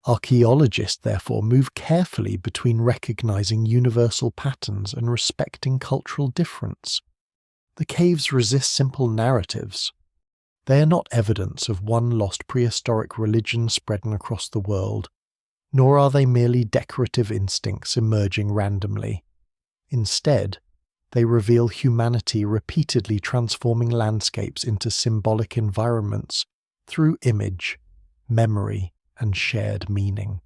Archaeologists therefore move carefully between recognizing universal patterns and respecting cultural difference. The caves resist simple narratives. They are not evidence of one lost prehistoric religion spreading across the world, nor are they merely decorative instincts emerging randomly. Instead, they reveal humanity repeatedly transforming landscapes into symbolic environments through image, memory, and shared meaning.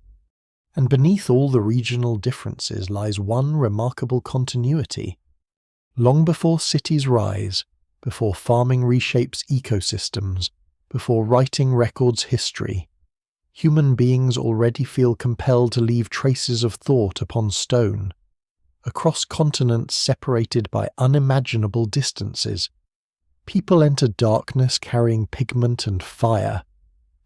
And beneath all the regional differences lies one remarkable continuity. Long before cities rise, before farming reshapes ecosystems, before writing records history, human beings already feel compelled to leave traces of thought upon stone. Across continents separated by unimaginable distances, people enter darkness carrying pigment and fire.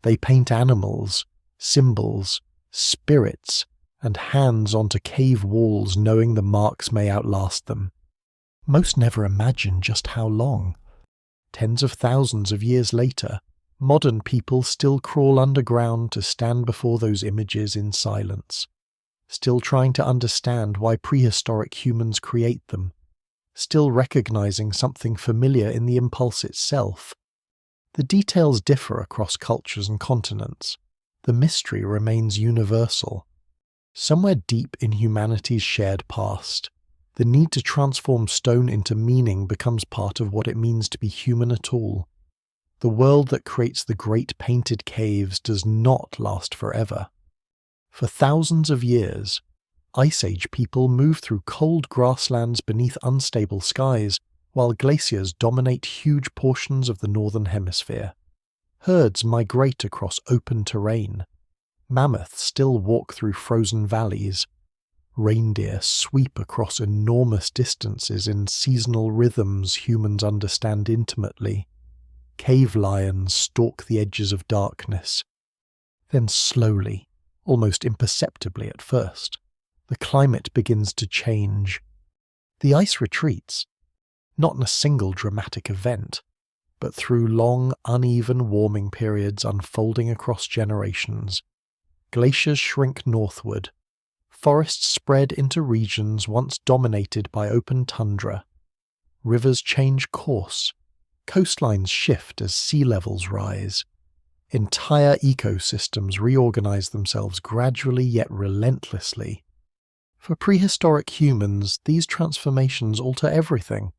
They paint animals, symbols, spirits, and hands onto cave walls knowing the marks may outlast them. Most never imagine just how long. Tens of thousands of years later, modern people still crawl underground to stand before those images in silence, still trying to understand why prehistoric humans create them, still recognizing something familiar in the impulse itself. The details differ across cultures and continents. The mystery remains universal. Somewhere deep in humanity's shared past, the need to transform stone into meaning becomes part of what it means to be human at all. The world that creates the great painted caves does not last forever. For thousands of years, Ice Age people move through cold grasslands beneath unstable skies, while glaciers dominate huge portions of the northern hemisphere. Herds migrate across open terrain. Mammoths still walk through frozen valleys. Reindeer sweep across enormous distances in seasonal rhythms humans understand intimately. Cave lions stalk the edges of darkness. Then slowly, almost imperceptibly at first, the climate begins to change. The ice retreats, not in a single dramatic event, but through long, uneven warming periods unfolding across generations. Glaciers shrink northward. Forests spread into regions once dominated by open tundra. Rivers change course. Coastlines shift as sea levels rise. Entire ecosystems reorganize themselves gradually yet relentlessly. For prehistoric humans, these transformations alter everything.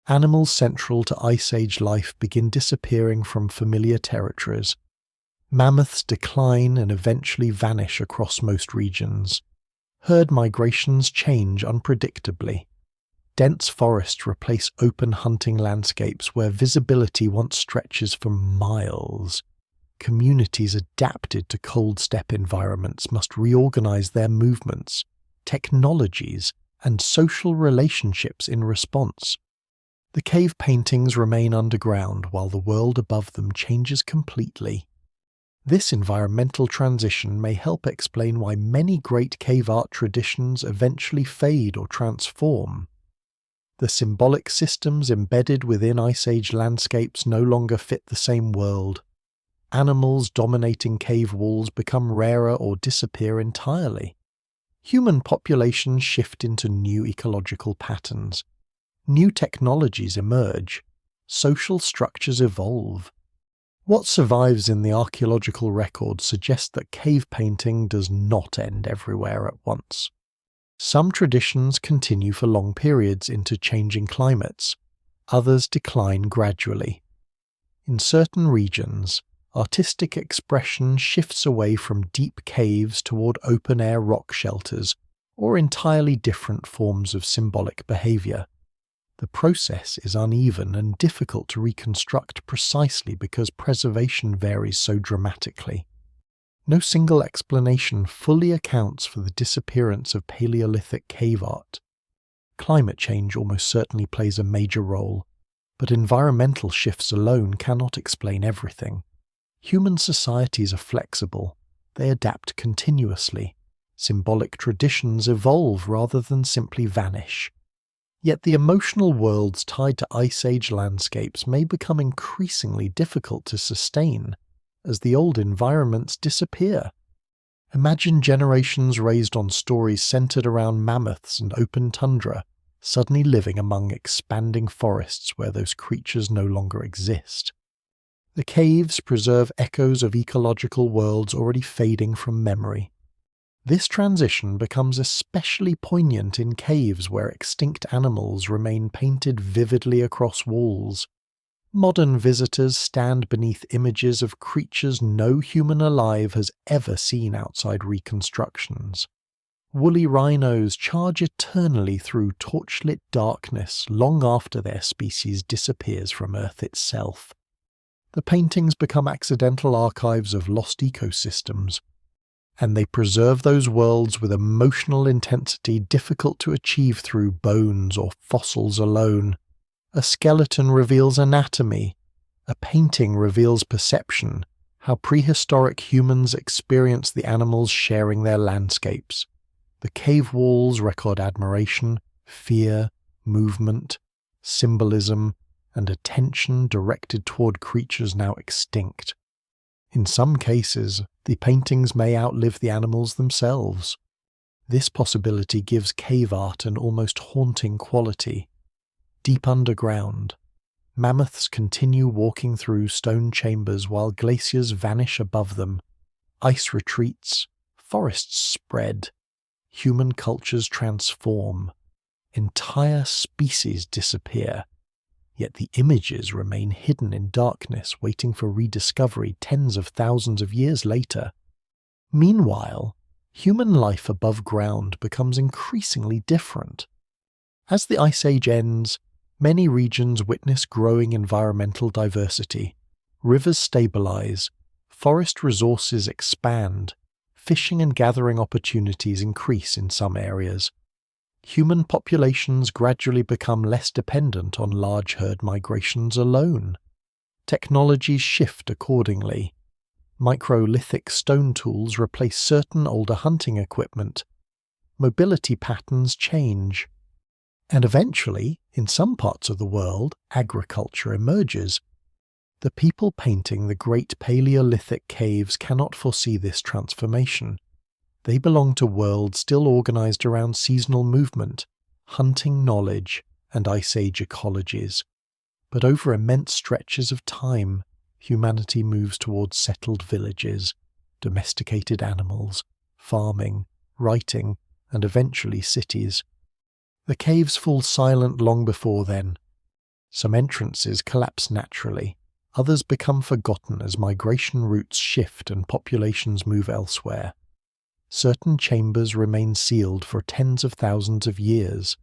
Animals central to Ice Age life begin disappearing from familiar territories. Mammoths decline and eventually vanish across most regions. Herd migrations change unpredictably. Dense forests replace open hunting landscapes where visibility once stretches for miles. Communities adapted to cold steppe environments must reorganize their movements, technologies, and social relationships in response. The cave paintings remain underground while the world above them changes completely. This environmental transition may help explain why many great cave art traditions eventually fade or transform. The symbolic systems embedded within Ice Age landscapes no longer fit the same world. Animals dominating cave walls become rarer or disappear entirely. Human populations shift into new ecological patterns. New technologies emerge. Social structures evolve. What survives in the archaeological record suggests that cave painting does not end everywhere at once. Some traditions continue for long periods into changing climates. Others decline gradually. In certain regions, artistic expression shifts away from deep caves toward open-air rock shelters or entirely different forms of symbolic behavior. The process is uneven and difficult to reconstruct precisely because preservation varies so dramatically. No single explanation fully accounts for the disappearance of Paleolithic cave art. Climate change almost certainly plays a major role, but environmental shifts alone cannot explain everything. Human societies are flexible. They adapt continuously. Symbolic traditions evolve rather than simply vanish. Yet the emotional worlds tied to Ice Age landscapes may become increasingly difficult to sustain as the old environments disappear. Imagine generations raised on stories centered around mammoths and open tundra, suddenly living among expanding forests where those creatures no longer exist. The caves preserve echoes of ecological worlds already fading from memory. This transition becomes especially poignant in caves where extinct animals remain painted vividly across walls. Modern visitors stand beneath images of creatures no human alive has ever seen outside reconstructions. Woolly rhinos charge eternally through torchlit darkness long after their species disappears from Earth itself. The paintings become accidental archives of lost ecosystems, and they preserve those worlds with emotional intensity difficult to achieve through bones or fossils alone. A skeleton reveals anatomy, a painting reveals perception, how prehistoric humans experience the animals sharing their landscapes. The cave walls record admiration, fear, movement, symbolism, and attention directed toward creatures now extinct. In some cases, the paintings may outlive the animals themselves. This possibility gives cave art an almost haunting quality. Deep underground, mammoths continue walking through stone chambers while glaciers vanish above them. Ice retreats, forests spread, human cultures transform, entire species disappear, yet the images remain hidden in darkness, waiting for rediscovery tens of thousands of years later. Meanwhile, human life above ground becomes increasingly different. As the Ice Age ends, many regions witness growing environmental diversity. Rivers stabilize, forest resources expand, fishing and gathering opportunities increase in some areas. Human populations gradually become less dependent on large herd migrations alone. Technologies shift accordingly. Microlithic stone tools replace certain older hunting equipment. Mobility patterns change. And eventually, in some parts of the world, agriculture emerges. The people painting the great Paleolithic caves cannot foresee this transformation. They belong to worlds still organized around seasonal movement, hunting knowledge, and Ice Age ecologies. But over immense stretches of time, humanity moves towards settled villages, domesticated animals, farming, writing, and eventually cities. The caves fall silent long before then. Some entrances collapse naturally, others become forgotten as migration routes shift and populations move elsewhere. Certain chambers remain sealed for tens of thousands of years.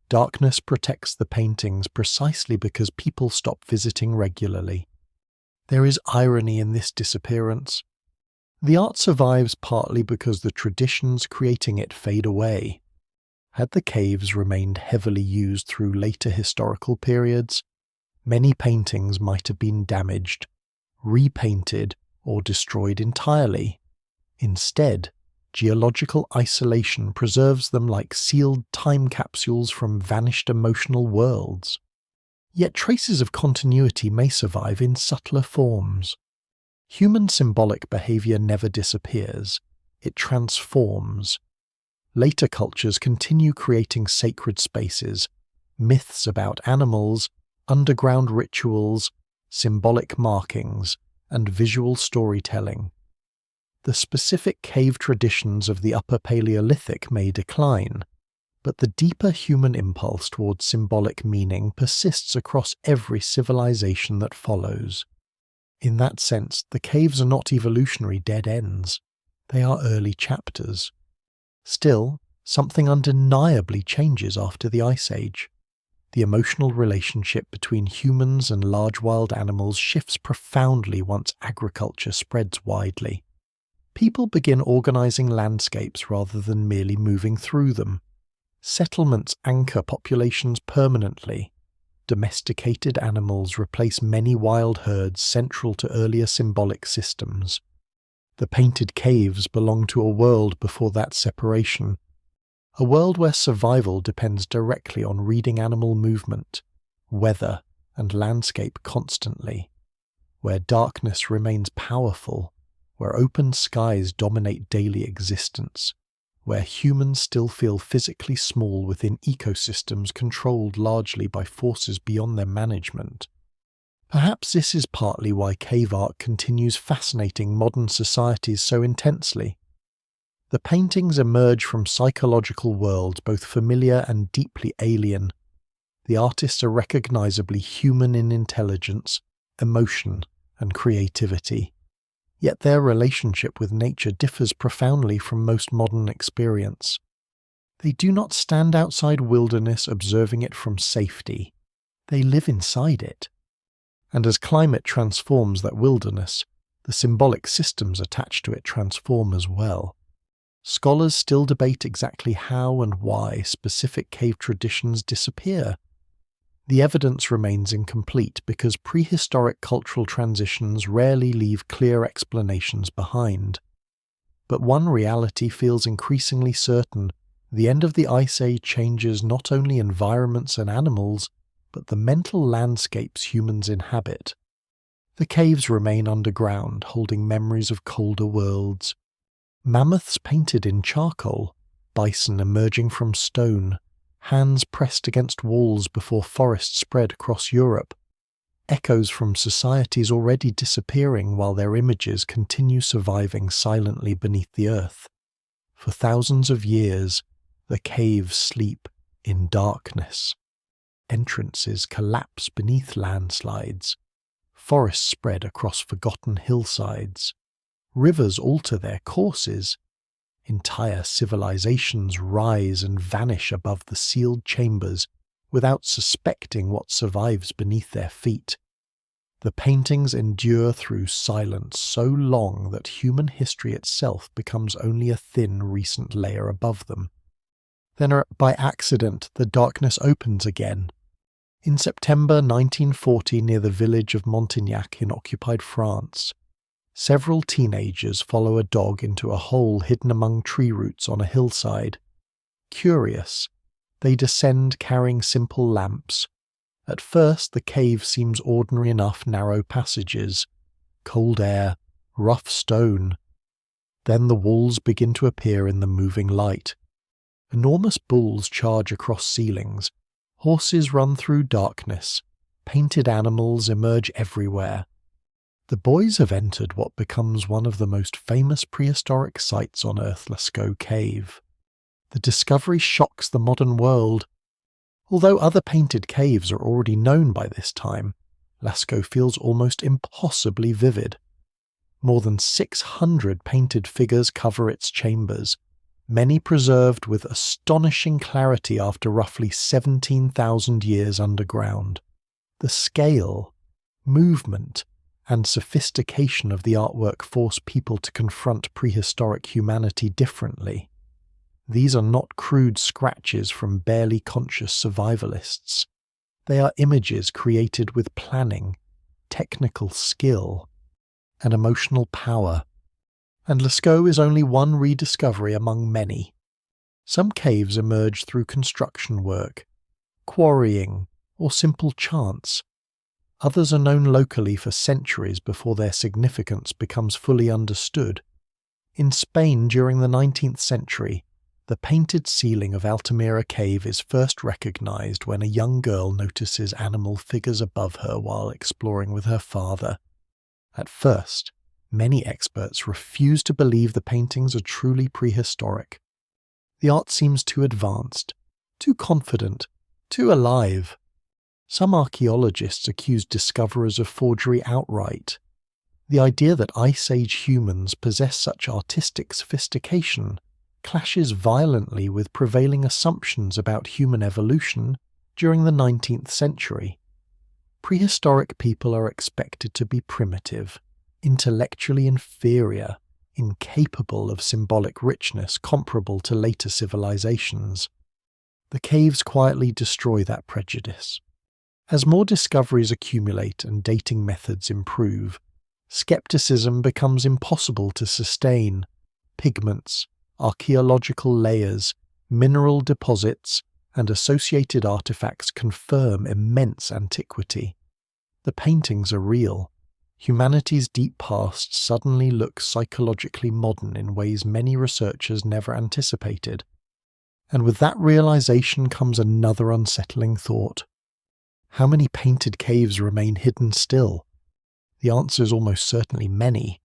Darkness protects the paintings precisely because people stop visiting regularly. There is irony in this disappearance. The art survives partly because the traditions creating it fade away. Had the caves remained heavily used through later historical periods, many paintings might have been damaged, repainted, or destroyed entirely. Instead, geological isolation preserves them like sealed time capsules from vanished emotional worlds. Yet traces of continuity may survive in subtler forms. Human symbolic behavior never disappears, it transforms. Later cultures continue creating sacred spaces, myths about animals, underground rituals, symbolic markings, and visual storytelling. The specific cave traditions of the Upper Paleolithic may decline, but the deeper human impulse towards symbolic meaning persists across every civilization that follows. In that sense, the caves are not evolutionary dead ends. They are early chapters. Still, something undeniably changes after the Ice Age. The emotional relationship between humans and large wild animals shifts profoundly once agriculture spreads widely. People begin organizing landscapes rather than merely moving through them. Settlements anchor populations permanently. Domesticated animals replace many wild herds central to earlier symbolic systems. The painted caves belong to a world before that separation, a world where survival depends directly on reading animal movement, weather, and landscape constantly, where darkness remains powerful, where open skies dominate daily existence, where humans still feel physically small within ecosystems controlled largely by forces beyond their management. Perhaps this is partly why cave art continues fascinating modern societies so intensely. The paintings emerge from psychological worlds both familiar and deeply alien. The artists are recognizably human in intelligence, emotion, and creativity. Yet their relationship with nature differs profoundly from most modern experience. They do not stand outside wilderness observing it from safety. They live inside it. And as climate transforms that wilderness, the symbolic systems attached to it transform as well. Scholars still debate exactly how and why specific cave traditions disappear. The evidence remains incomplete because prehistoric cultural transitions rarely leave clear explanations behind. But one reality feels increasingly certain: the end of the Ice Age changes not only environments and animals, but the mental landscapes humans inhabit. The caves remain underground, holding memories of colder worlds. Mammoths painted in charcoal, bison emerging from stone, hands pressed against walls before forests spread across Europe. Echoes from societies already disappearing while their images continue surviving silently beneath the earth. For thousands of years, the caves sleep in darkness. Entrances collapse beneath landslides. Forests spread across forgotten hillsides. Rivers alter their courses. Entire civilizations rise and vanish above the sealed chambers without suspecting what survives beneath their feet. The paintings endure through silence so long that human history itself becomes only a thin recent layer above them. Then, by accident, the darkness opens again. In September 1940, near the village of Montignac in occupied France, several teenagers follow a dog into a hole hidden among tree roots on a hillside. Curious, they descend carrying simple lamps. At first, the cave seems ordinary enough: narrow passages, cold air, rough stone. Then the walls begin to appear in the moving light. Enormous bulls charge across ceilings. Horses run through darkness. Painted animals emerge everywhere. The boys have entered what becomes one of the most famous prehistoric sites on Earth, Lascaux Cave. The discovery shocks the modern world. Although other painted caves are already known by this time, Lascaux feels almost impossibly vivid. More than 600 painted figures cover its chambers, many preserved with astonishing clarity after roughly 17,000 years underground. The scale, movement, and sophistication of the artwork force people to confront prehistoric humanity differently. These are not crude scratches from barely conscious survivalists. They are images created with planning, technical skill, and emotional power. And Lascaux is only one rediscovery among many. Some caves emerge through construction work, quarrying, or simple chance. Others are known locally for centuries before their significance becomes fully understood. In Spain during the 19th century, the painted ceiling of Altamira Cave is first recognized when a young girl notices animal figures above her while exploring with her father. At first, many experts refuse to believe the paintings are truly prehistoric. The art seems too advanced, too confident, too alive. Some archaeologists accuse discoverers of forgery outright. The idea that Ice Age humans possess such artistic sophistication clashes violently with prevailing assumptions about human evolution during the 19th century. Prehistoric people are expected to be primitive, intellectually inferior, incapable of symbolic richness comparable to later civilizations. The caves quietly destroy that prejudice. As more discoveries accumulate and dating methods improve, skepticism becomes impossible to sustain. Pigments, archaeological layers, mineral deposits, and associated artifacts confirm immense antiquity. The paintings are real. Humanity's deep past suddenly looks psychologically modern in ways many researchers never anticipated. And with that realization comes another unsettling thought. How many painted caves remain hidden still? The answer is almost certainly many.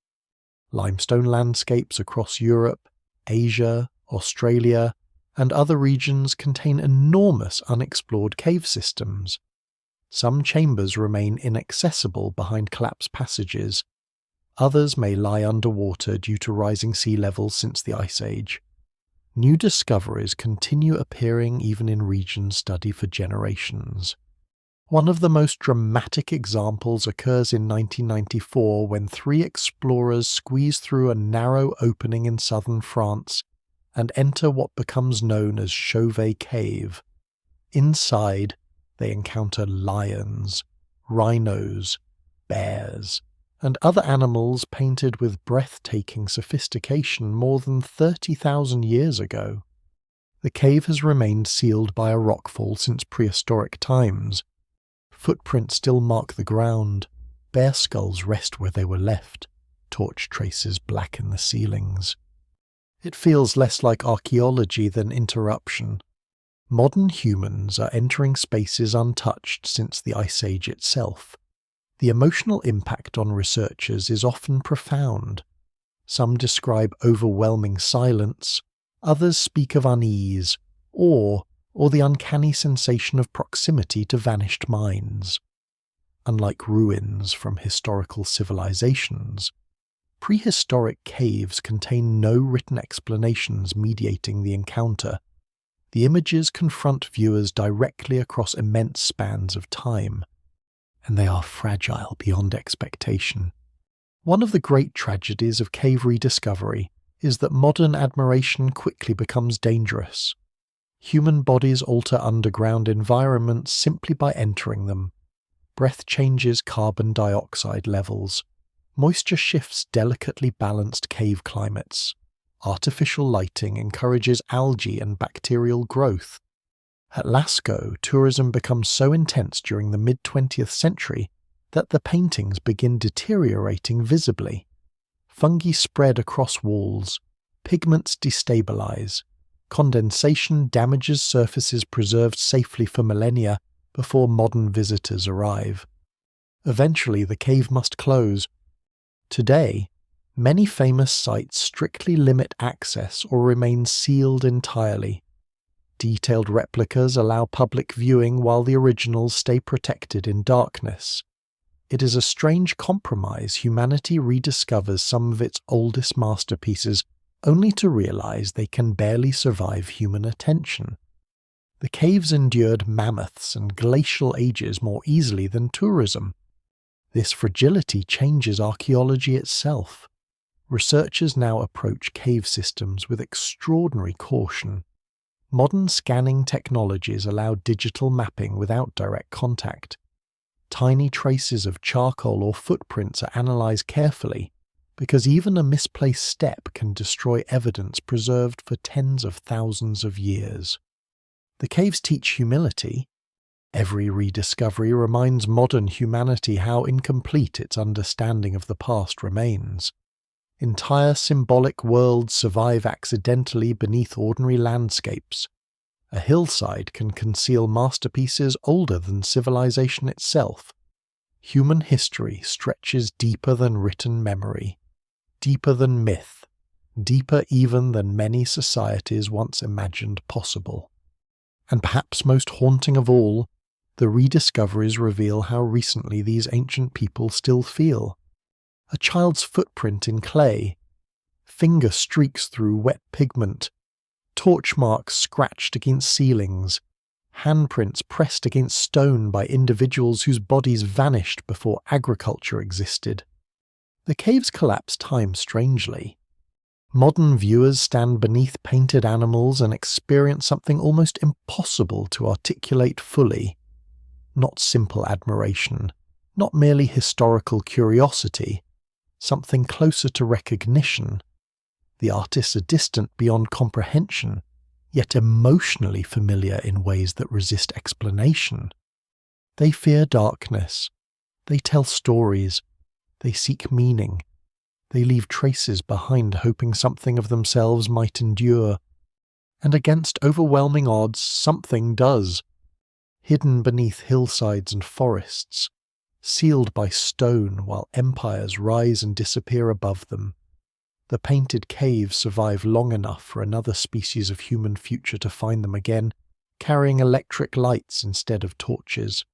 Limestone landscapes across Europe, Asia, Australia, and other regions contain enormous unexplored cave systems. Some chambers remain inaccessible behind collapsed passages. Others may lie underwater due to rising sea levels since the Ice Age. New discoveries continue appearing even in regions studied for generations. One of the most dramatic examples occurs in 1994 when 3 explorers squeeze through a narrow opening in southern France and enter what becomes known as Chauvet Cave. Inside, they encounter lions, rhinos, bears, and other animals painted with breathtaking sophistication more than 30,000 years ago. The cave has remained sealed by a rockfall since prehistoric times. Footprints still mark the ground, bear skulls rest where they were left, torch traces blacken the ceilings. It feels less like archaeology than interruption. Modern humans are entering spaces untouched since the Ice Age itself. The emotional impact on researchers is often profound. Some describe overwhelming silence, others speak of unease, awe, or the uncanny sensation of proximity to vanished minds. Unlike ruins from historical civilizations, prehistoric caves contain no written explanations mediating the encounter. The images confront viewers directly across immense spans of time, and they are fragile beyond expectation. One of the great tragedies of cave rediscovery is that modern admiration quickly becomes dangerous. Human bodies alter underground environments simply by entering them. Breath changes carbon dioxide levels. Moisture shifts delicately balanced cave climates. Artificial lighting encourages algae and bacterial growth. At Lascaux, tourism becomes so intense during the mid-20th century that the paintings begin deteriorating visibly. Fungi spread across walls. Pigments destabilize. Condensation damages surfaces preserved safely for millennia before modern visitors arrive. Eventually, the cave must close. Today, many famous sites strictly limit access or remain sealed entirely. Detailed replicas allow public viewing while the originals stay protected in darkness. It is a strange compromise. Humanity rediscovers some of its oldest masterpieces only to realize they can barely survive human attention. The caves endured mammoths and glacial ages more easily than tourism. This fragility changes archaeology itself. Researchers now approach cave systems with extraordinary caution. Modern scanning technologies allow digital mapping without direct contact. Tiny traces of charcoal or footprints are analyzed carefully, because even a misplaced step can destroy evidence preserved for tens of thousands of years. The caves teach humility. Every rediscovery reminds modern humanity how incomplete its understanding of the past remains. Entire symbolic worlds survive accidentally beneath ordinary landscapes. A hillside can conceal masterpieces older than civilization itself. Human history stretches deeper than written memory, deeper than myth, deeper even than many societies once imagined possible. And perhaps most haunting of all, the rediscoveries reveal how recently these ancient people still feel. A child's footprint in clay, finger streaks through wet pigment, torch marks scratched against ceilings, handprints pressed against stone by individuals whose bodies vanished before agriculture existed. The caves collapse time strangely. Modern viewers stand beneath painted animals and experience something almost impossible to articulate fully. Not simple admiration, not merely historical curiosity, something closer to recognition. The artists are distant beyond comprehension, yet emotionally familiar in ways that resist explanation. They fear darkness. They tell stories. They seek meaning. They leave traces behind, hoping something of themselves might endure. And against overwhelming odds, something does. hidden beneath hillsides and forests, sealed by stone while empires rise and disappear above them. The painted caves survive long enough for another species of human future to find them again, carrying electric lights instead of torches.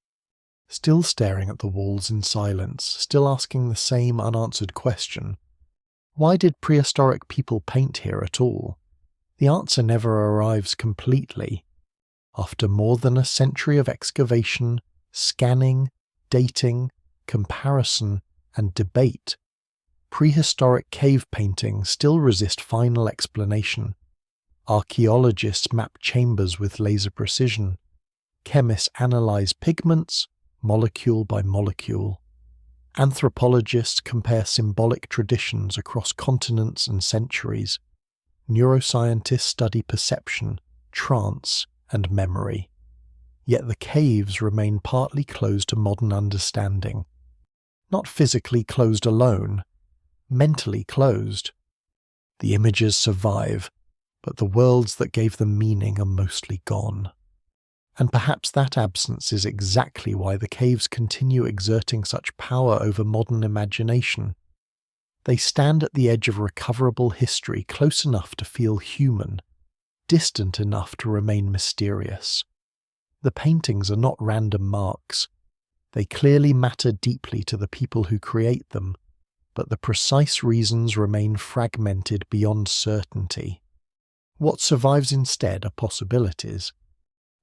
Still staring at the walls in silence, still asking the same unanswered question. Why did prehistoric people paint here at all? The answer never arrives completely. After more than a century of excavation, scanning, dating, comparison, and debate, prehistoric cave paintings still resist final explanation. Archaeologists map chambers with laser precision. Chemists analyze pigments, molecule by molecule. Anthropologists compare symbolic traditions across continents and centuries. Neuroscientists study perception, trance, and memory. Yet the caves remain partly closed to modern understanding. Not physically closed alone, mentally closed. The images survive, but the worlds that gave them meaning are mostly gone. And perhaps that absence is exactly why the caves continue exerting such power over modern imagination. They stand at the edge of recoverable history, close enough to feel human, distant enough to remain mysterious. The paintings are not random marks. They clearly matter deeply to the people who create them, but the precise reasons remain fragmented beyond certainty. What survives instead are possibilities.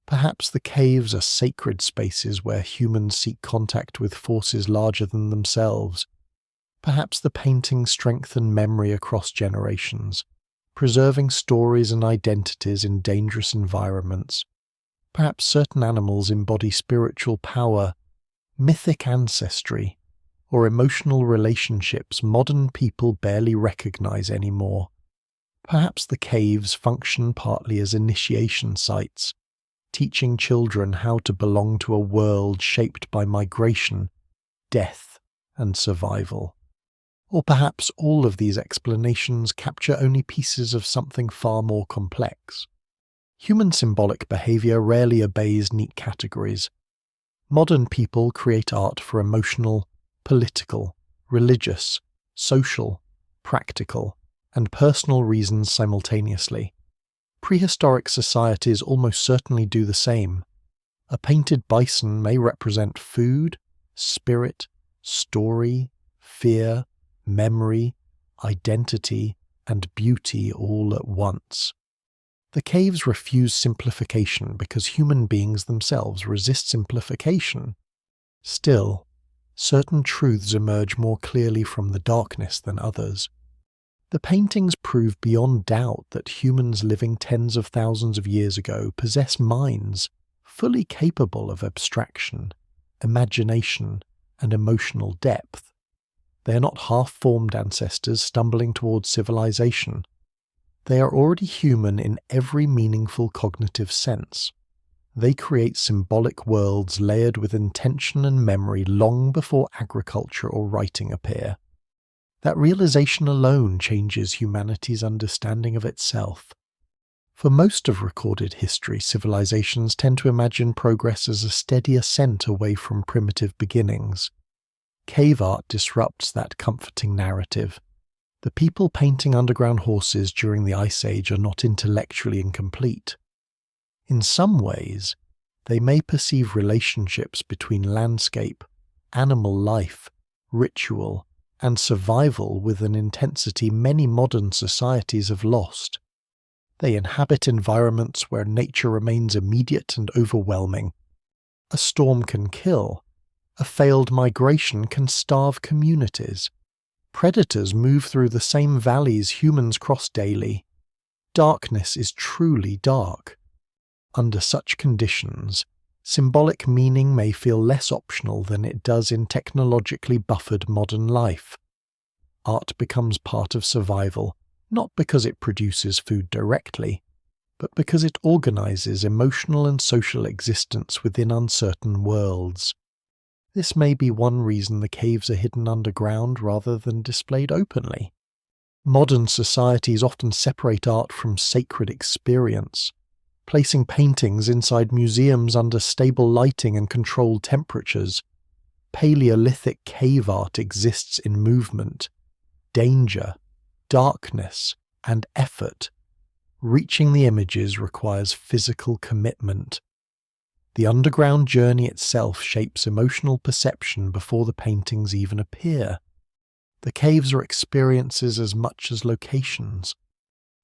Perhaps the caves are sacred spaces where humans seek contact with forces larger than themselves. Perhaps the paintings strengthen memory across generations, preserving stories and identities in dangerous environments. Perhaps certain animals embody spiritual power, mythic ancestry, or emotional relationships modern people barely recognize anymore. Perhaps the caves function partly as initiation sites, teaching children how to belong to a world shaped by migration, death, and survival. Or perhaps all of these explanations capture only pieces of something far more complex. Human symbolic behavior rarely obeys neat categories. Modern people create art for emotional, political, religious, social, practical, and personal reasons simultaneously. Prehistoric societies almost certainly do the same. A painted bison may represent food, spirit, story, fear, memory, identity, and beauty all at once. The caves refuse simplification because human beings themselves resist simplification. Still, certain truths emerge more clearly from the darkness than others. The paintings prove beyond doubt that humans living tens of thousands of years ago possess minds fully capable of abstraction, imagination, and emotional depth. They are not half-formed ancestors stumbling towards civilization. They are already human in every meaningful cognitive sense. They create symbolic worlds layered with intention and memory long before agriculture or writing appear. That realization alone changes humanity's understanding of itself. For most of recorded history, civilizations tend to imagine progress as a steady ascent away from primitive beginnings. Cave art disrupts that comforting narrative. The people painting underground horses during the Ice Age are not intellectually incomplete. In some ways, they may perceive relationships between landscape, animal life, ritual, and survival with an intensity many modern societies have lost. They inhabit environments where nature remains immediate and overwhelming. A storm can kill. A failed migration can starve communities. Predators move through the same valleys humans cross daily. Darkness is truly dark. Under such conditions, symbolic meaning may feel less optional than it does in technologically buffered modern life. Art becomes part of survival, not because it produces food directly, but because it organizes emotional and social existence within uncertain worlds. This may be one reason the caves are hidden underground rather than displayed openly. Modern societies often separate art from sacred experience, placing paintings inside museums under stable lighting and controlled temperatures. Paleolithic cave art exists in movement, danger, darkness, and effort. Reaching the images requires physical commitment. The underground journey itself shapes emotional perception before the paintings even appear. The caves are experiences as much as locations.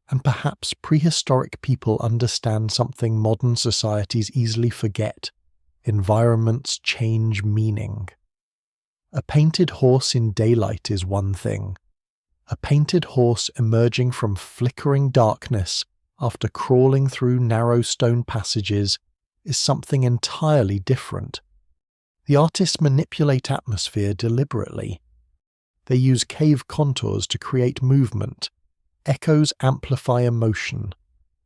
And perhaps prehistoric people understand something modern societies easily forget. Environments change meaning. A painted horse in daylight is one thing. A painted horse emerging from flickering darkness after crawling through narrow stone passages is something entirely different. The artists manipulate atmosphere deliberately. They use cave contours to create movement. Echoes amplify emotion.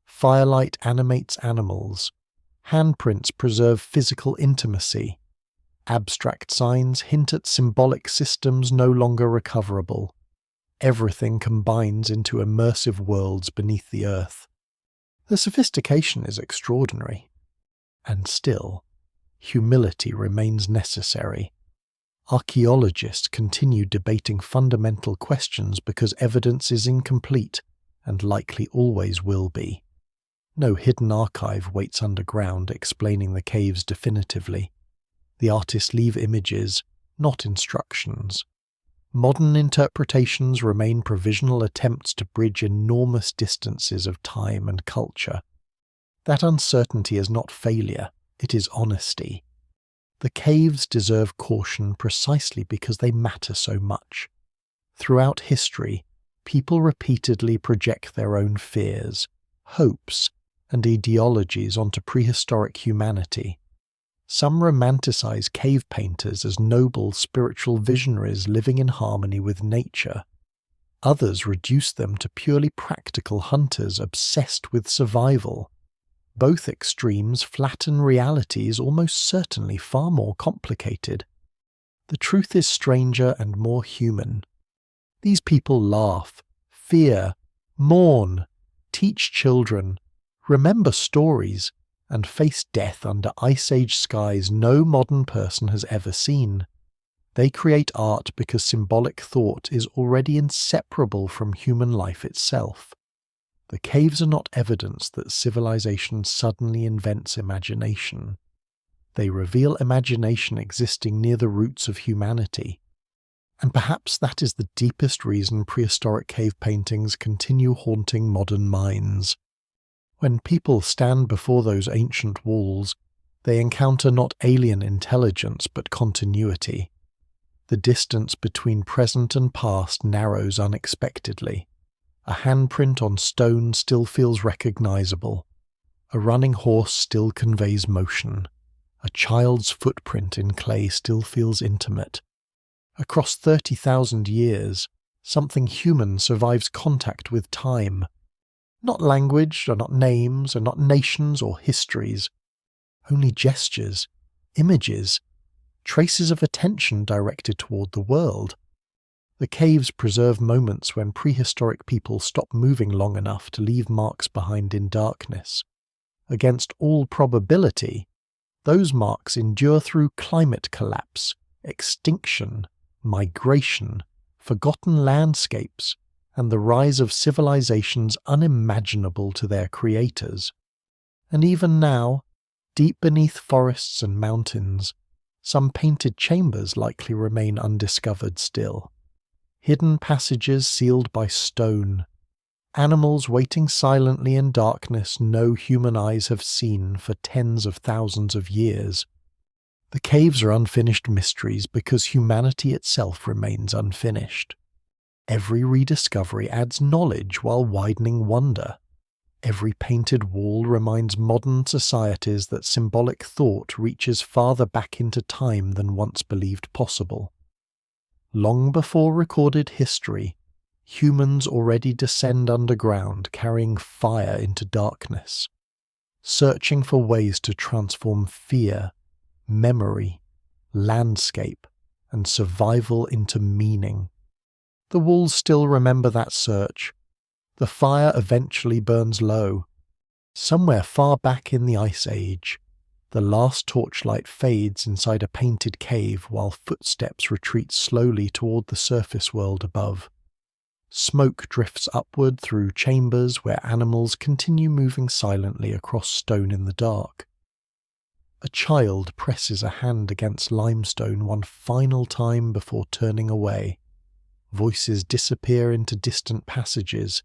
Firelight animates animals. Handprints preserve physical intimacy. Abstract signs hint at symbolic systems no longer recoverable. Everything combines into immersive worlds beneath the earth. The sophistication is extraordinary. And still, humility remains necessary. Archaeologists continue debating fundamental questions because evidence is incomplete and likely always will be. No hidden archive waits underground explaining the caves definitively. The artists leave images, not instructions. Modern interpretations remain provisional attempts to bridge enormous distances of time and culture. That uncertainty is not failure, it is honesty. The caves deserve caution precisely because they matter so much. Throughout history, people repeatedly project their own fears, hopes, and ideologies onto prehistoric humanity. Some romanticize cave painters as noble spiritual visionaries living in harmony with nature. Others reduce them to purely practical hunters obsessed with survival. Both extremes flatten realities almost certainly far more complicated. The truth is stranger and more human. These people laugh, fear, mourn, teach children, remember stories, and face death under Ice Age skies no modern person has ever seen. They create art because symbolic thought is already inseparable from human life itself. The caves are not evidence that civilization suddenly invents imagination. They reveal imagination existing near the roots of humanity. And perhaps that is the deepest reason prehistoric cave paintings continue haunting modern minds. When people stand before those ancient walls, they encounter not alien intelligence but continuity. The distance between present and past narrows unexpectedly. A handprint on stone still feels recognizable. A running horse still conveys motion. A child's footprint in clay still feels intimate. Across 30,000 years, something human survives contact with time. Not language, or not names, or not nations or histories. Only gestures, images, traces of attention directed toward the world. The caves preserve moments when prehistoric people stop moving long enough to leave marks behind in darkness. Against all probability, those marks endure through climate collapse, extinction, migration, forgotten landscapes, and the rise of civilizations unimaginable to their creators. And even now, deep beneath forests and mountains, some painted chambers likely remain undiscovered still. Hidden passages sealed by stone, animals waiting silently in darkness no human eyes have seen for tens of thousands of years. The caves are unfinished mysteries because humanity itself remains unfinished. Every rediscovery adds knowledge while widening wonder. Every painted wall reminds modern societies that symbolic thought reaches farther back into time than once believed possible. Long before recorded history, humans already descend underground carrying fire into darkness, searching for ways to transform fear, memory, landscape, and survival into meaning. The walls still remember that search. The fire eventually burns low. Somewhere far back in the Ice Age, the last torchlight fades inside a painted cave while footsteps retreat slowly toward the surface world above. Smoke drifts upward through chambers where animals continue moving silently across stone in the dark. A child presses a hand against limestone one final time before turning away. Voices disappear into distant passages.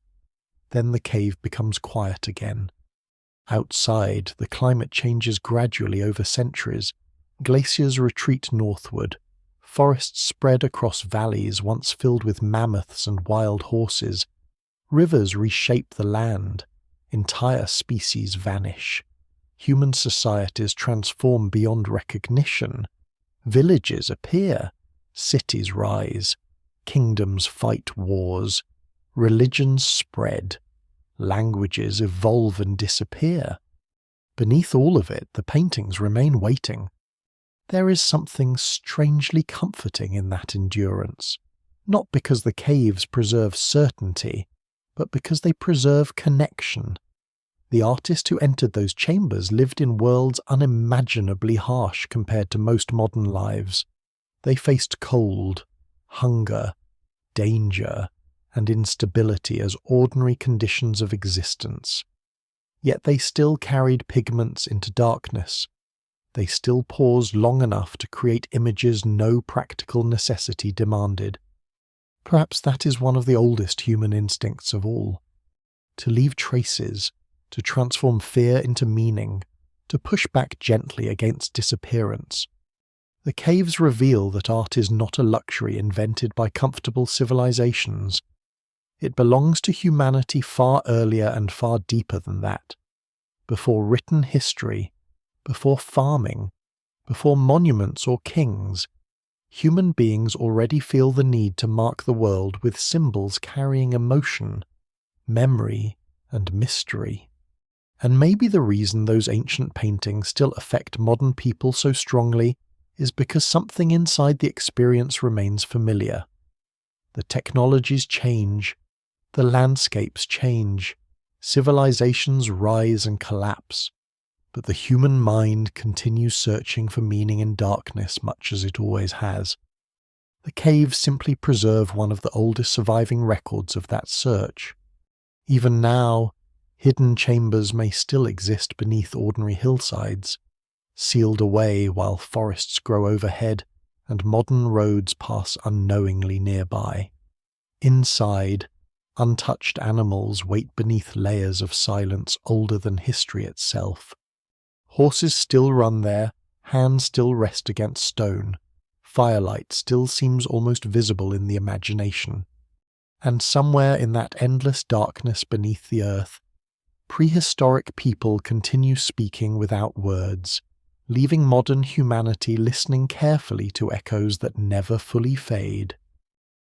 Then the cave becomes quiet again. Outside, the climate changes gradually over centuries. Glaciers retreat northward. Forests spread across valleys once filled with mammoths and wild horses. Rivers reshape the land. Entire species vanish. Human societies transform beyond recognition. Villages appear. Cities rise. Kingdoms fight wars. Religions spread. Languages evolve and disappear. Beneath all of it, the paintings remain waiting. There is something strangely comforting in that endurance, not because the caves preserve certainty, but because they preserve connection. The artist who entered those chambers lived in worlds unimaginably harsh compared to most modern lives. They faced cold, hunger, danger, and instability as ordinary conditions of existence. Yet they still carried pigments into darkness. They still paused long enough to create images no practical necessity demanded. Perhaps that is one of the oldest human instincts of all. To leave traces, to transform fear into meaning, to push back gently against disappearance. The caves reveal that art is not a luxury invented by comfortable civilizations. It belongs to humanity far earlier and far deeper than that. Before written history, before farming, before monuments or kings, human beings already feel the need to mark the world with symbols carrying emotion, memory, and mystery. And maybe the reason those ancient paintings still affect modern people so strongly is because something inside the experience remains familiar. The technologies change, the landscapes change, civilizations rise and collapse, but the human mind continues searching for meaning in darkness much as it always has. The caves simply preserve one of the oldest surviving records of that search. Even now, hidden chambers may still exist beneath ordinary hillsides, sealed away while forests grow overhead and modern roads pass unknowingly nearby. Inside, untouched animals wait beneath layers of silence older than history itself. Horses still run there, hands still rest against stone, firelight still seems almost visible in the imagination. And somewhere in that endless darkness beneath the earth, prehistoric people continue speaking without words, leaving modern humanity listening carefully to echoes that never fully fade.